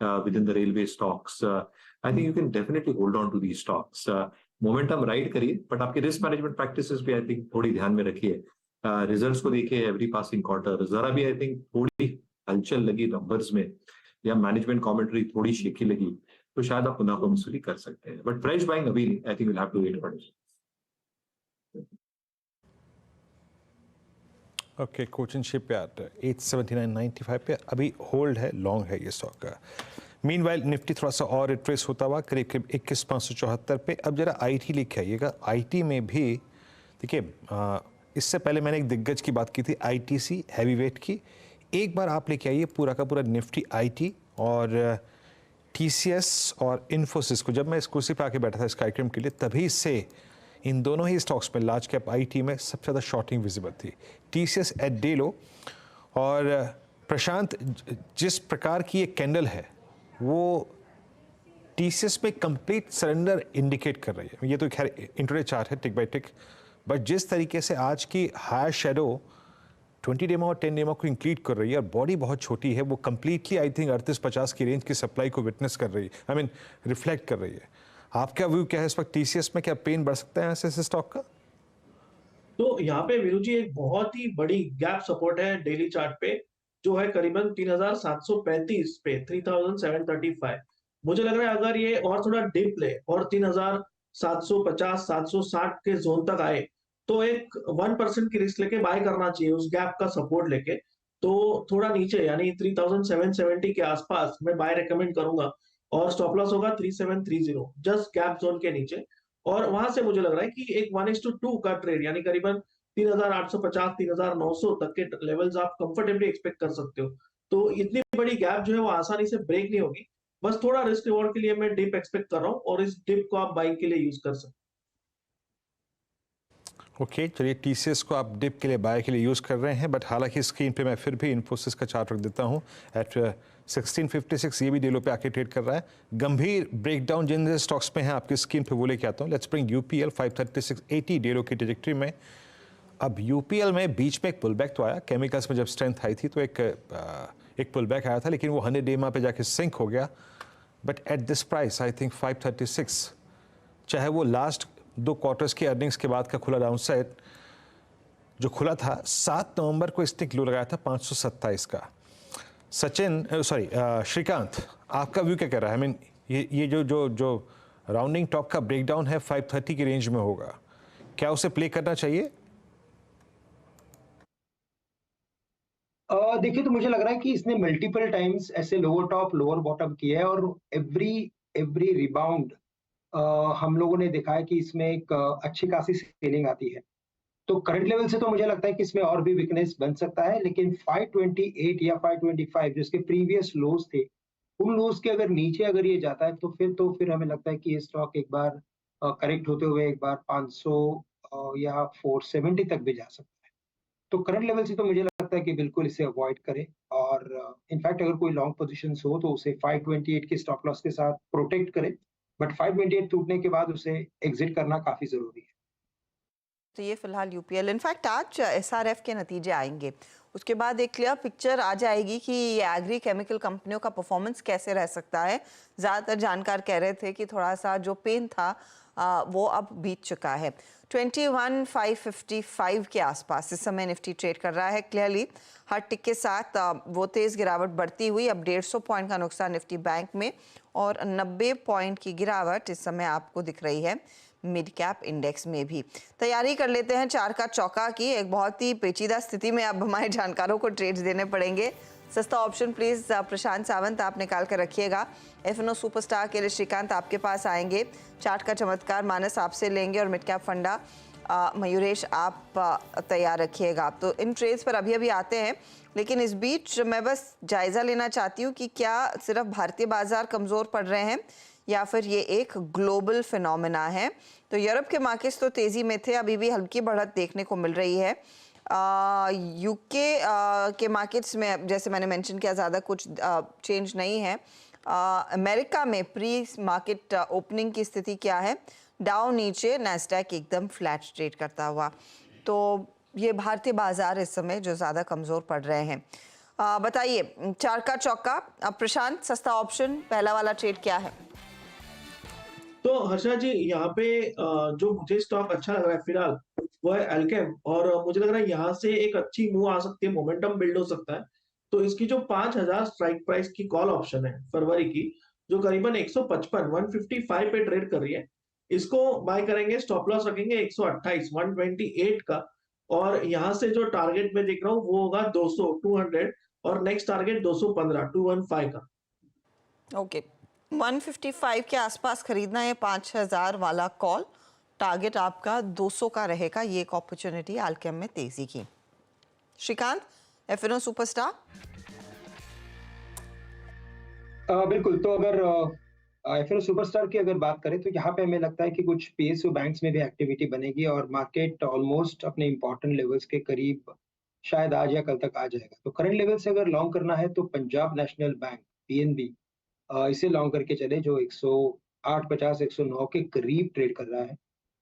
within the railway stocks, I think you can definitely hold on to these stocks. Momentum ride करिए, बट आपकी रिस्क मैनेजमेंट प्रैक्टिसेस भी आई थिंक थोड़ी ध्यान में रखिए। रिजल्ट्स को देखिए एवरी पासिंग क्वार्टर, जरा भी आई थिंक थोड़ी हलचल लगी नंबर्स में या मैनेजमेंट कमेंट्री थोड़ी शेकी लगी तो शायद आप मुनाफा वसूली कर सकते हैं, बट फ्रेश बाइंग अभी I think will have to wait for it. Okay, Cochin Shipyard 879.95 पे अभी होल्ड है, लॉन्ग है ये स्टॉक का। मीनवाइल निफ्टी थोड़ा सा और रिट्रेस होता हुआ करीब करीब 21,574 पे। अब जरा आईटी लेके आइएगा। आईटी में भी देखिए, इससे पहले मैंने एक दिग्गज की बात की थी आईटीसी हैवीवेट की, एक बार आप लेके आइए पूरा का पूरा निफ्टी आईटी और टीसीएस और इन्फोसिस को। जब मैं इस कुर्सी पर आके बैठा था इस कार्यक्रम के लिए, तभी से इन दोनों ही स्टॉक्स में लार्ज कैप आईटी में सबसे ज़्यादा शॉर्टिंग विजिबल थी। टीसीएस एट डे लो, और प्रशांत जिस प्रकार की ये कैंडल है वो टीसीएस में कंप्लीट सरेंडर इंडिकेट कर रही है। ये तो खैर इंट्राडे चार्ट है टिक बाय टिक, बट जिस तरीके से आज की हायर शेडो 20 डेमा और 10 डेमा को इंक्लूड कर रही है और बॉडी बहुत छोटी है, वो कंप्लीटली आई थिंक 38-50 की रेंज की सप्लाई को विटनेस कर रही है, आई मीन रिफ्लेक्ट कर रही है। आपका व्यू क्या है इस वक्त टीसीएस में? क्या पेन बढ़ सकता है ऐसे स्टॉक का? तो यहाँ पे वीरू जी एक बहुत ही बड़ी गैप सपोर्ट है डेली चार्ट पे, जो है करीबन 3735 पे, 3735। मुझे लग रहा है अगर ये और थोड़ा डिप ले और 3750-760 के जोन तक आए तो एक 1% की रिस्क लेके बाय करना चाहिए उस गैप का सपोर्ट लेके। तो थोड़ा नीचे यानी 3770 के आसपास मैं बाय रेकमेंड करूंगा, और स्टॉप लॉस होगा 3730 जस्ट गैप जोन के नीचे। और वहां से मुझे लग रहा है कि एक 1:2 का ट्रेड यानी करीबन 3850-3900 तक के लेवल्स आप कंफर्टेबली एक्सपेक्ट कर सकते हो। तो इतनी बड़ी गैप जो है वो आसानी से ब्रेक नहीं होगी, बस थोड़ा रिस्क रिवॉर्ड के लिए मैं डिप एक्सपेक्ट कर रहा हूँ और इस डिप को आप बाइंग के लिए यूज कर सकते हैं। ओके, चलिए टीसीएस को आप डिप के लिए बाय के लिए यूज़ कर रहे हैं, बट हालांकि स्क्रीन पे मैं फिर भी इन्फोसिस का चार्ट रख देता हूँ एट 1656। ये भी डेलो पे आके ट्रेड कर रहा है। गंभीर ब्रेकडाउन जिन स्टॉक्स पे हैं आपकी स्क्रीन पे वो लेके आता हूँ। लेट्स ब्रिंग यूपीएल 536.80 डेलो की ट्रेजेक्ट्री में। अब यूपीएल में बीच में एक पुल बैक तो आया, केमिकल्स में जब स्ट्रेंथ आई थी तो एक पुल बैक आया था, लेकिन वो 100 डेमा पे जाके सिंक हो गया। But at this price I think 536, चाहे वो लास्ट 2 क्वार्टर्स की अर्निंग्स के बाद का खुला डाउन साइड जो खुला था 7 नवंबर को इसने क्लो लगाया था 527 का। श्रीकांत, आपका व्यू क्या कह रहा है? आई मीन ये जो राउंडिंग टॉप का ब्रेकडाउन है 530 की रेंज में होगा, क्या उसे प्ले करना चाहिए? देखिए, तो मुझे लग रहा है कि इसने मल्टीपल टाइम्स ऐसे लोअर टॉप लोअर बॉटम किया है और एवरी रिबाउंड हम लोगों ने देखा है कि इसमें एक अच्छी खासी सेलिंग आती है। तो करंट लेवल से तो मुझे लगता है कि इसमें और भी वीकनेस बन सकता है, लेकिन 528 या 525 जिसके प्रीवियस लोज थे, उन लोज के अगर नीचे अगर ये जाता है तो फिर हमें लगता है कि ये स्टॉक एक बार करेक्ट होते हुए एक बार 500 या 470 तक भी जा सकता है। तो करंट लेवल से तो मुझे लगता है कि बिल्कुल इसे अवॉइड करें, और इनफैक्ट अगर कोई लॉन्ग पोजीशन हो तो उसे 528 के स्टॉप लॉस के साथ प्रोटेक्ट करें, बट 528 टूटने के बाद उसे एग्जिट करना काफी जरूरी है। तो ये फिलहाल यूपीएल। इनफैक्ट आज एसआरएफ के नतीजे आएंगे, उसके बाद एक क्लियर पिक्चर आ जाएगी कि ये एग्री केमिकल कंपनियों का परफॉर्मेंस कैसे रह सकता है। ज़्यादातर जानकार कह रहे थे कि थोड़ा सा जो पेन था वो अब बीत चुका है। 21,555 के आसपास इस समय निफ्टी ट्रेड कर रहा है। क्लियरली हर टिक के साथ वो तेज़ गिरावट बढ़ती हुई, अब 150 पॉइंट का नुकसान निफ्टी बैंक में और 90 पॉइंट की गिरावट इस समय आपको दिख रही है मिड कैप इंडेक्स में भी। तैयारी कर लेते हैं चार का चौका की। एक बहुत ही पेचीदा स्थिति में अब हमारे जानकारों को ट्रेड्स देने पड़ेंगे। सस्ता ऑप्शन प्लीज प्रशांत सावंत आप निकाल कर रखिएगा। एफएनओ सुपरस्टार के लिए श्रीकांत आपके पास आएंगे। चार्ट का चमत्कार मानस आपसे लेंगे और मिड कैप फंडा मयूरेश आप तैयार रखिएगा। तो इन ट्रेड्स पर अभी आते हैं, लेकिन इस बीच मैं बस जायजा लेना चाहती हूँ कि क्या सिर्फ भारतीय बाजार कमजोर पड़ रहे हैं या फिर ये एक ग्लोबल फिनोमेना है। तो यूरोप के मार्केट्स तो तेजी में थे, अभी भी हल्की बढ़त देखने को मिल रही है। यूके के मार्केट्स में जैसे मैंने मेंशन किया ज़्यादा कुछ चेंज नहीं है। अमेरिका में प्री मार्केट ओपनिंग की स्थिति क्या है? डाउ नीचे, नैस्डैक एकदम फ्लैट ट्रेड करता हुआ। तो ये भारतीय बाजार इस समय जो ज़्यादा कमज़ोर पड़ रहे हैं। बताइए चार का चौका। अब प्रशांत, सस्ता ऑप्शन पहला वाला ट्रेड क्या है? तो हर्षा जी यहाँ पे जो मुझे स्टॉक अच्छा लग रहा है फिलहाल वो है एल्केम, और मुझे लग रहा है यहाँ से एक अच्छी मूव आ सकती है, मोमेंटम बिल्ड हो सकता है। तो इसकी जो 5,000 स्ट्राइक प्राइस की कॉल ऑप्शन है फरवरी की, जो करीबन 155 पे ट्रेड कर रही है, इसको बाय करेंगे। स्टॉप लॉस रखेंगे 128 128 का, और यहाँ से जो टारगेट में देख रहा हूँ वो होगा 200 और नेक्स्ट टारगेट 215 215 का। ओके 155 के आसपास खरीदना है 5,000 वाला कॉल। टारगेट आपका 200 का रहेगा। ये एक अपॉर्चुनिटी अल्केम में तेजी की। Shrikant, FNO superstar. बिल्कुल, तो अगर एफएनओ सुपरस्टार की अगर बात करें तो यहाँ पे हमें लगता है कि कुछ पीएसयू बैंक्स में भी एक्टिविटी बनेगी और मार्केट ऑलमोस्ट अपने इंपॉर्टेंट लेवल्स के करीब शायद आज या कल तक आ जाएगा। तो करंट लेवल से अगर लॉन्ग करना है तो पंजाब नेशनल बैंक पीएनबी इसे लॉन्ग करके चले, जो 108.50 109 के करीब ट्रेड कर रहा है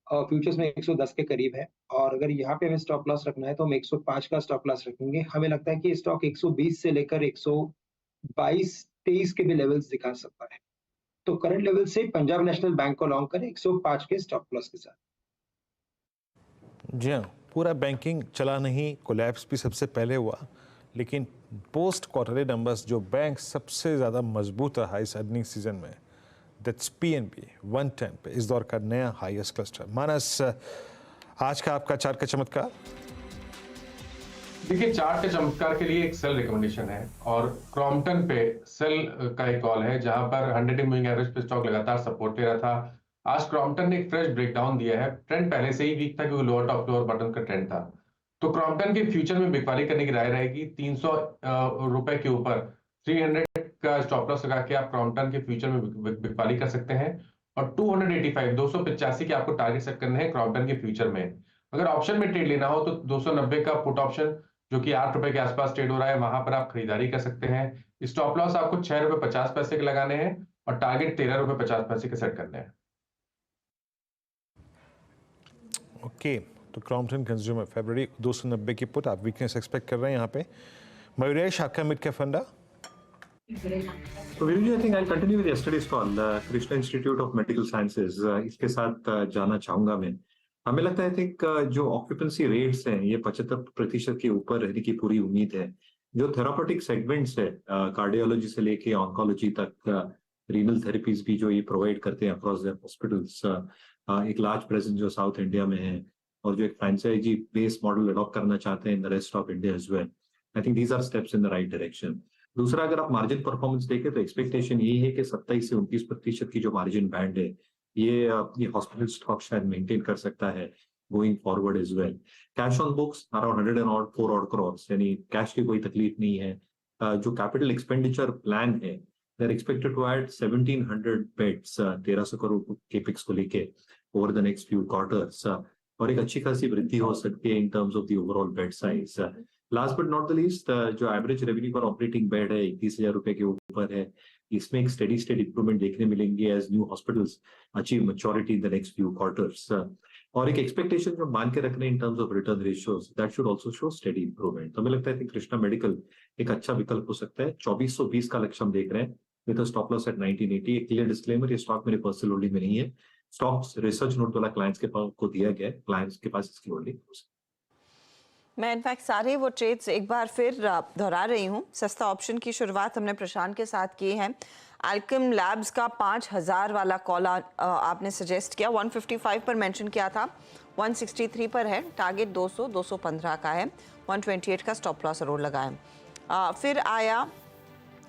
और फ्यूचर्स में 110 के करीब है। और अगर यहाँ पे हमें स्टॉप लॉस रखना है तो हम 105 का स्टॉप लॉस रखेंगे। हमें लगता है कि स्टॉक 120 से लेकर 122-23 के भी लेवल्स दिखा सकता है। तो करंट लेवल से पंजाब नेशनल बैंक को लॉन्ग करें 105 के स्टॉप लॉस के साथ। जी हाँ, पूरा बैंकिंग चला नहीं, कोलैप्स भी सबसे पहले हुआ, लेकिन पोस्ट क्वार्टरली नंबर्स जो बैंक सबसे ज़्यादा मजबूत रहा इस अर्निंग सीजन में, दैट्स पीएनबी 110 पे इस दौर का नया हाईएस्ट क्लस्टर। मानस, आज का आपका चार्ट का चमत्कार? देखिए, चार्ट के चमत्कार के लिए एक सेल रिकमेंडेशन है और क्रॉम्पटन पे सेल का एक कॉल है, जहां पर 100 मूविंग एवरेज पे स्टॉक लगातार सपोर्ट ले रहा था। आज क्रॉम्पटन ने एक फ्रेश ब्रेकडाउन दिया है। ट्रेंड पहले से ही वीक था क्योंकि लोअर टॉप लोअर बॉटम का ट्रेंड था। तो क्रॉम्पटन के फ्यूचर में बिकवाली करने की राय रहेगी। 300 रुपए के ऊपर 300 का स्टॉप लॉस लगा के आप क्रॉम्पटन के फ्यूचर में बिकवाली कर सकते हैं और 285 के आपको टारगेट सेट करने हैं क्रॉम्पटन के फ्यूचर में। अगर ऑप्शन में ट्रेड लेना हो तो 290 का पुट ऑप्शन जो कि 8 रुपए के आसपास ट्रेड हो रहा है, वहां पर आप खरीदारी कर सकते हैं। स्टॉप लॉस आपको 6 रुपए 50 पैसे के लगाने हैं और टारगेट 13 रुपए 50 पैसे के सेट करने हैं। ओके, तो क्रॉम्पटन कंज्यूमर फरवरी 290 की पुट, आप वीकनेस एक्सपेक्ट कर रहे हैं यहाँ पे। मयूरेश, आपका मिड कैप फंडा? तो Viru ji, I think I continue with yesterday's call, Krishna institute of medical sciences, इसके साथ जाना चाहूंगा मैं। हमें लगता है थिंक जो ऑक्यूपेंसी रेट्स हैं ये 75% के ऊपर रहने की पूरी उम्मीद है। जो थेरापेटिक सेगमेंट्स है, कार्डियोलॉजी से लेके ऑन्कोलॉजी तक, रीनल थेरेपीज भी जो ये प्रोवाइड करते हैं अक्रॉस देयर हॉस्पिटल्स, एक लार्ज प्रेजेंस जो साउथ इंडिया में है और जो एक फ्रेंचाइजी बेस्ड मॉडल अडॉप्ट करना चाहते हैं in the rest of India as well. I think these are steps in the right direction. दूसरा, अगर आप मार्जिन परफॉर्मेंस देखें तो एक्सपेक्टेशन यही है कि 27 से 29% की जो मार्जिन बैंड है ये हॉस्पिटल स्टॉक शायद मेंटेन कर सकता है going forward as well. Cash on books around 104 crore, यानी कैश की कोई तकलीफ नहीं है। जो कैपिटल एक्सपेंडिचर प्लान है, they are expected to add 1700 beds, 1300 crore capex को लेके over the next few quarters, और एक अच्छी खासी वृद्धि हो सकती है in terms of the overall bed size. Last but not the least, जो average revenue per operating bed है 31,000 रुपए के ऊपर है, इसमें एक स्टेडी स्टेट इंप्रूवमेंट देखने मिलेंगे as new hospitals achieve maturity in the next few quarters. और एक एक्सपेक्टेशन जो मान के रख रहे हैं in terms of return ratios, that should also show steady improvement. तो हमें लगता है कि कृष्णा मेडिकल एक अच्छा विकल्प हो सकता है। 2420 का लक्ष्य हम देख रहे हैं विद स्टॉप लॉस एट 1980। एक क्लियर डिस्क्लेमर, ये स्टॉक मेरे पर्सनल होल्डिंग में नहीं है, स्टॉक्स रिसर्च नोट वाला क्लाइंट्स के पास को दिया गया है, क्लाइंट्स के पास इसकी होल्डिंग हो सकती है। मैं इनफैक्ट सारे वो ट्रेड्स एक बार फिर दोहरा रही हूँ। सस्ता ऑप्शन की शुरुआत हमने प्रशांत के साथ की है। अल्केम लैब्स का 5000 वाला कॉल आपने सजेस्ट किया, 155 पर मेंशन किया था, 163 पर है, टारगेट 200 215 का है, 128 का स्टॉप लॉस जरूर लगाएं। फिर आया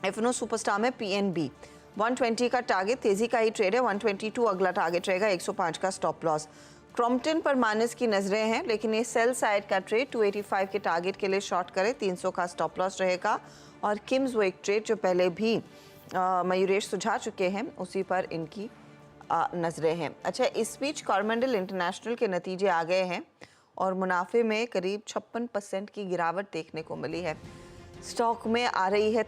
एफनो सुपरस्टार में पीएनबी, 120 का टारगेट, तेजी का ही ट्रेड है, 122 अगला टारगेट रहेगा, 105 का स्टॉप लॉस। क्रॉम्पटन पर माइनस की नजरें हैं, लेकिन ये सेल साइड का ट्रेड, 285 के टारगेट के लिए शॉर्ट करें, 300 का स्टॉप लॉस रहेगा। और किम्स वो एक ट्रेड जो पहले भी मयूरेश सुझा चुके हैं, उसी पर इनकी नजरें हैं। अच्छा, इस बीच कॉरमंडल इंटरनेशनल के नतीजे आ गए हैं और मुनाफे में करीब 56% की गिरावट देखने को मिली है। स्टॉक में आ रही है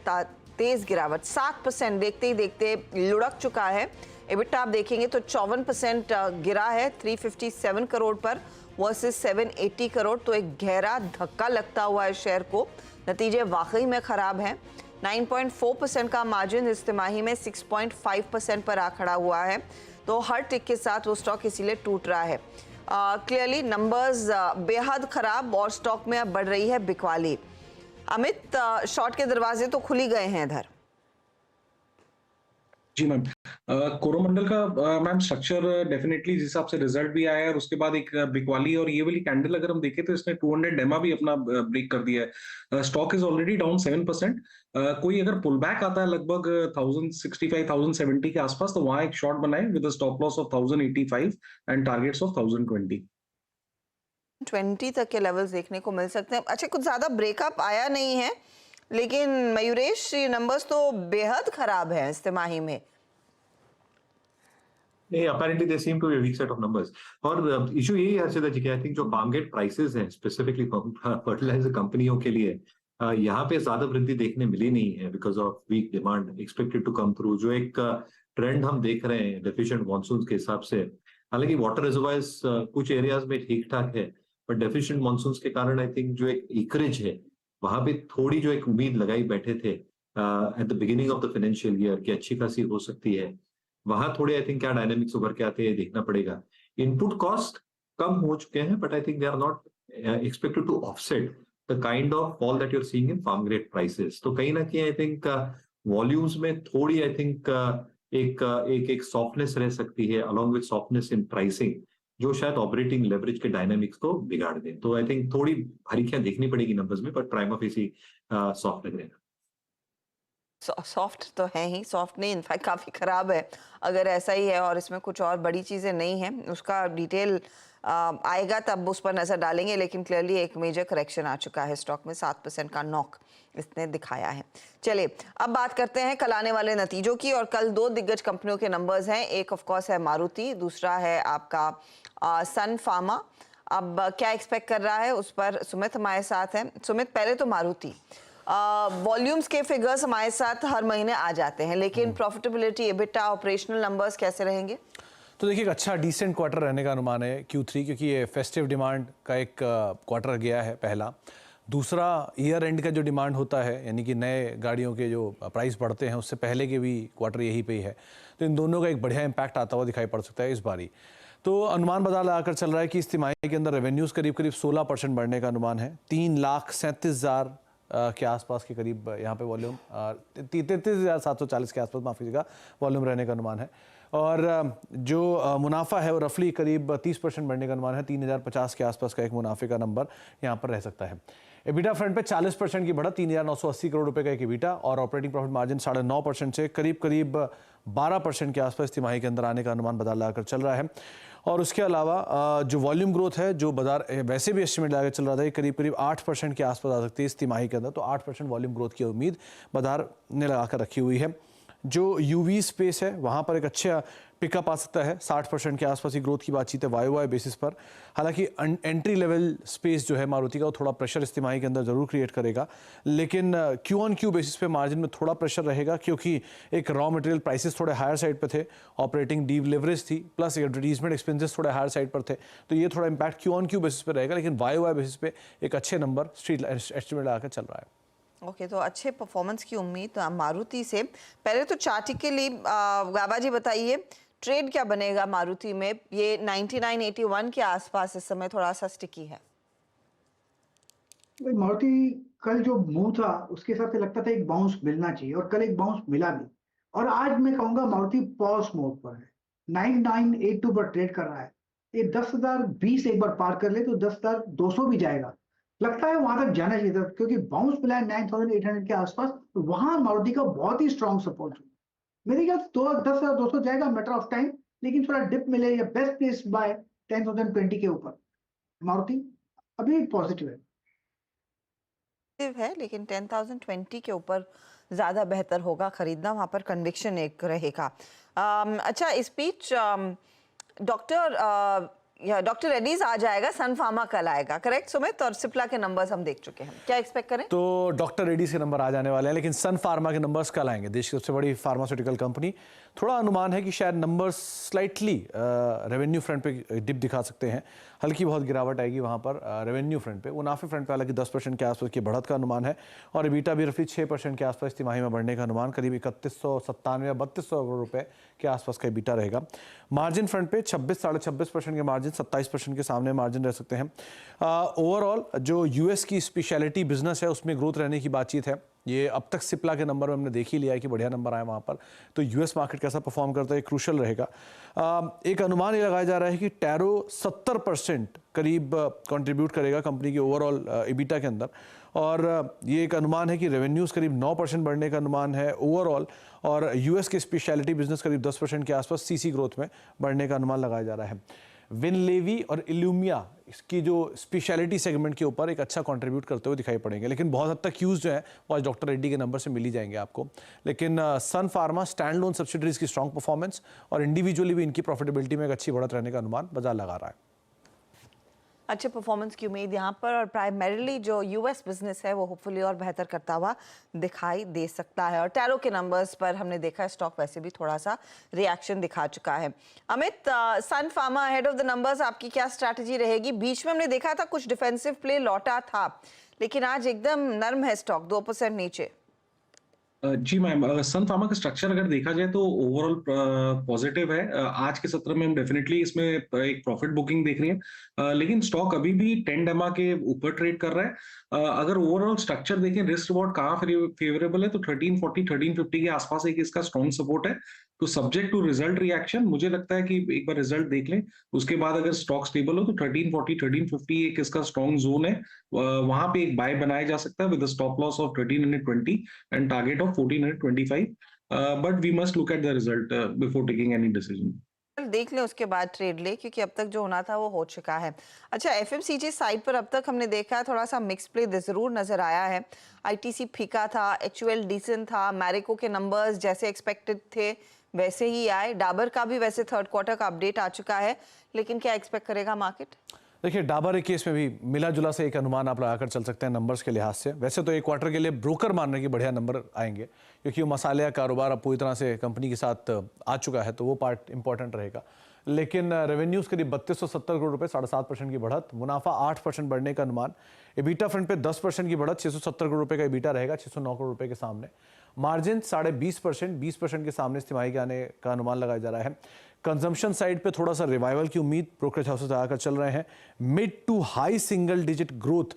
तेज गिरावट, 7% देखते ही देखते लुढ़क चुका है। एबिटा आप देखेंगे तो 54% गिरा है 357 करोड़ पर वर्सेस 780 करोड़, तो एक गहरा धक्का लगता हुआ है शेयर को। नतीजे वाकई में खराब हैं। 9.4% का मार्जिन इस तिमाही में 6.5% पर आ खड़ा हुआ है, तो हर टिक के साथ वो स्टॉक इसीलिए टूट रहा है। क्लियरली नंबर्स बेहद खराब और स्टॉक में अब बढ़ रही है बिकवाली। अमित, शॉर्ट के दरवाजे तो खुल ही गए हैं इधर। जी मैम, कोरोमंडल का मैम स्ट्रक्चर डेफिनेटली जिस हिसाब से रिजल्ट भी आया है और उसके बाद एक बिकवाली और ये वाली कैंडल अगर हम देखें तो इसने 200 डेमा भी अपना ब्रेक कर दिया है। Stock is already down 7%। कोई अगर पुल बैक आता है लगभग 1065 1070 के आसपास, तो वहां एक शॉर्ट बनाए with a stop loss of 1085 and targets of 1020 तक के लेवल्स देखने को मिल सकते हैं। अच्छा, कुछ ज्यादा ब्रेकअप आया नहीं है, लेकिन मयूरेश नंबर्स तो बेहद खराब है इस तिमाही में। Apparently they seem to be a weak set of numbers. और इशू यही है हर्षिता जी, आई थिंक जो फार्म गेट प्राइसेस हैं स्पेसिफिकली फर्टिलाइजर कंपनियों के लिए, यहाँ पे ज्यादा वृद्धि देखने मिली नहीं है because of weak demand expected to come through. जो एक ट्रेंड हम देख रहे हैं डेफिशिएंट मॉनसून के हिसाब से, हालांकि वाटर रिजर्वायर्स कुछ एरियाज में ठीक ठाक है, बट डेफिशिएंट मॉनसून के कारण आई थिंक जो एक एकरेज है वहां पे थोड़ी जो एक उम्मीद लगाई बैठे थे at the beginning of the financial year की अच्छी खासी हो सकती है, वहां थोड़े आई थिंक क्या डायनामिक्स उभर के आते हैं देखना पड़ेगा। इनपुट कॉस्ट कम हो चुके हैं, but I think they are not expected to offset the kind of fall that you are seeing in farm grade prices. तो कहीं ना कहीं आई थिंक वॉल्यूम्स में थोड़ी आई थिंक एक सॉफ्टनेस रह सकती है along with softness in pricing, जो शायद ऑपरेटिंग लेवरेज के डायनामिक्स को बिगाड़ दे। तो आई थिंक थोड़ी बारीकियां देखनी पड़ेगी नंबर्स में, बट प्राइमा फेसी सॉफ्ट लग रहे हैं। सॉफ्ट तो है ही, सॉफ्ट नहीं इनफैक्ट काफ़ी ख़राब है अगर ऐसा ही है और इसमें कुछ और बड़ी चीज़ें नहीं हैं। उसका डिटेल आएगा तब उस पर नज़र डालेंगे, लेकिन क्लियरली एक मेजर करेक्शन आ चुका है स्टॉक में, 7% का नॉक इसने दिखाया है। चलिए अब बात करते हैं कल आने वाले नतीजों की। और कल दो दिग्गज कंपनियों के नंबर्स हैं, एक ऑफ कोर्स है मारुति, दूसरा है आपका सन फार्मा। अब क्या एक्सपेक्ट कर रहा है उस पर सुमित हमारे साथ हैं। सुमित, पहले तो मारुति वॉल्यूम्स के फिगर्स हमारे साथ हर महीने आ जाते हैं, लेकिन प्रॉफिटेबिलिटी, एबिटा, ऑपरेशनल नंबर्स कैसे रहेंगे? तो देखिए एक अच्छा डिसेंट क्वार्टर रहने का अनुमान है Q3, क्योंकि ये फेस्टिव डिमांड का एक क्वार्टर गया है पहला। दूसरा ईयर एंड का जो डिमांड होता है, यानी कि नए गाड़ियों के जो प्राइस बढ़ते हैं, उससे पहले के भी क्वार्टर यही पे ही है, तो इन दोनों का एक बढ़िया इम्पैक्ट आता हुआ दिखाई पड़ सकता है इस बारी। तो अनुमान बाजार लगाकर चल रहा है कि इस तिमाही के अंदर रेवेन्यूज़ करीब 16% बढ़ने का अनुमान है। 3,37,000 के आसपास के करीब यहाँ पे वॉल्यूम, 33,740 के आसपास माफ़ कीजिएगा, वॉल्यूम रहने का अनुमान है। और जो मुनाफा है वो रफली करीब 30% बढ़ने का अनुमान है। 3,050 के आसपास का एक मुनाफे का नंबर यहाँ पर रह सकता है। एबिटा फ्रंट पे 40% की बढ़त, 3,980 करोड़ रुपए का एक एबिटा, और ऑपरेटिंग प्रॉफिट मार्जिन 9.5% से करीब 12% के आसपास तिमाही के अंदर आने का अनुमान बाजार लगाकर चल रहा है। और उसके अलावा जो वॉल्यूम ग्रोथ है, जो बाजार वैसे भी एस्टिमेट लगा चल रहा था, करीब 8% के आसपास आ सकती है इस तिमाही के अंदर, तो 8% वॉल्यूम ग्रोथ की उम्मीद बाजार ने लगाकर रखी हुई है। जो यूवी स्पेस है वहाँ पर एक अच्छा पिकअप आ सकता है, 60% के आसपास की ग्रोथ की बातचीत है वाई बेसिस पर। हालांकि एंट्री लेवल स्पेस जो है मारुति का वो थोड़ा प्रेशर इस तिमाही के अंदर ज़रूर क्रिएट करेगा, लेकिन क्यू ऑन क्यू बेसिस पे मार्जिन में थोड़ा प्रेशर रहेगा क्योंकि एक रॉ मटेरियल प्राइसेस थोड़े हायर साइड पे थे, ऑपरेटिंग डीलेवरेज थी, प्लस एडवर्टीजमेंट एक्सपेंसेस थोड़े हायर साइड पर थे, तो ये थोड़ा impact Q on Q basis पे रहेगा। लेकिन वाई बेसिस पे एक अच्छे नंबर स्ट्रीट एस्टिमेट आकर चल रहा है। ओके तो अच्छे परफॉर्मेंस की उम्मीद मारुति से। पहले तो चार्टिकली गाबा जी बताइए ट्रेड क्या बनेगा मारुति में? ये 9981 के आसपास इस समय थोड़ा सा स्टिकी है। मारुति कल जो मूव था उसके हिसाब से लगता था एक बाउंस मिलना चाहिए और कल एक बाउंस मिला भी, और आज मैं कहूंगा मारुति पॉज मोड पर है, 9982 पर ट्रेड कर रहा है। ये 10,020 एक बार पार कर ले तो 10,200 भी जाएगा, लगता है वहां तक जाना चाहिए था क्योंकि बाउंस मिला है 9,800 के आसपास, तो वहां मारुति का बहुत ही स्ट्रॉन्ग सपोर्ट है। मेरे ख्याल से 10,200 जाएगा, मैटर ऑफ टाइम, लेकिन थोड़ा डिप मिले या बेस्ट प्लेस बाय 10,020 के ऊपर मारुति अभी पॉजिटिव है, लेकिन 10,020 के ऊपर ज़्यादा बेहतर होगा खरीदना, वहाँ पर कन्विक्शन एक रहेगा। अच्छा इस बीच डॉक्टर रेड्डीज आ जाएगा, सन फार्मा कल आएगा, करेक्ट सुमित? और सिप्ला के नंबर्स हम देख चुके हैं, क्या एक्सपेक्ट करें? तो डॉक्टर रेड्डीज के नंबर आ जाने वाले हैं, लेकिन सन फार्मा के नंबर्स कल आएंगे। देश की सबसे बड़ी फार्मास्यूटिकल कंपनी, थोड़ा अनुमान है कि शायद नंबर्स स्लाइटली रेवेन्यू फ्रंट पे डिप दिखा सकते हैं, हल्की बहुत गिरावट आएगी वहाँ पर रेवेन्यू फ्रंट पे। मुनाफे फ्रंट पे हालांकि 10% के आसपास की बढ़त का अनुमान है और एबिटा भी रफली 6% के आसपास तिमाही में बढ़ने का अनुमान, करीब 3197 या 3200 करोड़ रुपए के आसपास का एबिटा रहेगा। मार्जिन फ्रंट पे 26-26% के मार्जिन, 27% के सामने मार्जिन रह सकते हैं। ओवरऑल जो यूएस की स्पेशलिटी बिजनेस है उसमें ग्रोथ रहने की बातचीत है। ये अब तक सिप्ला के नंबर में हमने देख ही लिया है कि बढ़िया नंबर आए वहाँ पर, तो यूएस मार्केट कैसा परफॉर्म करता है क्रूशल रहेगा। एक अनुमान ये लगाया जा रहा है कि टैरो 70% करीब कंट्रीब्यूट करेगा कंपनी की ओवरऑल एबिटा के अंदर, और ये एक अनुमान है कि रेवेन्यूज़ करीब 9% बढ़ने का अनुमान है ओवरऑल, और यूएस के स्पेशलिटी बिजनेस करीब 10% के आसपास सीसी ग्रोथ में बढ़ने का अनुमान लगाया जा रहा है। विनलेवी और इल्यूमिया इसकी जो स्पेशलिटी सेगमेंट के ऊपर एक अच्छा कंट्रीब्यूट करते हुए दिखाई पड़ेंगे, लेकिन बहुत हद तक क्यूज जो है वो आज डॉक्टर रेड्डी के नंबर से मिल ही जाएंगे आपको। लेकिन सन फार्मा स्टैंड लोन सब्सिडरीज की स्ट्रॉन्ग परफॉर्मेंस और इंडिविजुअली भी इनकी प्रॉफिटेबिलिटी में एक अच्छी बढ़त रहने का अनुमान बाजार लगा रहा है। अच्छे परफॉर्मेंस की उम्मीद यहाँ पर, और प्राइमरीली जो यूएस बिजनेस है वो होपफुली और बेहतर करता हुआ दिखाई दे सकता है। और टैरो के नंबर्स पर हमने देखा है स्टॉक वैसे भी थोड़ा सा रिएक्शन दिखा चुका है। Amit, Sun Pharma ahead of the numbers आपकी क्या स्ट्रैटेजी रहेगी? बीच में हमने देखा था कुछ डिफेंसिव प्ले लौटा था, लेकिन आज एकदम नर्म है स्टॉक, 2% नीचे। जी मैम, सन फार्मा का स्ट्रक्चर अगर देखा जाए तो ओवरऑल पॉजिटिव है। आज के सत्र में हम डेफिनेटली इसमें एक प्रॉफिट बुकिंग देख रही है, लेकिन स्टॉक अभी भी 10 डेमा के ऊपर ट्रेड कर रहा है। अगर ओवरऑल स्ट्रक्चर देखें, रिस्क रिवॉर्ड कहाँ फेवरेबल है तो 1340 1350 के आसपास एक इसका स्ट्रॉन्ग सपोर्ट है। तो सब्जेक्ट टू रिजल्ट रिएक्शन, मुझे लगता है कि एक बार रिजल्ट देख लें, उसके बाद अगर स्टॉक स्टेबल हो तो 1340 1350 एक इसका स्ट्रॉन्ग जोन है, वहां पे एक बाय बनाया जा सकता है with stop loss of 1320 and target of 1425, but we must look at the result before taking any decision. देख लें उसके बाद ट्रेड ले, क्योंकि अब तक जो होना था वो हो चुका है। अच्छा, एफएमसीजी साइड पर अब तक हमने देखा है थोड़ा सा मिक्स प्ले जरूर नजर आया है। आईटीसी फीका था, एचयूएल डिसेंट था, मैरिको के नंबर्स जैसे एक्सपेक्टेड थे वैसे ही आए, डाबर का भी वैसे थर्ड क्वार्टर का अपडेट आ चुका है, लेकिन क्या एक्सपेक्ट करेगा मार्केट? देखिए, डाबर के केस में भी मिला जुला से एक अनुमान आप लगाकर चल सकते हैं नंबर्स के लिहाज से। वैसे तो एक क्वार्टर के लिए ब्रोकर मान रहे हैं कि बढ़िया नंबर आएंगे, क्योंकि वो मसाले का कारोबार अब पूरी तरह से कंपनी के साथ आ चुका है, तो वो पार्ट इंपॉर्टेंट रहेगा। लेकिन रेवेन्यूज़ करीब 3270 करोड़ रुपए, 7.5% की बढ़त, मुनाफा 8% बढ़ने का अनुमान, एबिटा फ्रंट पे 10% की बढ़त, 670 करोड़ रुपए का एबिटा रहेगा 609 करोड़ रुपए के सामने। मार्जिन 20.5%, 20% के सामने इस तिमाही के आने का अनुमान लगाया जा रहा है। कंजम्पशन साइड पे थोड़ा सा रिवाइवल की उम्मीद ब्रोकरेज हाउसेस आकर चल रहे हैं। Mid to high single digit growth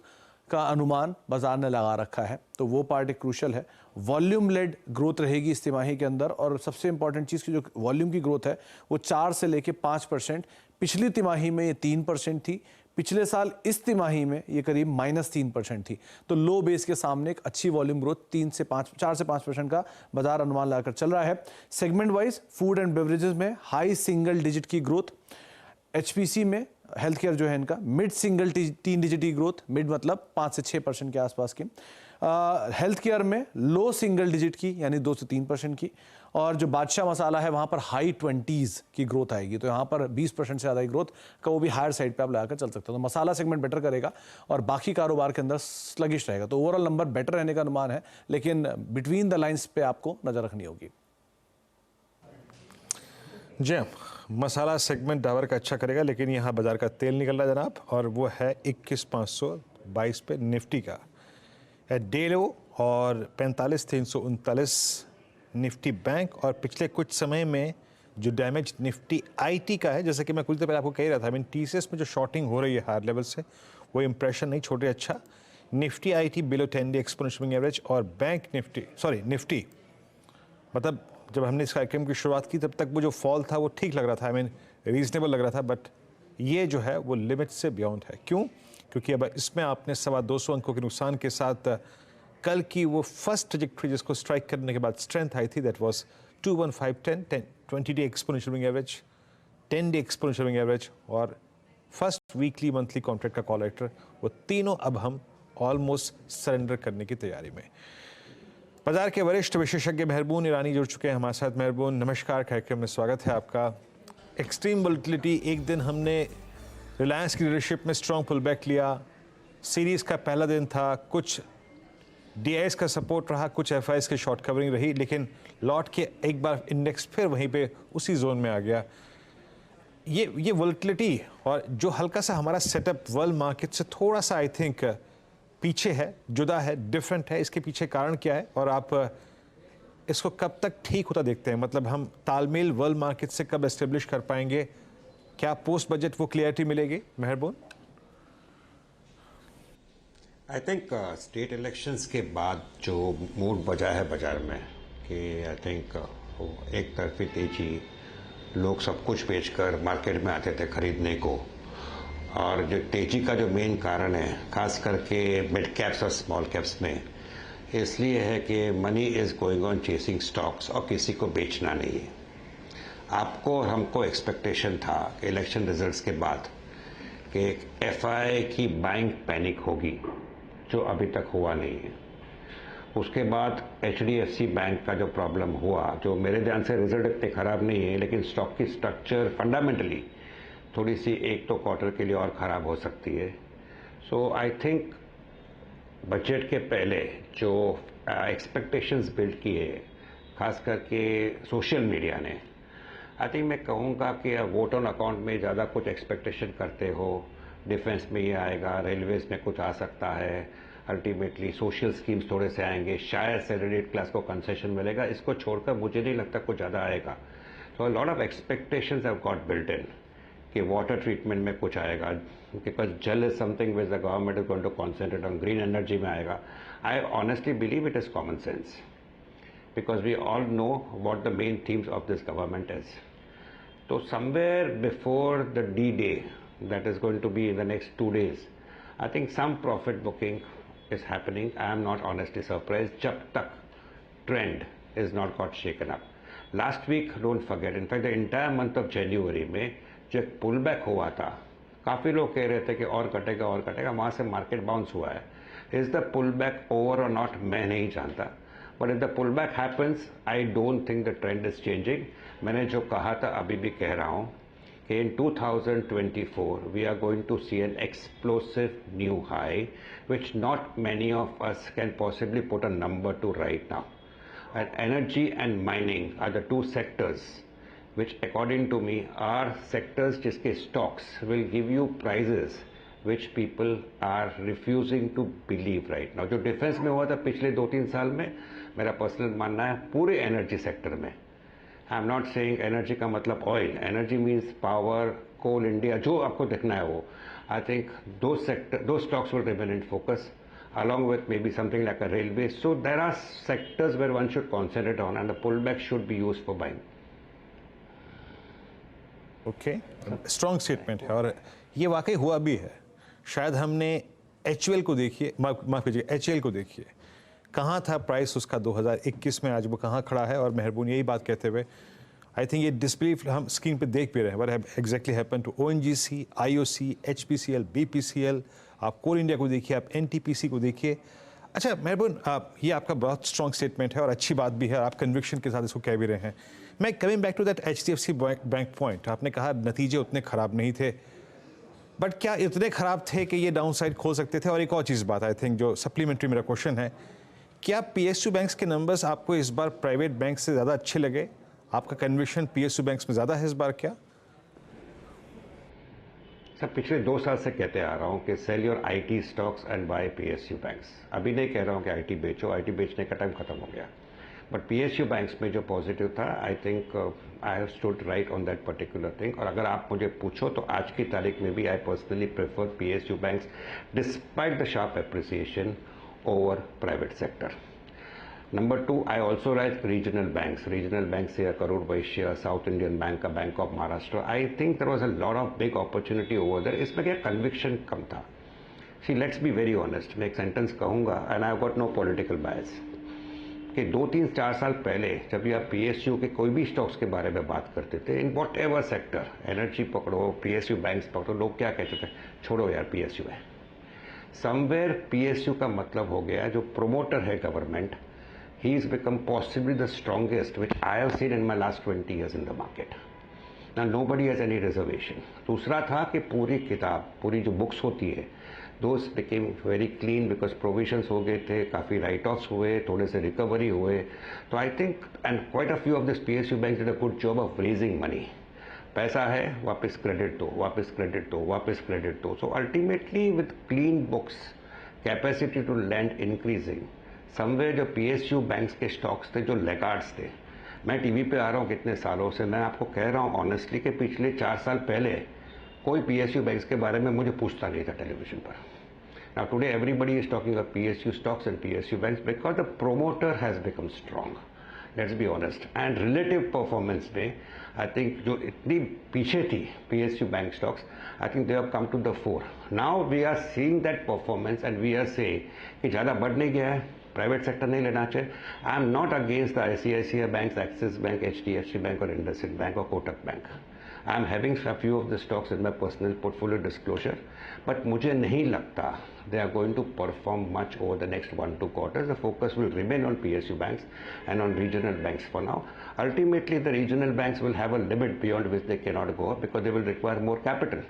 का अनुमान बाजार ने लगा रखा है, तो वो पार्ट एक क्रूशल है। वॉल्यूम लेड ग्रोथ रहेगी इस तिमाही के अंदर, और सबसे इंपॉर्टेंट चीज़ की जो वॉल्यूम की ग्रोथ है वो 4 से लेके 5%, पिछली तिमाही में ये 3% थी, पिछले साल इस तिमाही में ये करीब -3% थी। तो लो बेस के सामने एक अच्छी वॉल्यूम ग्रोथ 4 से 5% का बाजार अनुमान लगाकर चल रहा है। Segment wise food and beverages में हाई सिंगल डिजिट की ग्रोथ, एचपीसी में हेल्थ केयर जो है इनका मिड सिंगल 3 डिजिट की ग्रोथ, मिड मतलब 5 से 6% के आसपास की। हेल्थ केयर में लो सिंगल डिजिट की यानी 2 से 3% की, और जो बादशाह मसाला है वहाँ पर हाई 20s की ग्रोथ आएगी। तो यहाँ पर 20% से ज़्यादा की ग्रोथ का, वो भी हायर साइड पे आप लगाकर चल सकते हो। तो मसाला सेगमेंट बेटर करेगा और बाकी कारोबार के अंदर स्लगिश रहेगा। तो ओवरऑल नंबर बेटर रहने का अनुमान है, लेकिन बिटवीन द लाइंस पे आपको नज़र रखनी होगी। जी हाँ, मसाला सेगमेंट डाबर का अच्छा करेगा, लेकिन यहाँ बाजार का तेल निकल रहा है जनाब, और वो है 21,522 पे निफ्टी का डे लो, और 45,339 निफ्टी बैंक। और पिछले कुछ समय में जो डैमेज निफ्टी आईटी का है, जैसे कि मैं कुछ देर पहले आपको कह रहा था, टीसीएस में जो शॉर्टिंग हो रही है हायर लेवल से, वो इंप्रेशन नहीं छोड़ रही अच्छा। Nifty IT below 10 day exponential average, और बैंक निफ्टी मतलब जब हमने इस कार्यक्रम की शुरुआत की तब तक वो जो फॉल था वो ठीक लग रहा था, रीजनेबल लग रहा था, बट ये जो है वो लिमिट से बियॉन्ड है। क्यों? क्योंकि अब इसमें आपने 225 अंकों के नुकसान के साथ कल की वो फर्स्ट ट्रैजेक्टरी जिसको स्ट्राइक करने के बाद स्ट्रेंथ आई थी, that was 21510, 20 day exponential average, 10 day exponential average और फर्स्ट वीकली मंथली कॉन्ट्रैक्ट का कॉल लेटर, वो तीनों अब हम ऑलमोस्ट सरेंडर करने की तैयारी में। बाजार के वरिष्ठ विशेषज्ञ मेहरबून ईरानी जुड़ चुके हैं हमारे साथ। मेहरबून, नमस्कार, कार्यक्रम में स्वागत है आपका। एक्सट्रीम वोलेटिलिटी, एक दिन हमने रिलायंस की लीडरशिप में स्ट्रॉन्ग पुल बैक लिया, सीरीज़ का पहला दिन था, कुछ डीआईएस का सपोर्ट रहा, कुछ एफआईएस की शॉर्ट कवरिंग रही, लेकिन लौट के एक बार इंडेक्स फिर वहीं पे उसी जोन में आ गया। ये वोलेटिलिटी और जो हल्का सा हमारा सेटअप वर्ल्ड मार्केट से थोड़ा सा आई थिंक पीछे है, जुदा है, डिफरेंट है, इसके पीछे कारण क्या है और आप इसको कब तक ठीक होता देखते हैं? मतलब हम तालमेल वर्ल्ड मार्केट से कब एस्टेब्लिश कर पाएंगे? क्या पोस्ट बजट वो क्लियरिटी मिलेगी? मेहरबून। आई थिंक स्टेट इलेक्शंस के बाद जो मूड बजा है बाजार में कि आई थिंक एक तरफी तेजी, लोग सब कुछ बेचकर मार्केट में आते थे खरीदने को, और जो तेजी का जो मेन कारण है खास करके मिड कैप्स और स्मॉल कैप्स में, इसलिए है कि money is going on chasing stocks और किसी को बेचना नहीं है। आपको और हमको एक्सपेक्टेशन था कि इलेक्शन रिजल्ट्स के बाद कि एक एफआई की बाइंग पैनिक होगी, जो अभी तक हुआ नहीं है। उसके बाद एचडीएफसी बैंक का जो प्रॉब्लम हुआ, जो मेरे ध्यान से रिजल्ट इतने खराब नहीं है, लेकिन स्टॉक की स्ट्रक्चर फंडामेंटली थोड़ी सी एक तो क्वार्टर के लिए और ख़राब हो सकती है। सो आई थिंक बजट के पहले जो एक्सपेक्टेशंस बिल्ड किए खास करके सोशल मीडिया ने, आई थिंक मैं कहूँगा कि वोट ऑन अकाउंट में ज़्यादा कुछ एक्सपेक्टेशन करते हो, डिफेंस में ये आएगा, रेलवेज में कुछ आ सकता है, अल्टीमेटली सोशल स्कीम्स थोड़े से आएंगे, शायद सैलरीड क्लास को कंसेशन मिलेगा, इसको छोड़कर मुझे नहीं लगता कुछ ज़्यादा आएगा। So lot of expectations have got built in कि वाटर ट्रीटमेंट में कुछ आएगा, बिकॉज जल is something which the government is going to concentrate on, green energy में आएगा। I honestly believe it is common sense, because we all know what the main themes of this government is. तो somewhere before the D day that is going to be in the next 2 days, I think some profit booking is happening. I am not honestly surprised जब तक trend is not got shaken up. Last week, don't forget, in fact the entire month of January में जो एक pull back हुआ था, काफ़ी लोग कह रहे थे कि और कटेगा, वहाँ से मार्केट बाउंस हुआ है। Is the pull back over और नॉट, मैं नहीं जानता, but if the pull back happens, I don't think the trend is changing. मैंने जो कहा था अभी भी कह रहा हूँ कि in 2024 we are going to see an explosive new high which not many of us can possibly put a number to right now. And energy and mining are the two sectors which according to me are sectors जिसके stocks will give you prices which people are refusing to believe right now. जो defence में हुआ था पिछले 2-3 साल में, मेरा personal मानना है पूरे एनर्जी सेक्टर में, आई एम नॉट सेइंग एनर्जी का मतलब ऑयल, एनर्जी मीन्स पावर, कोल इंडिया, जो आपको देखना है वो, आई थिंक दो stocks will remain in focus along with maybe something like a railway. So there are sectors where one should concentrate on and the pullback should be used for buying. Okay, strong statement है और ये वाकई हुआ भी है। शायद हमने HUL को देखिए, माफ कीजिए HL को देखिए, कहाँ था प्राइस उसका 2021 में, आज वो कहाँ खड़ा है। और मेहरबून यही बात कहते हुए आई थिंक ये डिस्बिलीफ हम स्क्रीन पे देख भी रहे हैं, what exactly happen to ONGC, IOC, HPCL, BPCL, आप कोल इंडिया को देखिए, आप NTPC को देखिए, अच्छा मेहरबान, ये आपका बहुत स्ट्रॉन्ग स्टेटमेंट है और अच्छी बात भी है, आप कन्विक्शन के साथ इसको कह भी रहे हैं। मैं coming back to that HDFC bank point, आपने कहा नतीजे उतने ख़राब नहीं थे, बट क्या इतने ख़राब थे कि ये डाउन साइड खोल सकते थे? और एक और चीज़ बात आई थिंक जो सप्लीमेंट्री मेरा क्वेश्चन है, क्या PSU बैंक्स के नंबर्स आपको इस बार प्राइवेट बैंक से ज़्यादा अच्छे लगे? आपका कन्विक्शन PSU बैंक्स में ज़्यादा है इस बार क्या? सर पिछले 2 साल से कहते आ रहा हूँ कि sell your IT stocks and buy PSU banks. अभी नहीं कह रहा हूँ कि IT बेचो, IT बेचने का टाइम खत्म हो गया, बट PSU बैंक्स में जो पॉजिटिव था, आई think I have stood right on that particular thing. और अगर आप मुझे पूछो तो आज की तारीख में भी I personally prefer PSU banks despite the sharp appreciation over private sector. Number 2, I also write regional banks here, Karur Vaishya, South Indian Bank, Bank of Maharashtra. I think there was a lot of big opportunity over there. इसमें क्या conviction कम था। See, let's be very honest. मैं एक sentence कहूँगा and I've got no political bias. कि 2, 3, 4 साल पहले जब भी आप PSU के कोई भी स्टॉक्स के बारे में बात करते थे, in what ever sector, energy पकड़ो, PSU बैंक्स पकड़ो, लोग क्या कहते थे, छोड़ो यार PSU है। समवेयर PSU का मतलब हो गया जो प्रोमोटर है government, he has become possibly the strongest which I have seen in my last 20 years in the market. Now nobody has any reservation. दूसरा था कि पूरी किताब, पूरी जो बुक्स होती है, those became very clean because provisions हो गए थे, काफ़ी राइट ऑफ्स हुए, थोड़े से रिकवरी हुए। तो I think and quite a few of this PSU banks did a good job of raising money. पैसा है, वापस क्रेडिट दो, वापस क्रेडिट दो, वापस क्रेडिट दो। So ultimately with clean books, capacity to lend increasing, somewhere जो PSU बैंक्स के स्टॉक्स थे जो लेगार्ड्स थे, मैं टीवी पे आ रहा हूँ कितने सालों से, मैं आपको कह रहा हूँ ऑनेस्टली कि पिछले 4 साल पहले कोई PSU बैंक्स के बारे में मुझे पूछता नहीं था टेलीविजन पर। Now today everybody is talking of PSU stocks and PSU banks because the promoter has become strong, let's be honest. And relative performance में आई थिंक जो इतनी पीछे थी PSU bank stocks, I think they have come to the fore. Now we are seeing that performance and we are saying कि ज़्यादा बढ़ नहीं गया है, प्राइवेट सेक्टर नहीं लेना चाहिए। I am not against the ICICI banks, Axis bank, HDFC bank और इंडसइंड बैंक और Kotak bank. I am having a few of the stocks in my personal portfolio disclosure, but मुझे नहीं लगता they are going to perform much over the next 1-2 quarters. The focus will remain on PSU banks and on regional banks for now. Ultimately, the regional banks will have a limit beyond which they cannot go up because they will require more capital.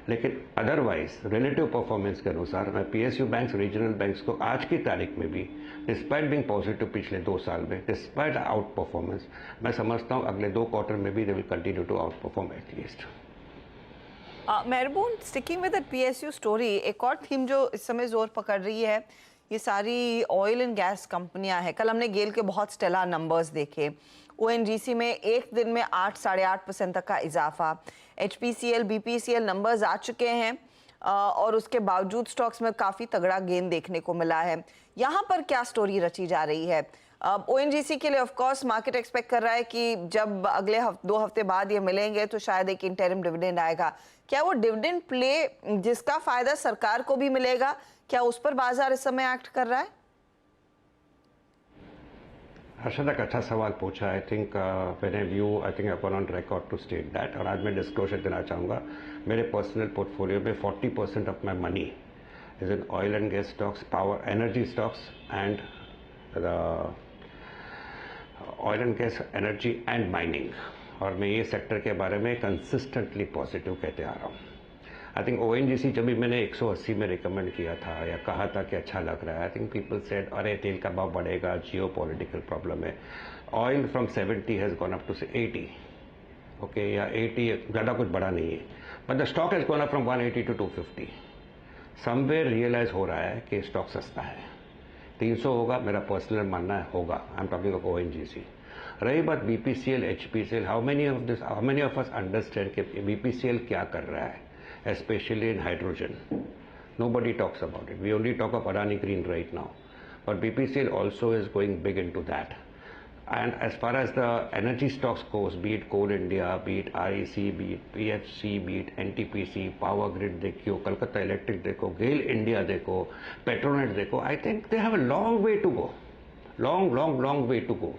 लेकिन otherwise relative performance के अनुसार मैं PSU banks, regional banks को आज की तारीख में भी डिस्पाइट बिंग पॉजिटिव पिछले 2 साल में, डिस्पाइट आउट परफॉर्मेंस, मैं समझता हूँ अगले 2 क्वार्टर में भी they will continue to outperform at least. Mehraboon, sticking with that PSU story, एक और थीम जो इस समय जोर पकड़ रही है, ये सारी ऑयल एंड गैस कंपनियां हैं। कल हमने गेल के बहुत स्टेलर नंबर्स देखे। ONGC में एक दिन में 8-8.5% तक का इजाफा। HPCL, BPCL नंबर्स आ चुके हैं और उसके बावजूद स्टॉक्स में काफ़ी तगड़ा गेन देखने को मिला है। यहाँ पर क्या स्टोरी रची जा रही है? ONGC के लिए ऑफ कोर्स मार्केट एक्सपेक्ट कर रहा है कि जब अगले 2 हफ्ते बाद ये मिलेंगे तो शायद एक इंटरिम डिविडेंड आएगा। क्या वो डिविडेंड प्ले जिसका फायदा सरकार को भी मिलेगा, क्या उस पर बाजार इस समय एक्ट कर रहा है? हर्षद, एक अच्छा सवाल पूछा। I think when I view, I think I gone on record to state that, और आज मैं डिस्क्लोजर देना चाहूँगा। मेरे पर्सनल पोर्टफोलियो में 40% of my money is in oil and gas stocks, power energy stocks and oil and gas, energy and mining. और मैं ये सेक्टर के बारे में कंसिस्टेंटली पॉजिटिव कहते आ रहा हूँ। आई थिंक ONGC जब भी मैंने 180 में रिकमेंड किया था या कहा था कि अच्छा लग रहा है, आई थिंक पीपल सेड अरे तेल का भाव बढ़ेगा, जियो पॉलिटिकल प्रॉब्लम है। Oil from 70 has gone up to से 80, ओके, या 80, ज़्यादा कुछ बढ़ा नहीं है, but the stock has gone up from 180 to 250। Somewhere realise हो रहा है कि स्टॉक सस्ता है। 300 होगा, मेरा पर्सनल मानना है होगा। I am talking of ONGC। रही बात BPCL, HPCL, how many of us understand कि BPCL क्या कर रहा है, especially in hydrogen. Nobody talks about it. We only talk of Adani Green right now. But BPCL also is going big into that. And as far as the energy stocks goes, be it Coal India, be it REC, be it PFC, be it NTPC, Power Grid देखो, Kolkata Electric देखो, GAIL India देखो, Petronet देखो, I think they have a long way to go. Long way to go.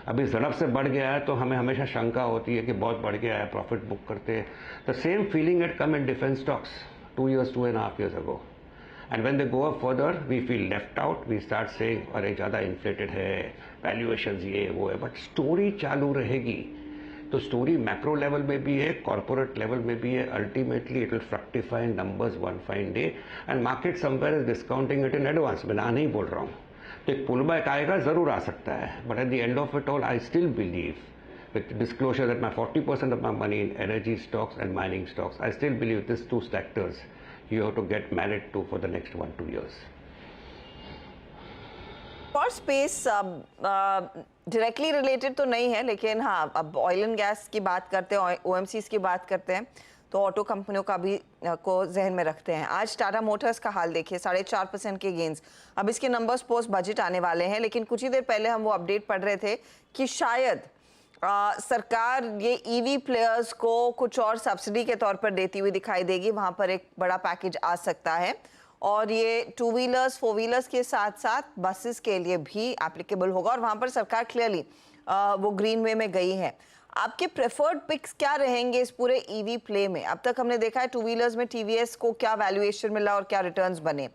अभी ज़ड़प से बढ़ गया है तो हमें हमेशा शंका होती है कि बहुत बढ़ गया है, प्रॉफिट बुक करते हैं। The same feeling at come in defence stocks 2 years, 2.5 years ago. And when they go up further, we feel left out. We start saying, अरे ज़्यादा inflated है, valuations ये वो है. But story चालू रहेगी. तो story macro level में भी है, corporate level में भी है. Ultimately, it will fructify in numbers one fine day. And market somewhere is discounting it in advance. मैं ना नहीं बोल रहा हूँ. तो एक pullback आएगा, ज़रूर आ सकता है. But at the end of it all, I still believe, with disclosure that my 40% of my money in energy stocks and mining stocks, I still believe these two sectors you have to get married to for the next 1-2 years. और space directly related तो नहीं है, लेकिन हाँ, अब oil and gas की बात करते हैं, ओएमसीज की बात करते हैं, तो ऑटो कंपनियों का भी को जहन में रखते हैं. आज टाटा मोटर्स का हाल देखिए, 4.5% के गेंस. अब इसके नंबर्स पोस्ट बजट आने वाले हैं, लेकिन कुछ ही देर पहले हम वो अपडेट पढ़ रहे थे कि शायद सरकार ये ईवी प्लेयर्स को कुछ और सब्सिडी के तौर पर देती हुई दिखाई देगी. वहां पर एक बड़ा पैकेज आ सकता है और ये 2 व्हीलर्स 4 व्हीलर्स के साथ साथ बसेस के लिए भी एप्लीकेबल होगा. और वहां पर सरकार क्लियरली वो ग्रीन वे में गई है. आपके प्रेफर्ड पिक्स क्या रहेंगे इस पूरे ईवी प्ले में? अब तक हमने देखा है 2 व्हीलर्स में टीवीएस को क्या वैल्यूएशन मिला और क्या रिटर्न्स बने.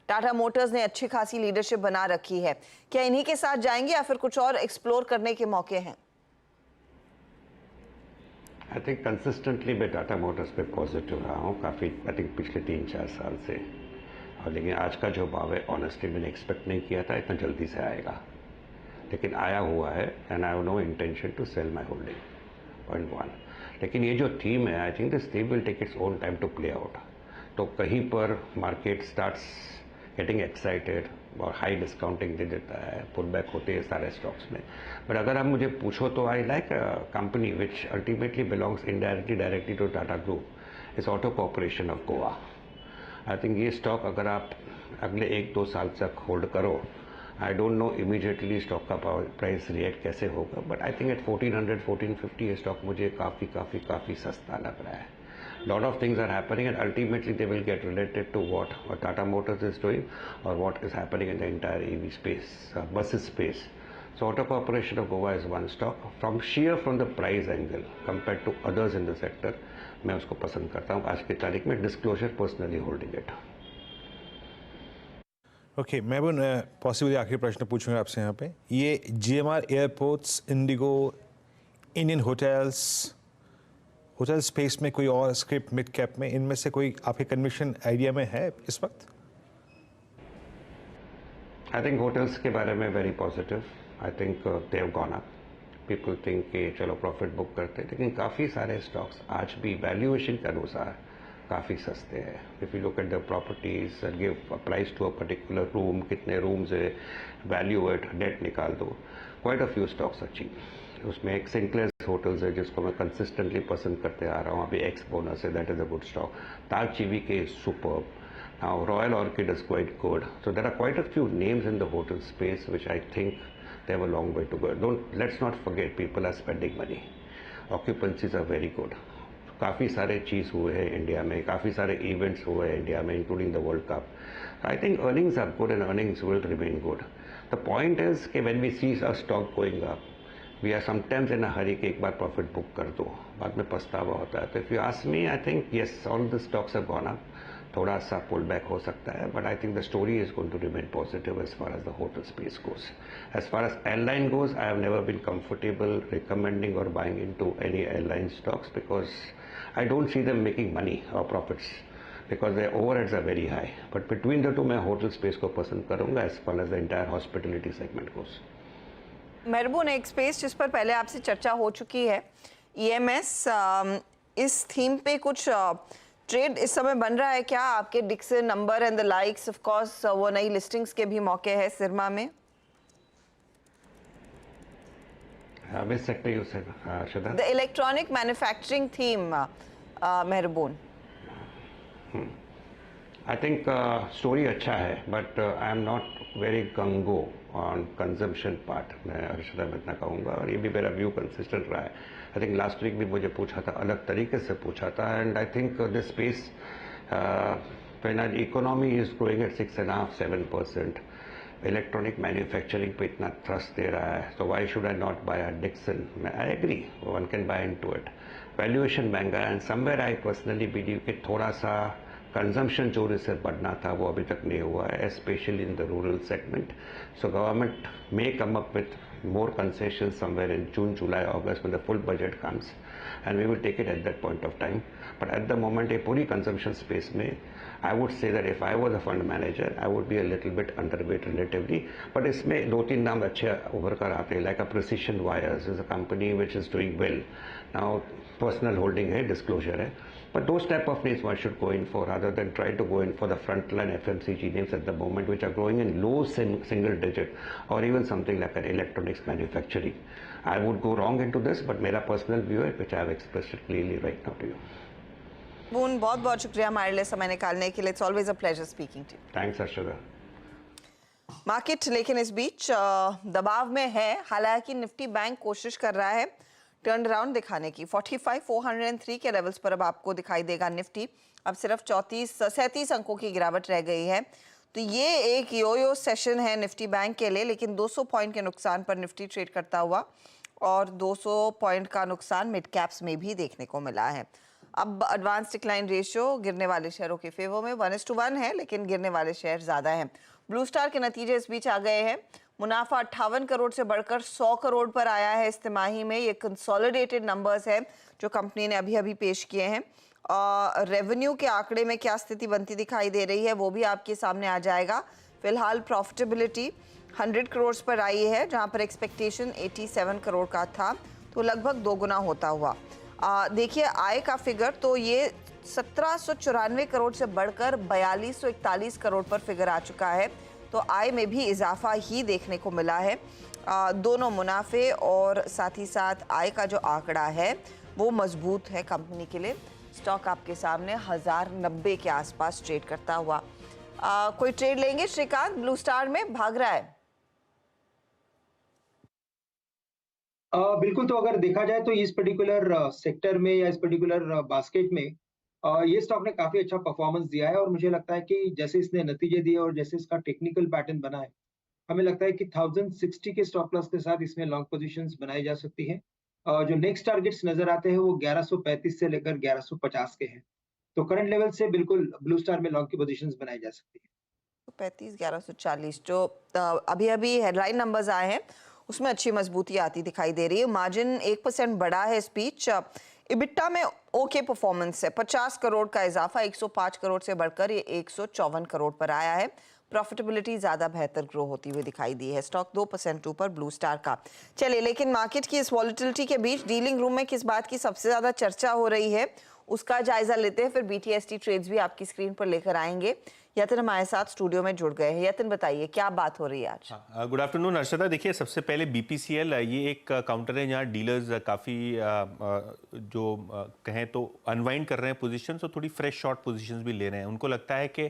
टाटा मोटर्स ने अच्छी खासी लीडरशिप बना रखी है. क्या इन्हीं के साथ जाएंगे या फिर कुछ और एक्सप्लोर करने के मौके हैं? आई थिंक कंसिस्टेंटली मैं टाटा मोटर्स पे पॉजिटिव रहा हूँ काफ़ी, आई थिंक पिछले 3-4 साल से. और लेकिन आज का जो भाव है ऑनेस्टली मैंने एक्सपेक्ट नहीं किया था इतना जल्दी से आएगा, लेकिन आया हुआ है. And I have no intention to sell my holding, point 1. लेकिन ये जो थीम है, I think this theme will take its own time to play out. तो कहीं पर मार्केट स्टार्ट्स गेटिंग एक्साइटेड और हाई डिस्काउंटिंग दे देता है, पुल बैक होते हैं सारे स्टॉक्स में. बट अगर आप मुझे पूछो तो I like company which ultimately belongs indirectly directly to Tata group, is auto corporation of Goa. I think ये स्टॉक अगर आप अगले 1-2 साल तक होल्ड करो, I don't know immediately stock का प्राइस रिएक्ट कैसे होगा, बट आई थिंक एट 1400-1450 ये स्टॉक मुझे काफ़ी सस्ता लग रहा है. Lot of things are happening and ultimately they will get related to what Tata Motors is doing or what is happening in the entire EV space, buses space. So Auto Corporation of Goa is one stock from the price angle compared to others in the sector. मैं उसको पसंद करता हूँ आज की तारीख में. Disclosure personally holding it. Okay Mehboon, possibly आखिरी प्रश्न पूछूंगा आपसे यहाँ पे. ये GMR airports, IndiGo, Indian hotel space में कोई और स्क्रिप्ट मिड कैप में, इनमें से कोई आपके कन्विक्शन आइडिया में है इस वक्त? आई थिंक होटल्स के बारे में very positive. I think they have gone up. People think कि चलो प्रॉफिट बुक करते हैं, लेकिन काफ़ी सारे स्टॉक्स आज भी वैल्यूएशन के अनुसार काफ़ी सस्ते हैं. If you look at the properties and give price to a particular room, कितने रूम्स है, वैल्यू एट डेट निकाल दो, क्वाइट अ फ्यू स्टॉक्स अच्छी. उसमें एक सिंक्लेयर होटल्स है जिसको मैं कंसिस्टेंटली पसंद करते आ रहा हूँ. अभी एक्स बोनस है, that is a good stock. Taj GVK is superb. Now Royal Orchid is quite good. So there are quite a few names in the hotel space which I think they have a long way to go. Don't let's not forget people are spending money. Occupancies are very good. काफ़ी सारे चीज़ हुए हैं India में, काफ़ी सारे events हुए हैं India में, including the world cup. I think earnings are good and earnings will remain good. The point is कि when we see a stock going up, we are sometimes in a hurry कि एक बार profit book कर दो, बाद में पछतावा होता है. तो if you ask me, I think yes, all the stocks have gone up. थोड़ा सा पुल बैक हो सकता है, but I think the story is going to remain positive as far as the hotel space goes. As far as airline goes, I have never been comfortable recommending और buying into any airline stocks because I don't see them making money or profits because their overheads are very high. But between the two, मैं hotel space को पसंद करूँगा as far as the entire hospitality segment goes. मेहबून, एक space जिस पर पहले आपसे चर्चा हो चुकी है, EMS, इस थीम पे कुछ ट्रेड इस समय बन रहा है क्या? आपके Dixon number and the likes, of course वो नई लिस्टिंग्स के भी मौके हैं सिरमा में. Which sector you said, Shraddha? The electronic manufacturing theme, मेहबून. I think story अच्छा है, but I am not very gung-ho on consumption part. मैं हर्षदा में इतना कहूँगा, और ये भी मेरा व्यू कंसिस्टेंट रहा है. I think last week भी मुझे पूछा था, अलग तरीके से पूछा था, and I think this space, when our economy is growing at 6.5-7%, electronic manufacturing पे इतना थ्रस्ट दे रहा है, तो why should I not buy a Dixon. I agree, one can buy into it. Valuation महंगा है, and somewhere I personally believe कि थोड़ा सा कंजम्पशन जोर से बढ़ना था वो अभी तक नहीं हुआ है, specially in the rural segment. So government may come up with more concessions somewhere in June, July, August when the full budget comes, and we will take it at that point of time. But at the moment, a puri consumption space may, I would say that if I was a fund manager, I would be a little bit underweight relatively. But इसमें 2-3 नाम अच्छे उभर कर आते हैं, like a Precision Wires is a company which is doing well. Now personal holding है, disclosure है. But those type of names one should go in for rather than try to go in for the frontline FMCG names at the moment which are growing in low single digit or even something like an electronics manufacturing. I would go wrong into this, but मेरा personal view है which I have expressed it clearly right now to you. बून बहुत बहुत शुक्रिया हमारे लिए समय निकालने के लिए. It's always a pleasure speaking to you. Thanks, Arshada. Market लेकिन इस बीच दबाव में है. हालांकि निफ्टी बैंक कोशिश कर रहा है टर्न अराउंड दिखाने की. 45,403 के लेवल्स पर अब आपको दिखाई देगा निफ्टी. अब सिर्फ 37 अंकों की गिरावट रह गई है. तो ये एक योयो सेशन है निफ्टी बैंक के लिए, लेकिन 200 पॉइंट के नुकसान पर निफ्टी ट्रेड करता हुआ और 200 पॉइंट का नुकसान मिड कैप्स में भी देखने को मिला है. अब एडवांस डिक्लाइन रेशियो गिरने वाले शेयरों के फेवर में 1:1 है, लेकिन गिरने वाले शेयर ज़्यादा हैं. ब्लू स्टार के नतीजे इस बीच आ गए हैं. मुनाफा 58 करोड़ से बढ़कर 100 करोड़ पर आया है इस तिमाही में. ये कंसोलिडेटेड नंबर्स हैं जो कंपनी ने अभी अभी पेश किए हैं. रेवेन्यू के आंकड़े में क्या स्थिति बनती दिखाई दे रही है वो भी आपके सामने आ जाएगा. फिलहाल प्रॉफिटेबिलिटी 100 करोड़ पर आई है, जहां पर एक्सपेक्टेशन 87 करोड़ का था, तो लगभग 2 गुना होता हुआ. देखिए आय का फिगर तो ये 1794 करोड़ से बढ़कर 4241 करोड़ पर फिगर आ चुका है. तो आय में भी इजाफा ही देखने को मिला है. दोनों मुनाफे और साथ ही साथ आय का जो आंकड़ा है वो मजबूत है कंपनी के लिए. स्टॉक आपके सामने 1090 के आसपास ट्रेड करता हुआ. कोई ट्रेड लेंगे श्रीकांत? ब्लू स्टार में भाग रहा है. बिल्कुल. तो अगर देखा जाए तो इस पर्टिकुलर सेक्टर में या इस पर्टिकुलर बास्केट में ये स्टॉक ने काफी अच्छा परफॉर्मेंस दिया है और मुझे लगता है कि जैसे इसने नतीजे दिए और जैसे इसका टेक्निकल पैटर्न बना है, हमें लगता है कि 1060 के स्टॉप लॉस के साथ इसमें लॉन्ग पोजीशंस बनाई जा सकती है. जो नेक्स्ट टारगेट्स नजर आते हैं वो 1135 से लेकर 1150 के हैं. तो करंट लेवल से बिल्कुल ब्लू स्टार में लॉन्ग की पोजीशंस बनाई जा सकती है. 35 1140 जो अभी अभी हेडलाइन नंबर्स आए हैं उसमें अच्छी मजबूती आती दिखाई दे रही है. मार्जिन 1% बढ़ा है इस बीच. इबिट्टा में ओके परफॉर्मेंस है. 50 करोड़ का इजाफा 105 करोड़ से बढ़कर ये 154 करोड़ पर आया है. प्रॉफिटेबिलिटी ज़्यादा बेहतर ग्रो होती हुई दिखाई दी है. स्टॉक 2% ऊपर ब्लू स्टार का. चलिए, लेकिन मार्केट की इस वॉलेटिलिटी के बीच डीलिंग रूम में किस बात की सबसे ज़्यादा चर्चा हो रही है उसका जायजा लेते हैं. फिर BTST ट्रेड्स भी आपकी स्क्रीन पर लेकर आएंगे. यतिन हमारे साथ स्टूडियो में जुड़ गए हैं. यतिन बताइए क्या बात हो रही है आज? Good afternoon Arshada. देखिए सबसे पहले BPCL ये एक काउंटर है जहाँ डीलर्स काफ़ी जो कहें तो अनवाइंड कर रहे हैं पोजीशंस और थोड़ी फ्रेश शॉर्ट पोजीशंस भी ले रहे हैं. उनको लगता है कि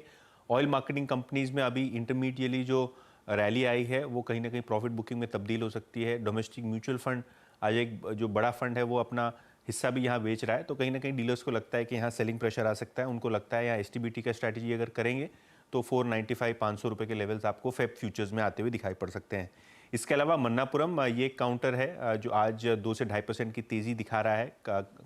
ऑयल मार्केटिंग कंपनीज में अभी इंटरमीडिएटली जो रैली आई है वो कहीं ना कहीं प्रॉफिट बुकिंग में तब्दील हो सकती है. डोमेस्टिक म्यूचुअल फंड आज एक जो बड़ा फंड है वो अपना हिस्सा भी यहाँ बेच रहा है, तो कहीं ना कहीं डीलर्स को लगता है कि यहाँ सेलिंग प्रेशर आ सकता है. उनको लगता है यहाँ STBT का स्ट्रैटेजी अगर करेंगे तो 495-500 रुपये के लेवल्स आपको फेब फ्यूचर्स में आते हुए दिखाई पड़ सकते हैं. इसके अलावा मन्नापुरम ये एक काउंटर है जो आज 2 से 2.5% की तेज़ी दिखा रहा है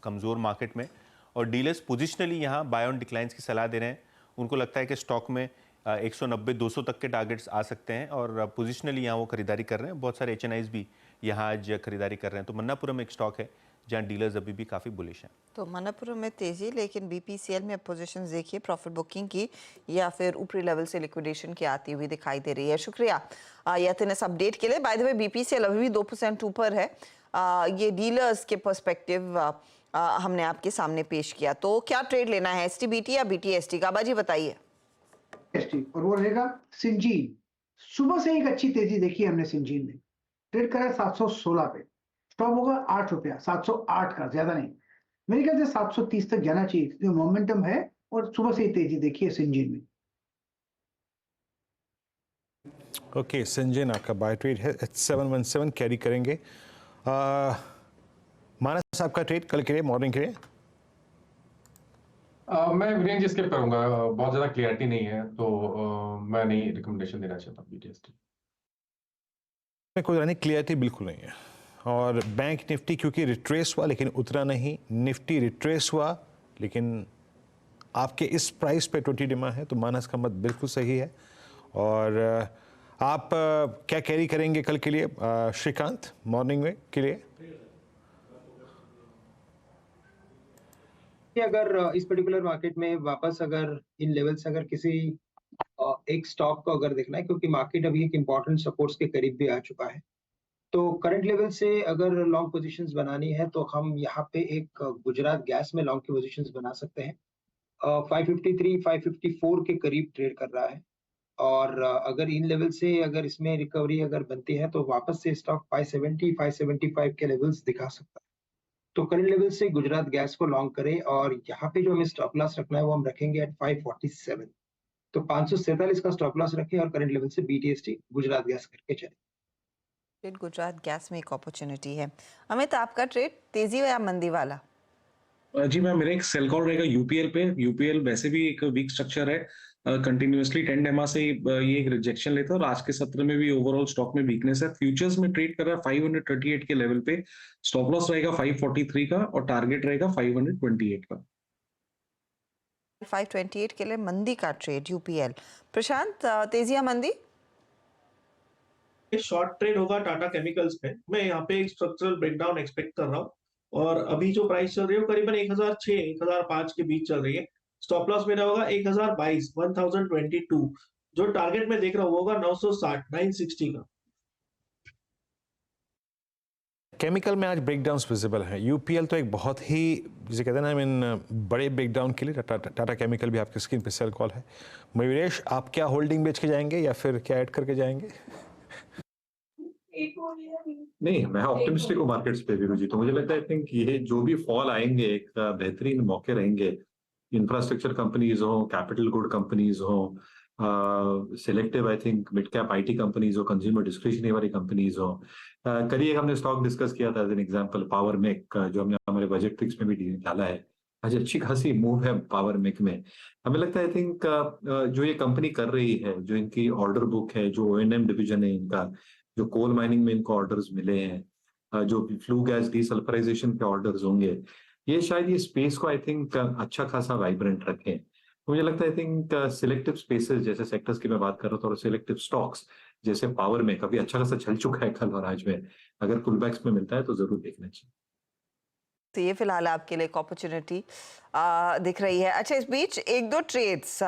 कमज़ोर मार्केट में, और डीलर्स पोजिशनली यहाँ बाय ऑन डिक्लाइंस की सलाह दे रहे हैं. उनको लगता है कि स्टॉक में 190-200 तक के टारगेट्स आ सकते हैं और पोजिशनली यहाँ वो खरीदारी कर रहे हैं. बहुत सारे HNIs भी यहाँ आज खरीदारी कर रहे हैं. तो मन्नापुरम एक स्टॉक है जहाँ डीलर्स अभी भी काफ़ी बुलिश हैं. तो मन्नापुरम में तेजी, लेकिन BPCL में पोजीशंस देखिए प्रॉफिट बुकिंग की या फिर ऊपरी लेवल से लिक्विडेशन की आती हुई दिखाई दे रही है. शुक्रिया यतिन इस अपडेट के लिए. बाय द वे BPCL अभी भी 2% ऊपर है. ये डीलर्स के पर्सपेक्टिव हमने आपके सामने पेश किया. तो क्या ट्रेड लेना है, STBT या BTST का? बाजी बताइए. और वो रहेगा सिंजीन. सुबह से एक अच्छी तेजी देखी हमने सिंजीन में. ट्रेड करा 716 पे. स्टॉप होगा 8 रुपया, 708 का, ज्यादा नहीं. मेरे ख्याल से 730 तक जाना चाहिए क्योंकि मोमेंटम है और सुबह से ही तेजी देखी है सिंजीन में. ओके, सिंजीन आपका बाय ट्रेड है 717 कैरी करेंगे. मानस आपका ट्रेड कल के लिए, मॉर्निंग के लिए? मैं रेंज स्किप करूंगा. बहुत ज्यादा क्लियरिटी नहीं है तो मैं नहीं रिकमेंडेशन देना चाहता BTST में. कोई नहीं, क्लियरिटी बिल्कुल नहीं है. और बैंक निफ्टी क्योंकि रिट्रेस हुआ लेकिन उतरा नहीं, निफ्टी रिट्रेस हुआ लेकिन आपके इस प्राइस पे 20 डिमा है तो मानस का मत बिल्कुल सही है। और आप क्या कैरी करेंगे कल के लिए श्रीकांत मॉर्निंग में के लिए? अगर इस पर्टिकुलर मार्केट में वापस अगर इन लेवल से अगर किसी एक स्टॉक को अगर देखना है, क्योंकि मार्केट अभी एक इम्पॉर्टेंट सपोर्ट्स के करीब भी आ चुका है, तो करंट लेवल से अगर लॉन्ग पोजीशंस बनानी है तो हम यहाँ पे एक गुजरात गैस में लॉन्ग की पोजीशंस बना सकते हैं। 553 554 के करीब ट्रेड कर रहा है, और अगर इन लेवल से अगर इसमें रिकवरी अगर बनती है तो वापस से स्टॉक 570 575 के लेवल्स दिखा सकता है। तो करंट लेवल से गुजरात गैस को लॉन्ग करें, और यहाँ पे जो हमें स्टॉप लॉस रखना है वो हम रखेंगे एट 547। तो 547 का स्टॉप लॉस रखें और करंट लेवल से BTST गुजरात गैस करके चले। गुजरात गैस में एक अपॉर्चुनिटी है। अमित, आपका ट्रेड तेजी या मंदी वाला? जी मैम, मेरा एक सेल कॉल रहेगा यूपीएल पे। यूपीएल वैसे भी एक वीक स्ट्रक्चर है, कंटिन्यूअसली 10 डेमा से ये एक रिजेक्शन लेता है, और आज के सत्र में भी ओवरऑल स्टॉक में वीकनेस है। फ्यूचर्स में ट्रेड कर रहा है 538 के लेवल पे, स्टॉप लॉस रहेगा 543 का और टारगेट रहेगा 528 का। 528 के लिए मंदी का ट्रेड यूपीएल। प्रशांत, तेजी या मंदी? शॉर्ट ट्रेड होगा टाटा केमिकल्स पे। मैं यहाँ पे एक स्ट्रक्चरल ब्रेकडाउन एक्सपेक्ट कर रहा हूँ, और अभी जो प्राइस चल रही है वो करीबन 1006 1005 के बीच चल रही है। स्टॉप लॉस मेरा होगा 1022 1022। जो टारगेट में देख रहा हूँ होगा 960 960 का। केमिकल में आज ब्रेकडाउन्स विजिबल हैं। यूपीएल तो एक बहुत ही, जिसे कहते हैं ना, आई मीन बड़े ब्रेकडाउन के लिए टाटा केमिकल भी आपके स्क्रीन पे सेल कॉल है। मयूरेश, आप क्या होल्डिंग बेच के जाएंगे या फिर क्या ऐड करके जाएंगे? नहीं, मैं ऑप्टिमिस्टिक हूँ मार्केट्स पे वीरू जी। तो मुझे लगता है आई थिंक ये जो भी फॉल आएंगे एक बेहतरीन मौके रहेंगे। इंफ्रास्ट्रक्चर कंपनीज हो, कैपिटल गुड कंपनीज हो, selective I think mid cap IT companies हो, कंज्यूमर डिस्क्रिशनरी वाली कंपनीज हो। कल एक हमने स्टॉक डिस्कस किया था as an example, power mech, जो हमने हमारे बजट ट्रिक्स में भी डाला है। आज अच्छी खासी मूव है पावर मेक में। हमें लगता है आई थिंक जो ये कंपनी कर रही है, जो इनकी ऑर्डर बुक है, जो O&M डिवीजन है इनका, जो कोल माइनिंग में इनको ऑर्डर्स मिले हैं, जो फ्लू गैस डीसल्फराइजेशन के ऑर्डर्स होंगे, ये शायद ये स्पेस को आई थिंक अच्छा खासा वाइब्रेंट रखें। तो मुझे लगता है आई थिंक सिलेक्टिव स्पेसेस जैसे सेक्टर्स की मैं बात कर रहा था, और सिलेक्टिव स्टॉक्स जैसे पावर में काफी अच्छा खासा चल चुका है कल और आज में, अगर पुलबैक्स में मिलता है तो जरूर देखना चाहिए। तो ये फिलहाल आपके लिए एक अपॉर्चुनिटी दिख रही है। अच्छा, इस बीच एक दो ट्रेड्स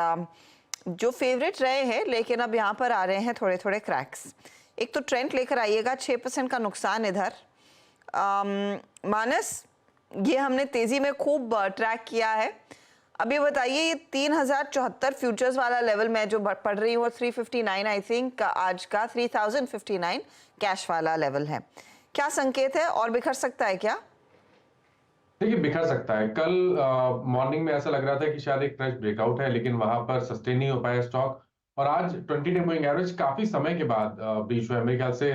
जो फेवरेट रहे हैं लेकिन अब यहाँ पर आ रहे हैं थोड़े थोड़े क्रैक्स। एक तो ट्रेंड लेकर आइएगा, 6% का नुकसान इधर। मानस, ये हमने तेजी में खूब ट्रैक किया है। अभी बताइए, ये 3074 फ्यूचर्स वाला लेवल मैं जो पढ़ रही हूँ, 359 आई थिंक आज का 3059 कैश वाला लेवल है। क्या संकेत है, और बिखर सकता है क्या? देखिए, बिखर सकता है। कल मॉर्निंग में ऐसा लग रहा था कि शायद एक फ्रेश ब्रेकआउट है, लेकिन वहां पर सस्टेन नहीं हो पाया स्टॉक, और आज 20 डे मूविंग एवरेज काफी समय के बाद ब्रीच हुआ है। मेरे ख्याल से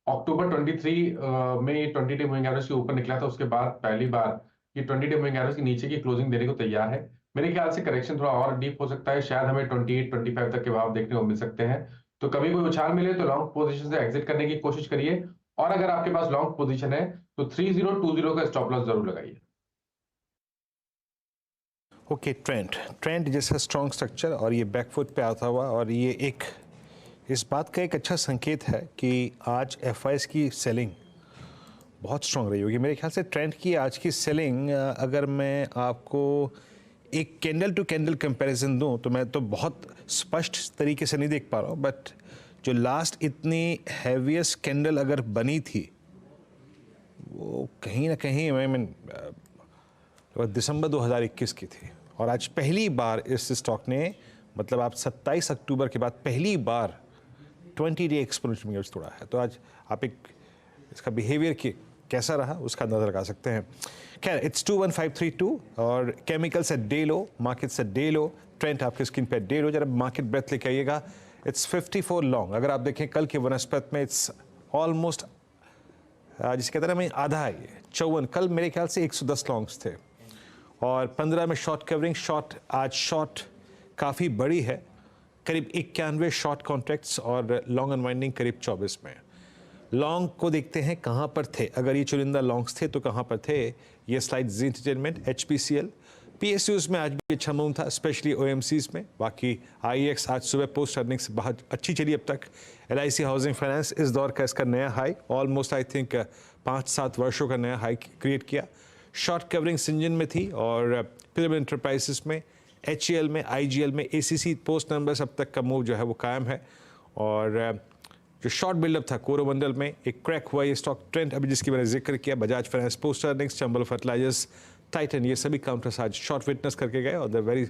अक्टूबर 23 में 20 डे मूविंग एवरेज के ऊपर निकला था। उसके बाद पहली बार ये 20 डे मूविंग एवरेज के नीचे की क्लोजिंग देने को तैयार है। मेरे ख्याल से करेक्शन थोड़ा और डीप हो सकता है, शायद हमें 28-25 तक के भाव देखने को मिल सकते हैं। तो कभी कोई उछाल मिले तो लॉन्ग पोजीशन से एग्जिट करने की कोशिश करिए, और अगर आपके पास लॉन्ग पोजीशन है तो 3020 का स्टॉप लॉस जरूर लगाइए। ओके, ट्रेंड जैसा स्ट्रॉन्ग स्ट्रक्चर और ये बैकफुट पे आता हुआ, और ये एक इस बात का एक अच्छा संकेत है कि आज एफआईएस की सेलिंग बहुत स्ट्रॉन्ग रही होगी। मेरे ख्याल से ट्रेंड की आज की सेलिंग, अगर मैं आपको एक कैंडल टू कैंडल कंपैरिजन दूं तो मैं तो बहुत स्पष्ट तरीके से नहीं देख पा रहा हूं, बट जो लास्ट इतनी हैवीएस्ट कैंडल अगर बनी थी वो कहीं ना कहीं दिसंबर 2021 की थी, और आज पहली बार इस स्टॉक ने, मतलब आप 27 अक्टूबर के बाद पहली बार 20 डे एक्सपोनेंशियल मूव्स तोड़ा है। तो आज आप एक इसका बिहेवियर कैसा रहा उसका अंदाजा लगा सकते हैं। खैर, इट्स 21532 और chemicals at day low, markets at day low, trend आपके स्क्रीन पे डे लो। जरा मार्केट ब्रेथ लेके आइएगा। It's 54 long. अगर आप देखें कल के वनस्पत में इट्स ऑलमोस्ट जिसे कहते हैं ना, आधा है ये 54। कल मेरे ख्याल से 110 लॉन्ग्स थे और 15 में शॉर्ट कवरिंग। शॉर्ट आज शॉर्ट काफ़ी बड़ी है, करीब 91 शॉर्ट कॉन्ट्रैक्ट्स, और लॉन्ग अनवाइंडिंग करीब 24 में। लॉन्ग को देखते हैं कहाँ पर थे, अगर ये चुनिंदा लॉन्ग्स थे तो कहाँ पर थे। ये स्लाइड जी एंटरटेनमेंट, HPCL PSUs में आज भी अच्छा मूव था, स्पेशली OMCs में। बाकी IEX आज सुबह पोस्ट अर्निंग से बहुत अच्छी चली अब तक। LIC हाउसिंग फाइनेंस इस दौर का इसका नया हाई, ऑलमोस्ट आई थिंक 5-7 वर्षों का नया हाई क्रिएट किया। शॉर्ट कवरिंग सिंजन में थी और पिरामिड एंटरप्राइजेस में, HCL में, IGL में, ACC पोस्ट नंबर्स अब तक का मूव जो है वो कायम है। और जो शॉर्ट बिल्डअप था कोरोमंडल में, एक क्रैक हुआ ये स्टॉक ट्रेंड अभी जिसकी मैंने जिक्र किया। Bajaj finance post earnings, Chambal fertilisers, Titan, ये सभी काउंटर्स आज शॉर्ट विटनेस करके गए और the very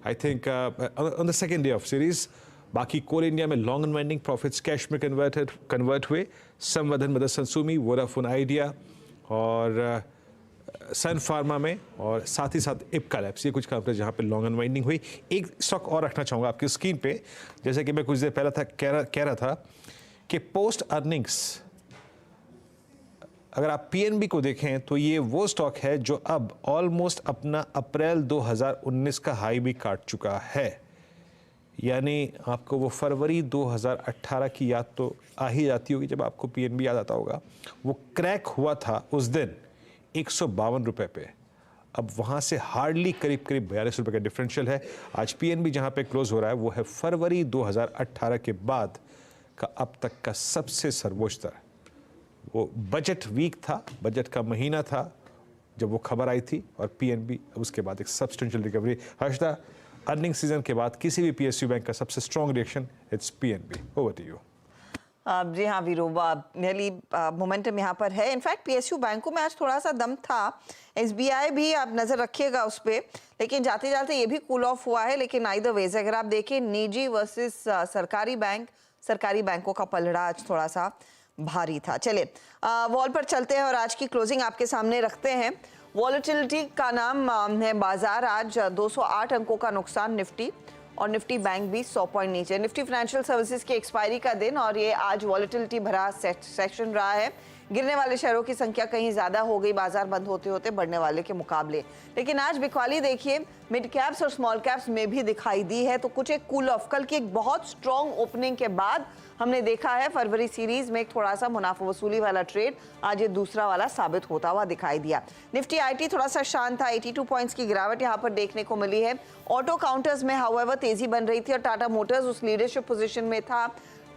I think on the second day of series. बाकी कोल इंडिया में लॉन्ग अनवाइंडिंग प्रॉफिट्स कैश में कन्वर्ट हुए। संवर्धन मदरसन सुमी, वोडाफोन आइडिया और सन फार्मा में, और साथ ही साथ इप्का लैब्स, ये कुछ काउंटर जहाँ पे लॉन्ग अनवाइंडिंग हुई। एक स्टॉक और रखना चाहूँगा आपकी स्क्रीन पे, जैसे कि मैं कुछ देर पहले कह रहा था कि पोस्ट अर्निंग्स अगर आप PNB को देखें तो ये वो स्टॉक है जो अब ऑलमोस्ट अपना अप्रैल 2019 का हाई भी काट चुका है। यानी आपको वो फरवरी 2018 की याद तो आ ही जाती होगी जब आपको PNB याद आता होगा। वो क्रैक हुआ था उस दिन 152 रुपये पे। अब वहाँ से हार्डली करीब 42 रुपये का डिफरेंशियल है। आज PNB जहाँ पे क्लोज हो रहा है वो है फरवरी 2018 के बाद का अब तक का सबसे सर्वोच्च स्तर। वो बजट वीक था, बजट का महीना था जब वो खबर आई थी, और PNB उसके बाद एक substantial recovery. Harshada, earning season के बाद किसी भी PSU बैंक का सबसे strong reaction it's PNB। Over to you. जी हाँ वीरू, नियरली मोमेंटम यहाँ पर है। इनफैक्ट PSU बैंकों में आज थोड़ा सा दम था। SBI भी आप नज़र रखिएगा उस पर, लेकिन जाते जाते ये भी कूल ऑफ हुआ है। लेकिन आइदर वेज अगर आप देखें निजी वर्सेस सरकारी बैंक, सरकारी बैंकों का पलड़ा आज थोड़ा सा भारी था। चले वॉल पर चलते हैं और आज की क्लोजिंग आपके सामने रखते हैं। वॉलेटिलिटी का नाम है बाजार। आज 208 अंकों का नुकसान निफ्टी, और निफ्टी बैंक भी 100 पॉइंट नीचे। निफ्टी फाइनेंशियल सर्विसेज की एक्सपायरी का दिन और ये आज वॉलेटिलिटी भरा सेशन रहा है। गिरने वाले शेयरों की संख्या कहीं ज्यादा हो गई बाजार बंद होते होते बढ़ने वाले के मुकाबले। लेकिन आज बिकवाली देखिए मिड कैप्स और स्मॉल कैप्स में भी दिखाई दी है, तो कुछ एक कूल ऑफ। कल की एक बहुत स्ट्रॉन्ग ओपनिंग के बाद हमने देखा है फरवरी सीरीज में एक थोड़ा सा मुनाफा वसूली वाला ट्रेड, आज ये दूसरा वाला साबित होता हुआ दिखाई दिया। निफ्टी IT थोड़ा सा शांत था, 82 पॉइंट्स की गिरावट यहाँ पर देखने को मिली है। ऑटो काउंटर्स में हाउएवर तेजी बन रही थी और टाटा मोटर्स उस लीडरशिप पोजीशन में था।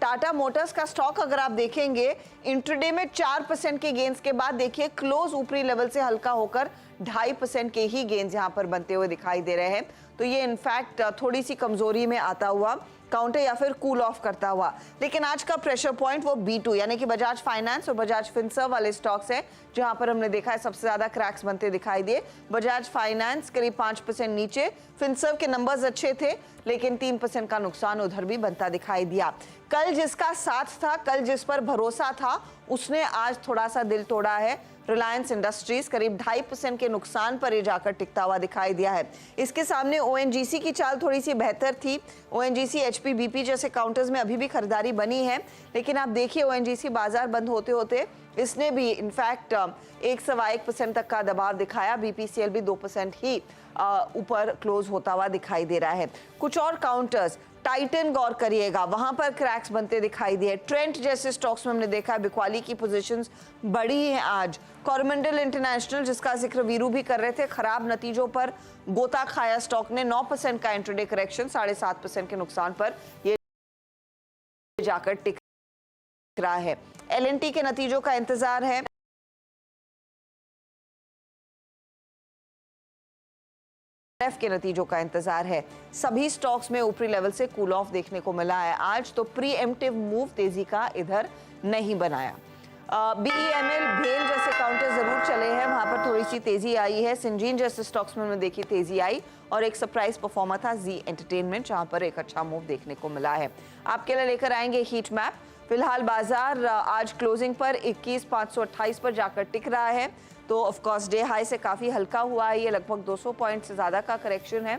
टाटा मोटर्स का स्टॉक अगर आप देखेंगे इंट्राडे में 4% के गेंस के बाद देखिए क्लोज ऊपरी लेवल से हल्का होकर 2.5% के ही गेंस यहां पर बनते हुए दिखाई दे रहे हैं। तो ये इनफैक्ट थोड़ी सी कमजोरी में आता हुआ काउंटर या फिर कूल ऑफ करता हुआ। लेकिन आज का प्रेशर पॉइंट वो B2 यानी कि बजाज फाइनेंस और बजाज फिनसर्व वाले स्टॉक्स हैं, जहां पर हमने देखा है सबसे ज्यादा क्रैक्स बनते दिखाई दिए। बजाज फाइनेंस करीब 5% नीचे, फिनसर्व के नंबर्स अच्छे थे लेकिन 3% का नुकसान उधर भी बनता दिखाई दिया। कल जिसका साथ था, कल जिस पर भरोसा था, उसने आज थोड़ा सा दिल तोड़ा है। रिलायंस इंडस्ट्रीज करीब 2.5% के नुकसान पर ये जाकर टिकता हुआ दिखाई दिया है। इसके सामने ONGC की चाल थोड़ी सी बेहतर थी। ONGC, HP, BP जैसे काउंटर्स में अभी भी खरीदारी बनी है, लेकिन आप देखिए ONGC बाजार बंद होते होते इसने भी इनफैक्ट 1.25% तक का दबाव दिखाया। BPCL भी 2% ही ऊपर क्लोज होता हुआ दिखाई दे रहा है। कुछ और काउंटर्स, टाइटन गौर करिएगा, वहां पर क्रैक्स बनते दिखाई दिए। ट्रेंट जैसे स्टॉक्स में हमने देखा है बिकवाली की पोजीशंस बढ़ी हैं आज। कोरोमंडल इंटरनेशनल जिसका जिक्र वीरू भी कर रहे थे, खराब नतीजों पर गोता खाया स्टॉक ने 9% का इंट्राडे करेक्शन, 7.5% के नुकसान पर ये जाकर टिक रहा है। L&T के नतीजों का इंतजार है। के नतीजों का इंतजार है। सभी स्टॉक्स में ऊपरी लेवल से कूल ऑफ देखने को मिला है आज, तो प्री एम्प्टिव मूव तेजी का इधर नहीं बनाया। BEML, भेल जैसे काउंटर जरूर चले हैं, वहां पर थोड़ी सी तेजी आई है। सिंजीन जैसे स्टॉक्स में देखी तेजी आई, और एक सरप्राइज परफॉर्मर था जी एंटरटेनमेंट, जहां पर एक अच्छा मूव देखने को मिला है। आपके लिए लेकर आएंगे हीट मैप। फिलहाल बाजार आज क्लोजिंग पर 21,528 पर जाकर टिक रहा है, तो ऑफ कोर्स डे हाई से काफ़ी हल्का हुआ है। ये लगभग 200 पॉइंट से ज़्यादा का करेक्शन है।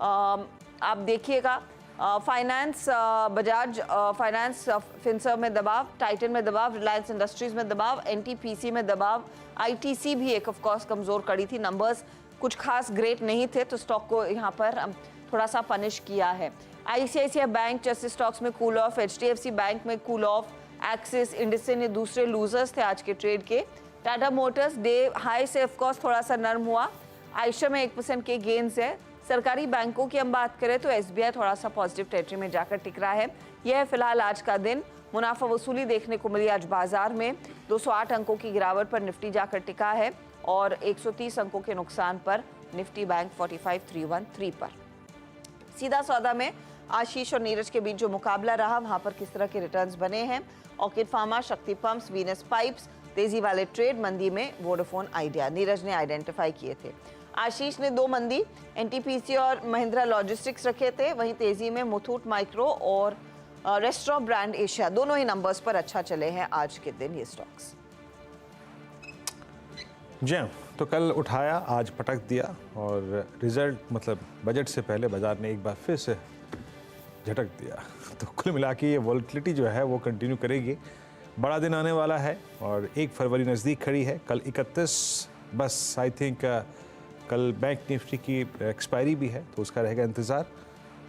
आप देखिएगा फाइनेंस, बजाज फाइनेंस, फिनसर्व में दबाव, टाइटन में दबाव, रिलायंस इंडस्ट्रीज में दबाव, NTPC में दबाव, ITC भी एक ऑफ कोर्स कमज़ोर कड़ी थी। नंबर्स कुछ खास ग्रेट नहीं थे, तो स्टॉक को यहाँ पर थोड़ा सा पनिश किया है। ICICI बैंक जैसे स्टॉक्स में कूल ऑफ, HDFC बैंक में कूल ऑफ, एक्सिस, इंडसिन ये दूसरे लूजर्स थे आज के ट्रेड के। टाटा मोटर्स डे हाई से ऑफ कोर्स थोड़ा सा नर्म हुआ। आयशा में 1% के गेन्स है। सरकारी बैंकों की हम बात करें तो SBI थोड़ा सा पॉजिटिव टेरिटरी में जाकर टिक रहा है। यह है फिलहाल आज का दिन। मुनाफा वसूली देखने को मिली आज बाजार में। 208 अंकों की गिरावट पर निफ्टी जाकर टिका है और 130 अंकों के नुकसान पर निफ्टी बैंक 45,313 पर। सीधा सौदा में आशीष और नीरज के बीच जो मुकाबला रहा, वहां पर किस तरह के रिटर्न्स बने हैं। ऑर्किड फार्मा, शक्ति पंप्स, वीनस पाइप्स तेजी वाले ट्रेड, मंदी में वोडाफोन आइडिया नीरज ने आइडेंटिफाई किए थे। आशीष ने 2 मंदी NTPC और महिंद्रा लॉजिस्टिक्स रखे थे। वहीं तेजी में मुथूट माइक्रो और रेस्टोरेंट ब्रांड एशिया दोनों ही नंबर्स पर अच्छा चले हैं आज के दिन ये स्टॉक्स। जी तो कल उठाया, आज पटक दिया और रिजल्ट मतलब बजट से पहले बाजार ने एक बार फिर से झटक दिया। तो कुल मिला के ये वॉलेटिलिटी जो है वो कंटिन्यू करेगी। बड़ा दिन आने वाला है और 1 फरवरी नज़दीक खड़ी है। कल 31 बस आई थिंक कल बैंक निफ्टी की एक्सपायरी भी है तो उसका रहेगा इंतज़ार।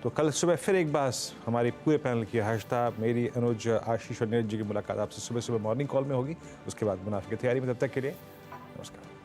तो कल सुबह फिर एक बार हमारी पूरे पैनल की हर्षता, मेरी, अनुज, आशीष और नीरज जी की मुलाकात आपसे सुबह सुबह मॉर्निंग कॉल में होगी। उसके बाद मुनाफे की तैयारी में, तब तक के लिए नमस्कार।